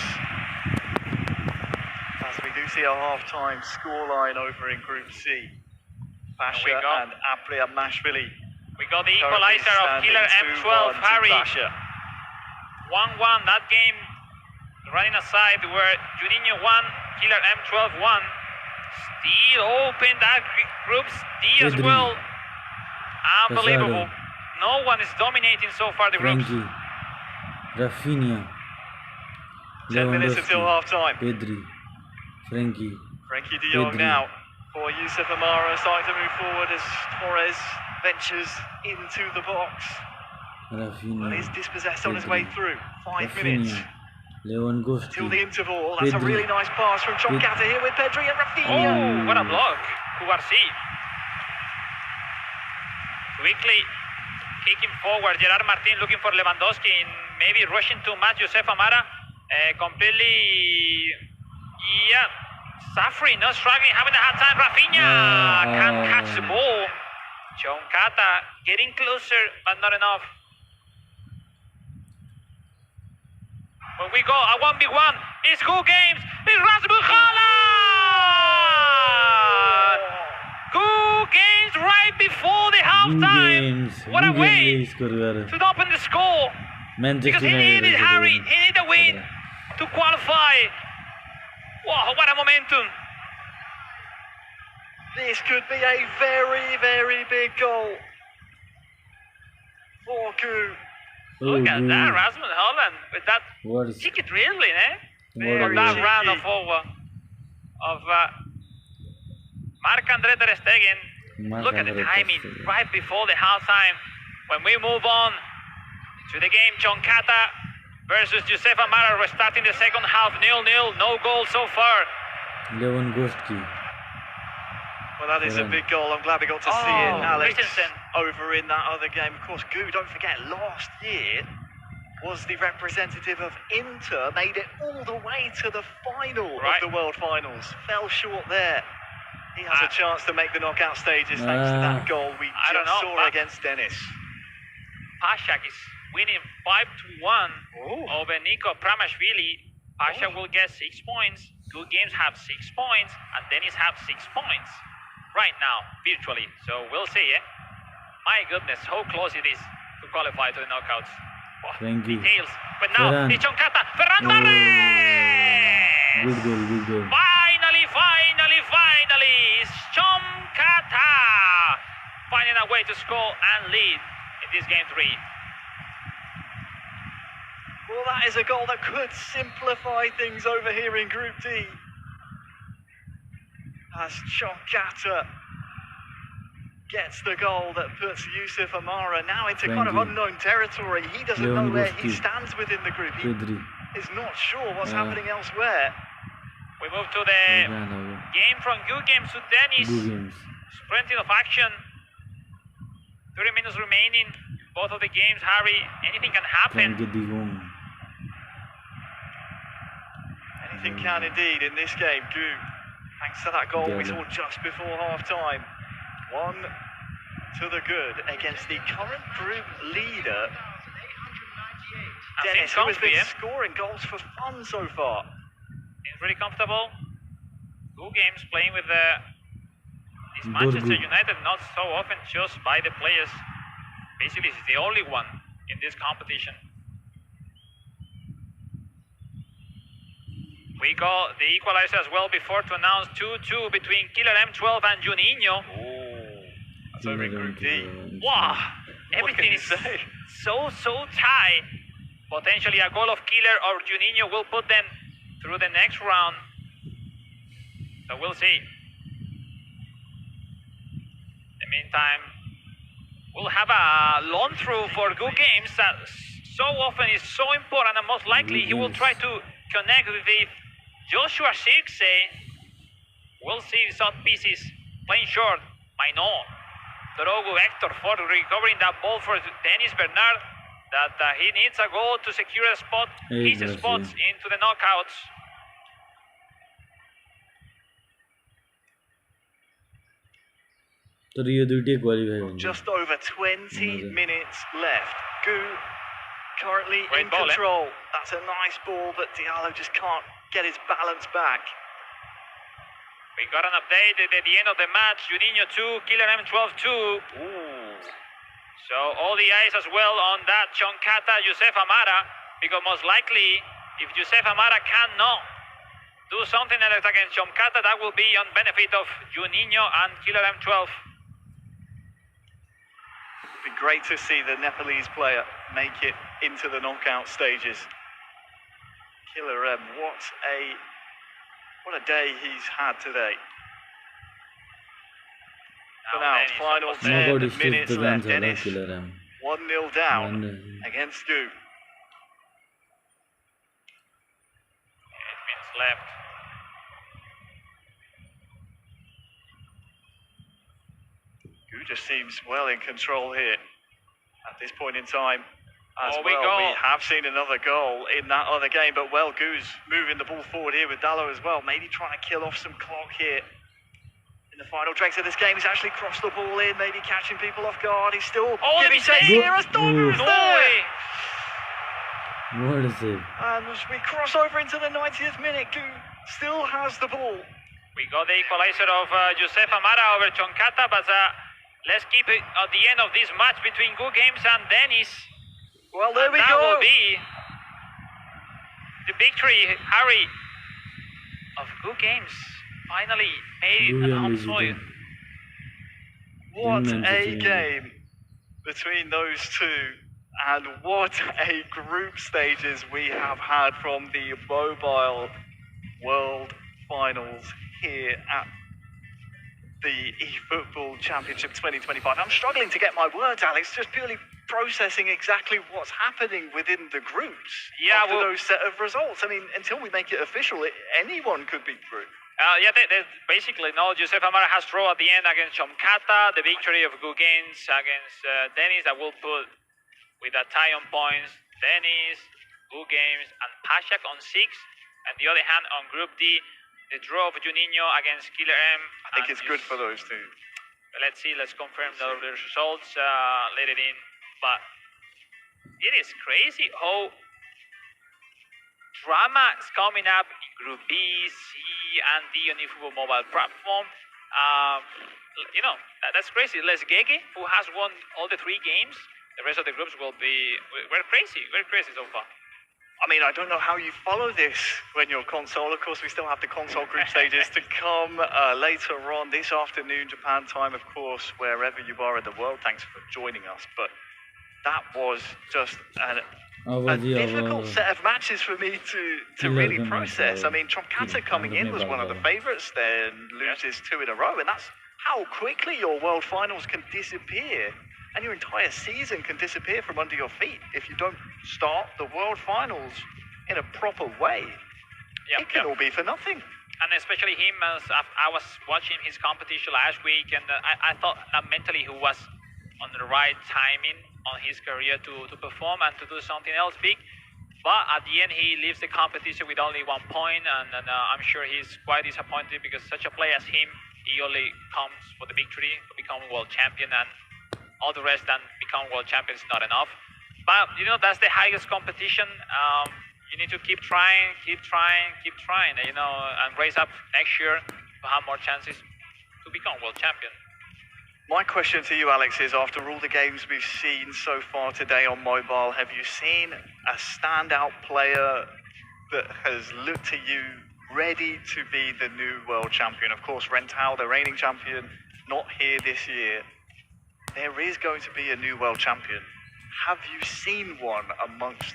As we do see a half-time scoreline over in Group C. Pasha and Pramashvili. We got the equalizer of Killer M12, Harry. 1-1, that game running aside where Juninho won, Killer M12 won. Still open that Group D as well. Unbelievable. No one is dominating so far the groups. Rafinha. 10 minutes until half-time. Pedri. Frenkie de Jong now for Yusuf Amara, starting to move forward as Torres ventures into the box. Well, he's dispossessed on his way through. 5 minutes till the interval. That's a really nice pass from Chonkata here with Pedri and Rafinha. Oh, what a block. Cubarsí. Quickly kicking forward. Gerard Martin looking for Lewandowski and maybe rushing too much. Josef Amara completely, suffering, not struggling, having a hard time. Rafinha can't catch the ball. Chonkata getting closer, but not enough. When we go a 1v1, it's Gu Games, it's Rasmus Haaland! Gu Games right before the halftime. What a way to open the score. Because he needed Harry, he needed a win to qualify. Wow, what a momentum. This could be a very, very big goal for Gu. Look at that, Rasmus Haaland with that ticket dribbling, for that round of Marc-André ter Stegen. Look at the timing right before the halftime. When we move on to the game, Chonkata versus Josef Amara. We're starting the second half 0-0, no goal so far. Lewandowski. Well, that is a big goal. I'm glad we got to see it, Alex, over in that other game. Of course, Gu, don't forget, last year was the representative of Inter, made it all the way to the final of the World Finals. Fell short there. He has a chance to make the knockout stages thanks to that goal we just saw against Dennis. Pashak is winning 5-1 over Niko Pramashvili. Pasha will get 6 points. Gu Games have 6 points, and Dennis have 6 points right now, virtually. So we'll see, My goodness, how close it is to qualify to the knockouts. Details. But now, it's Chonkata. Ferran Torres! Good goal. Finally, it's Chonkata finding a way to score and lead in this game 3. Well, that is a goal that could simplify things over here in Group D. As Chonkata gets the goal that puts Yusuf Amara now into kind of unknown territory. He doesn't know where he stands within the group. He is not sure what's happening elsewhere. We move to the game from Gu Games to Dennis. Plenty of action. 30 minutes remaining. Both of the games, Harry. Anything can happen. Anything can indeed in this game. Gu, thanks to that goal we saw just before half-time. 1 to the good against the current group leader Dennis, who has been scoring goals for fun so far. He's really comfortable. 2 games playing with this Manchester United, not so often just by the players. Basically, he's the only one in this competition. We got the equalizer as well before to announce 2-2 between Killer M12 and Juninho. That's over in Group D. Wow, everything is so tight. Potentially a goal of Killer or Juninho will put them through the next round. So we'll see. In the meantime, we'll have a lawn through for good games that so often is so important, and most likely he will try to connect with the Joshua Shirkse. We'll see shot pieces playing short. Maino. Drogo Hector for recovering that ball for Dennis Bernard. That he needs a goal to secure a spot, his spots into the knockouts. Just over 20 minutes left. Gu currently in control. That's a nice ball, but Diallo just can't get his balance back. We got an update at the end of the match. Juninho 2, Killer M12 2. So all the eyes as well on that Choncata, Josef Amara, because most likely if Josef Amara cannot do something against Choncata, that will be on benefit of Juninho and Killer M12. It'd be great to see the Nepalese player make it into the knockout stages. Killer M, what a day he's had today. For now, it's final 10 minutes left. Dennis, 1-0 down against Gu. 8 minutes left. Gu just seems well in control here at this point in time. As we have seen another goal in that other game, but Gu's moving the ball forward here with Dallo as well, maybe trying to kill off some clock here. In the final dregs of this game, he's actually crossed the ball in, maybe catching people off guard. He's still giving safe here as Dogger is there. What is it? And as we cross over into the 90th minute, Gu still has the ball. We got the equalizer of Josef Amara over Choncata, but let's keep it at the end of this match between Gu Games and Dennis. Well, there we go. That will be the victory, Harry, of Gu Games. Finally made it on soil. What a game between those two, and what a group stages we have had from the Mobile World Finals here at the eFootball Championship 2025. I'm struggling to get my words, Alex, just purely processing exactly what's happening within the groups after those set of results. I mean, until we make it official, anyone could be through. There's basically no. Josef Amara has draw at the end against Choncata, the victory of Gu Games against Dennis, that will put with a tie on points Dennis, Gu Games, and Pashak on 6. And the other hand, on Group D, the draw of Juninho against Killer M. I think it's good for those two. Let's see, let's confirm the results later in. But it is crazy how drama is coming up in Group B, C, and D on eFootball mobile platform. You know, that's crazy. Les Gege, who has won all the 3 games, the rest of the groups will be... We're crazy so far. I mean, I don't know how you follow this when you're console. Of course, we still have the console group stages to come later on this afternoon, Japan time, of course, wherever you are in the world. Thanks for joining us. But that was just a difficult set of matches for me to really process. I mean, Choncata coming in was one of the favourites, then loses 2 in a row. And that's how quickly your world finals can disappear. And your entire season can disappear from under your feet if you don't start the world finals in a proper way. It can all be for nothing. And especially him, as I was watching his competition last week, and I thought that mentally he was on the right timing on his career to perform and to do something else big. But at the end, he leaves the competition with only 1 point, and I'm sure he's quite disappointed because such a player as him, he only comes for the victory, to become world champion, and all the rest then become world champions is not enough. But you know, that's the highest competition. You need to keep trying, you know, and raise up next year to have more chances to become world champion. My question to you, Alex, is after all the games we've seen so far today on mobile, have you seen a standout player that has looked to you ready to be the new world champion? Of course, Rental, the reigning champion, not here this year. There is going to be a new world champion. Have you seen one amongst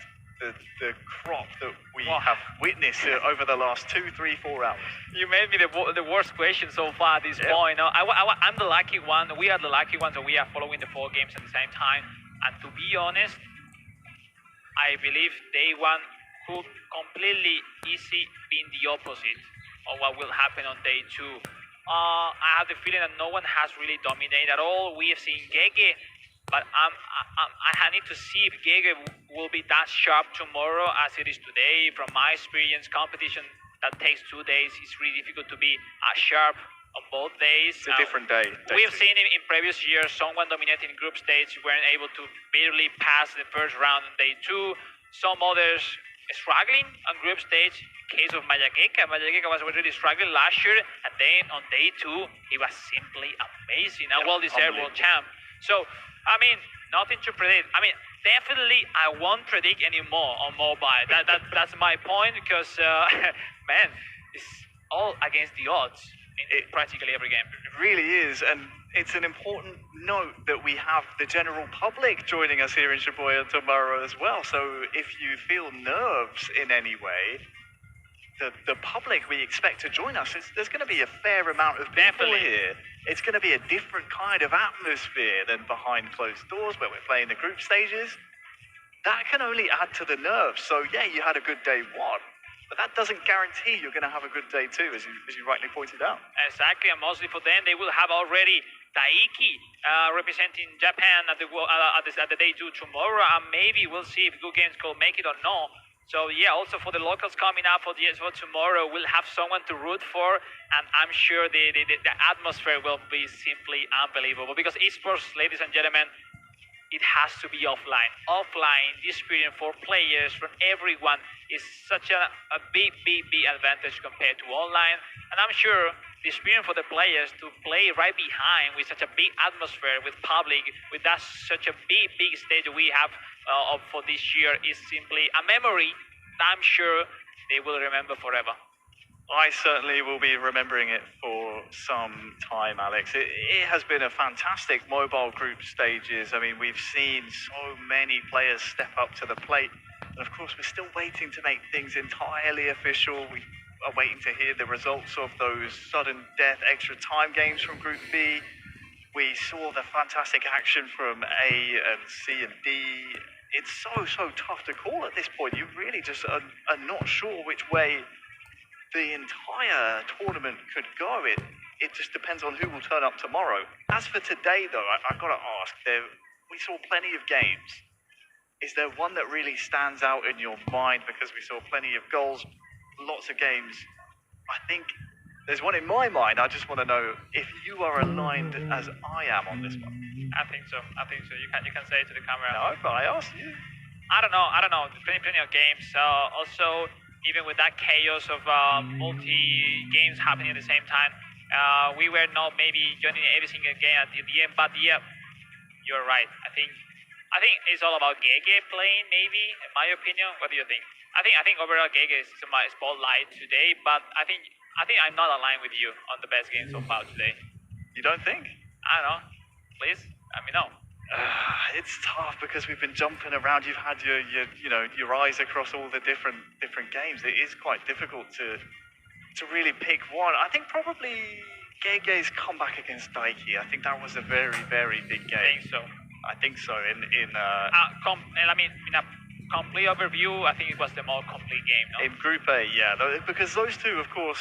the crop that we have witnessed over the last 2, 3, 4 hours? You made me the worst question so far at this point. I'm the lucky one. We are the lucky ones, and we are following the 4 games at the same time. And to be honest, I believe day one could completely easy be the opposite of what will happen on day 2. I have the feeling that no one has really dominated at all. We have seen Gege, but I need to see if Gege will be that sharp tomorrow as it is today. From my experience, competition that takes 2 days is really difficult to be as sharp on both days. It's a different day. We have seen in previous years someone dominating group stage weren't able to barely pass the first round on day 2. Some others struggling on group stage. Case of Mayageka was really struggling last year, and then on day 2 he was simply amazing, a well-deserved world champ. So I mean, nothing to predict. I mean, definitely I won't predict anymore on mobile. That's my point, because man, it's all against the odds in practically every game. It really is, and it's an important note that we have the general public joining us here in Shibuya tomorrow as well. So if you feel nerves in any way, the public we expect to join us, there's going to be a fair amount of people here. It's going to be a different kind of atmosphere than behind closed doors where we're playing the group stages. That can only add to the nerves. So yeah, you had a good day 1, but that doesn't guarantee you're going to have a good day 2, as you rightly pointed out. Exactly, and mostly for them, they will have already Daiki representing Japan at the day 2 tomorrow, and maybe we'll see if Good Games will make it or not. So yeah, also for the locals coming up for the S4 tomorrow, we'll have someone to root for, and I'm sure the atmosphere will be simply unbelievable, because esports, ladies and gentlemen, it has to be offline. Offline, the experience for players, for everyone, is such a big advantage compared to online, and I'm sure the experience for the players to play right behind with such a big atmosphere, with public, with such a big stage we have for this year is simply a memory that I'm sure they will remember forever. I certainly will be remembering it for some time, Alex. It has been a fantastic mobile group stages. I mean, we've seen so many players step up to the plate. And of course, we're still waiting to make things entirely official. We are waiting to hear the results of those sudden death extra time games from Group B. We saw the fantastic action from A and C and D. It's so tough to call at this point. You really just are not sure which way the entire tournament could go. It just depends on who will turn up tomorrow. As for today, though, I've got to ask, we saw plenty of games. Is there one that really stands out in your mind? Because we saw plenty of goals, lots of games. I think there's one in my mind. I just want to know if you are aligned as I am on this one. I think so. You can say it to the camera. No, but I asked you. I don't know. There's plenty of games. Also, even with that chaos of multi-games happening at the same time, we were not maybe joining every single game at the end. But yeah, you're right. I think it's all about Gege playing, maybe, in my opinion. What do you think? I think overall Gege is my spotlight today, but I think I'm not aligned with you on the best game so far today. You don't think? I don't know. Please, let me know. It's tough because we've been jumping around. You've had your eyes across all the different games. It is quite difficult to really pick one. I think probably Gege's comeback against Daiki. I think that was a very big game. I think so. In a complete overview, I think it was the more complete game. No? In Group A, yeah, because those two, of course,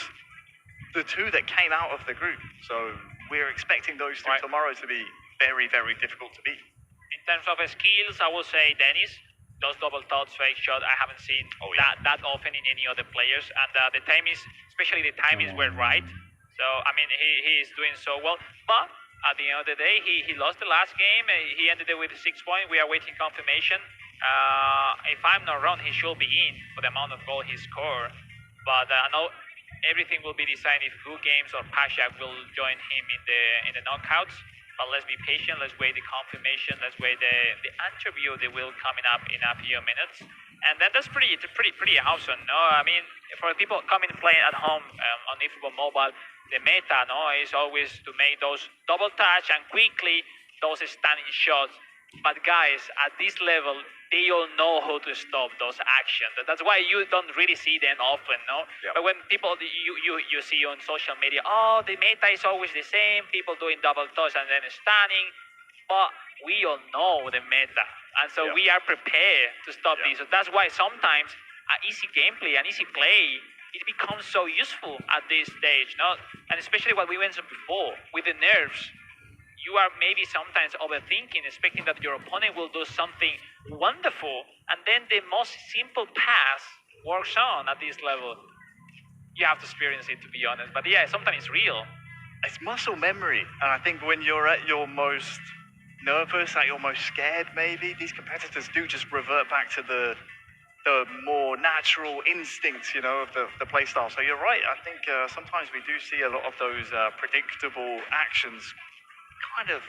the two that came out of the group. So we're expecting those two tomorrow to be very difficult to beat. In terms of skills, I will say Dennis. Those double touch fake shot, I haven't seen that often in any other players, and the timings, especially the timings, were right. So I mean, he is doing so well, but at the end of the day, he lost the last game. He ended it with 6 points. We are waiting confirmation. If I'm not wrong, he should be in for the amount of goal he scored. But I know everything will be decided if Gu Games or Pashak will join him in the knockouts. But let's be patient. Let's wait the confirmation. Let's wait the interview. They will coming up in a few minutes. And then that's pretty awesome. No, I mean for people coming playing at home on eFootball Mobile, the meta is always to make those double touch and quickly those standing shots. But guys, at this level, they all know how to stop those actions. That's why you don't really see them often, no? Yep. But when people, you see on social media, oh, the meta is always the same, people doing double touch and then stunning. But we all know the meta. And so we are prepared to stop this. So that's why sometimes easy gameplay and easy play, it becomes so useful at this stage, no? And especially what we mentioned before, with the nerves. You are maybe sometimes overthinking, expecting that your opponent will do something wonderful, and then the most simple pass works on at this level. You have to experience it, to be honest. But yeah, sometimes it's real. It's muscle memory. And I think when you're at your most nervous, at your most scared, maybe, these competitors do just revert back to the more natural instincts, of the play style. So you're right. I think sometimes we do see a lot of those predictable actions kind of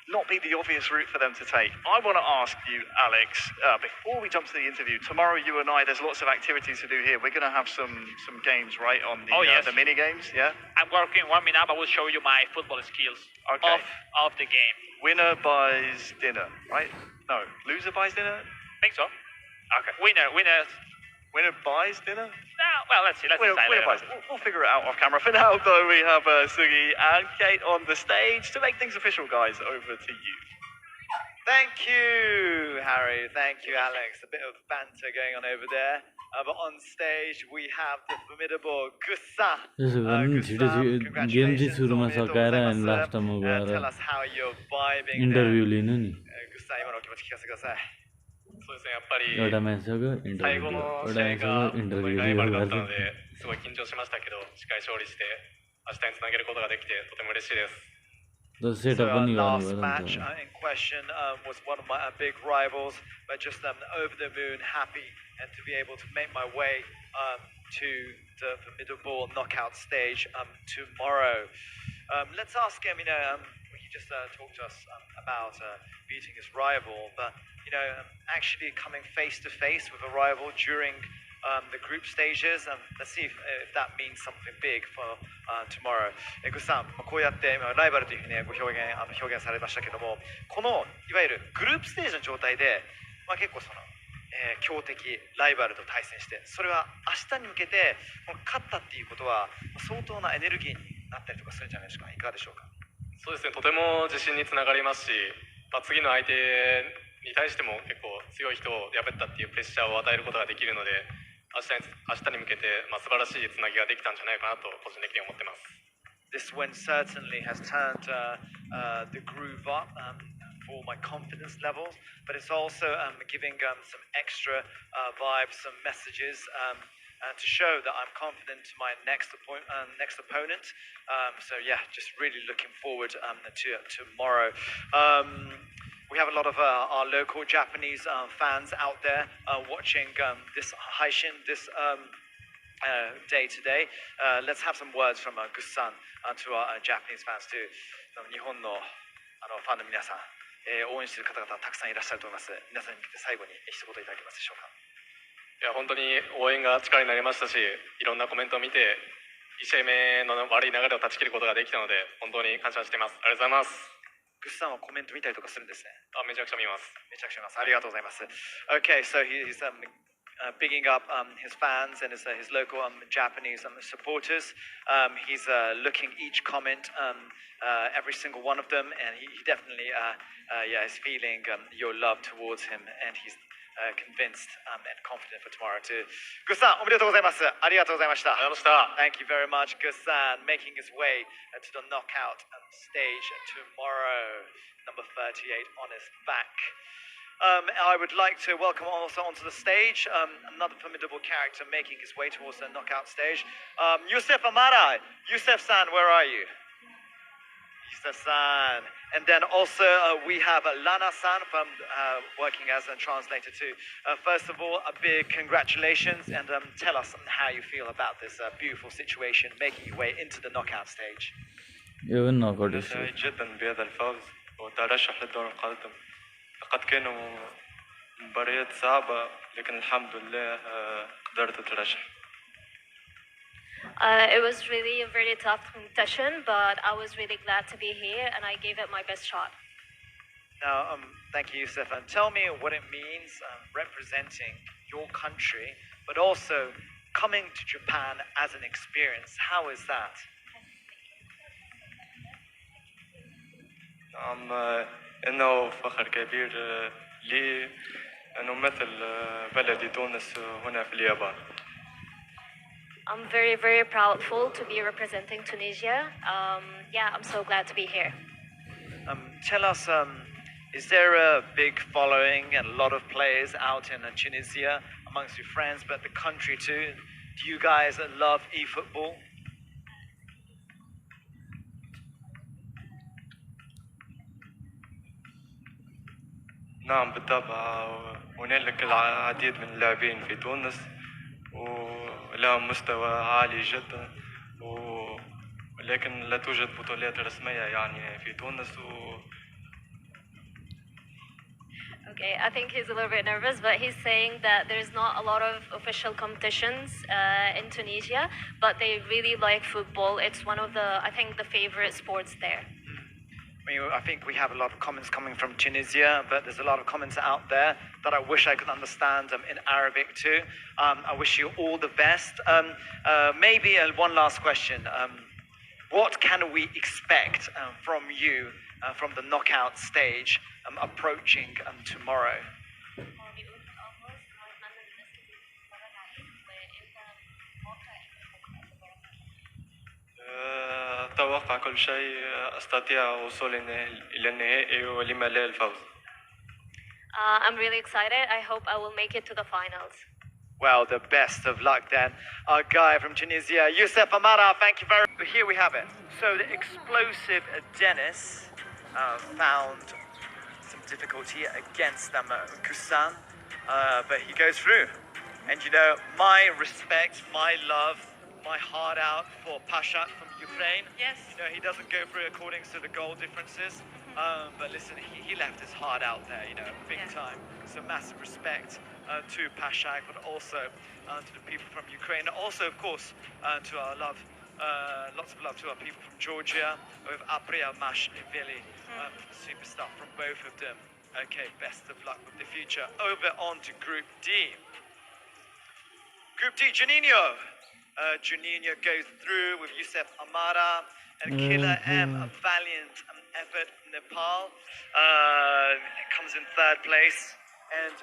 not be the obvious route for them to take. I want to ask you, Alex, before we jump to the interview, tomorrow you and I, there's lots of activities to do here. We're going to have some games, right, on the mini games, yeah? I'm warming up. I will show you my football skills of the game. Winner buys dinner, right? No, loser buys dinner? Think so. Okay. Winner buys dinner? No, well, let's see. Let's decide later. We'll figure it out off camera. For now, though, we have Sugi and Kate on the stage to make things official, guys. Over to you. Thank you, Harry. Thank you, Alex. A bit of banter going on over there. But on stage, we have the formidable Gusan. Congratulations. Tell us how you're vibing Interview there. Gusan, 今のお気持ち聞かせてください。そうですね、やっぱりएउटा म्याचको最後の試合がライバルだったのですごい緊張しましたけど、しっかり勝利して明日につなげることができてとても嬉しいです。So last match in question was one of my big rivals, but just over the moon, happy and to be able to make my way to the formidable knockout stage tomorrow. Let's ask him, he just talked to us about beating his rival, but actually coming face to face with a rival during the group stages, let's see if that means something big for tomorrow. グさん、こうやってライバルというふうに表現されましたけども、このいわゆるグループステージの状態で、結構強敵ライバルと対戦して、それは明日に向けて勝ったっていうことは相当なエネルギーになったりとかするんじゃないですか。いかがでしょうか。そうですね、とても自信につながりますし、次の相手に対しても結構強い人を破ったっていうプレッシャーを与えることができるので、明日に向けて素晴らしいつなぎができたんじゃないかなと個人的に思ってます。This win certainly has turned the groove up for my confidence levels, but it's also giving some extra vibes, some messages to show that I'm confident to my next opponent. So yeah, just really looking forward to tomorrow. We have a lot of our local Japanese fans out there watching this Haishin, this day today. Let's have some words from Gus-san to our Japanese fans too. 日本のファンの皆さん、応援している方々たくさんいらっしゃると思います。皆さんに向けて最後に一言いただけますでしょうか。いや、本当に応援が力になりましたし、いろんなコメントを見て、1試合目の悪い流れを断ち切ることができたので、本当に感謝しています。ありがとうございます。グスさんはコメント見たりとかするんですね。めちゃくちゃ見ます。めちゃくちゃ見ます。ありがとうございます。Okay, so he's bigging up his fans and his local Japanese supporters. He's looking each comment, every single one of them, and he definitely is feeling your love towards him, and he's convinced and confident for tomorrow too. Gus-san, おめでとうございます。ありがとうございました。ありがとうございました。 Thank you very much, Gus-san, making his way to the knockout stage tomorrow. Number 38 on his back. I would like to welcome also onto the stage another formidable character making his way towards the knockout stage. Youssef Amara. Youssef-san, where are you? Isa-san. And then also we have Lana-san from working as a translator too. First of all, a big congratulations, and tell us how you feel about this beautiful situation, making your way into the knockout stage. أنا سعيد جدا بهذا الفوز وترشح للدور القادم. لقد كانوا مباريات صعبة لكن الحمد لله قدرت أترشح. It was really a very tough competition, but I was really glad to be here and I gave it my best shot. Now, thank you, Yusuf. And tell me what it means representing your country, but also coming to Japan as an experience. How is that? نعم إنه فخر كبير لي أن أمثل بلدي تونس هنا في اليابان. I'm very, very proudful to be representing Tunisia. Yeah, I'm so glad to be here. Tell us, is there a big following and a lot of players out in Tunisia amongst your friends, but the country too? Do you guys love e-football? نعم بالطبع هنالك العديد من اللاعبين في تونس ولهم مستوى عالي جدا ولكن لا توجد بطولات رسمية يعني في تونس Okay, I think he's a little bit nervous, but he's saying that there's not a lot of official competitions in Tunisia, but they really like football. It's one of the, I think, the favorite sports there. I think we have a lot of comments coming from Tunisia, but there's a lot of comments out there that I wish I could understand in Arabic too. I wish you all the best. Maybe one last question. What can we expect from you from the knockout stage approaching tomorrow? أتوقع كل شيء أستطيع وصول إلى النهائي ولما لا الفوز. I'm really excited. I hope I will make it to the finals. Well, the best of luck then. Our guy from Tunisia, Youssef Amara, thank you very much. Here we have it. So the explosive Dennis found some difficulty against Kusan, but he goes through. And you know, my respect, my love, my heart out for Pashat from Ukraine. Yes. You know, he doesn't go through according to the goal differences. But listen, he left his heart out there, you know, big time. So massive respect to Pashak, but also to the people from Ukraine. And also, of course, to our love, lots of love to our people from Georgia, with Apriya Mashvili, superstar from both of them. Okay, best of luck with the future. Over on to Group D. Group D, Juninho. Juninho goes through with Youssef Amara and Killer M, a valiant effort from Nepal. Comes in third place, and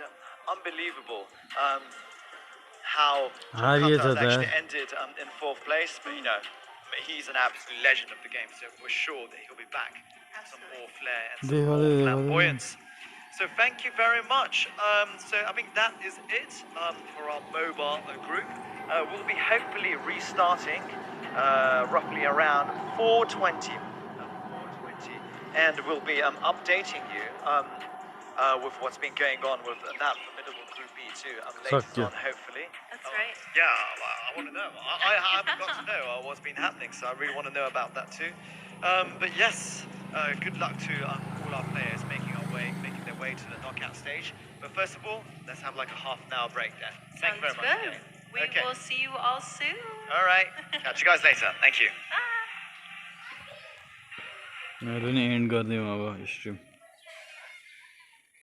unbelievable how Qatar's actually ended in fourth place. But you know, he's an absolute legend of the game, so we're sure that he'll be back with some more flair and some more flamboyance. So thank you very much. So I think that is it for our mobile group. We'll be hopefully restarting roughly around 4:20, and we'll be updating you with what's been going on with that formidable Group B too later on, hopefully. That's right. Yeah, I want to know. I haven't got to know what's been happening, so I really want to know about that too. But yes, good luck to all our players making their way to the knockout stage. But first of all, let's have like a half an hour break then. Thank you very much. Good. We will see you all soon. All right. Catch you guys later. Thank you. I don't end stream.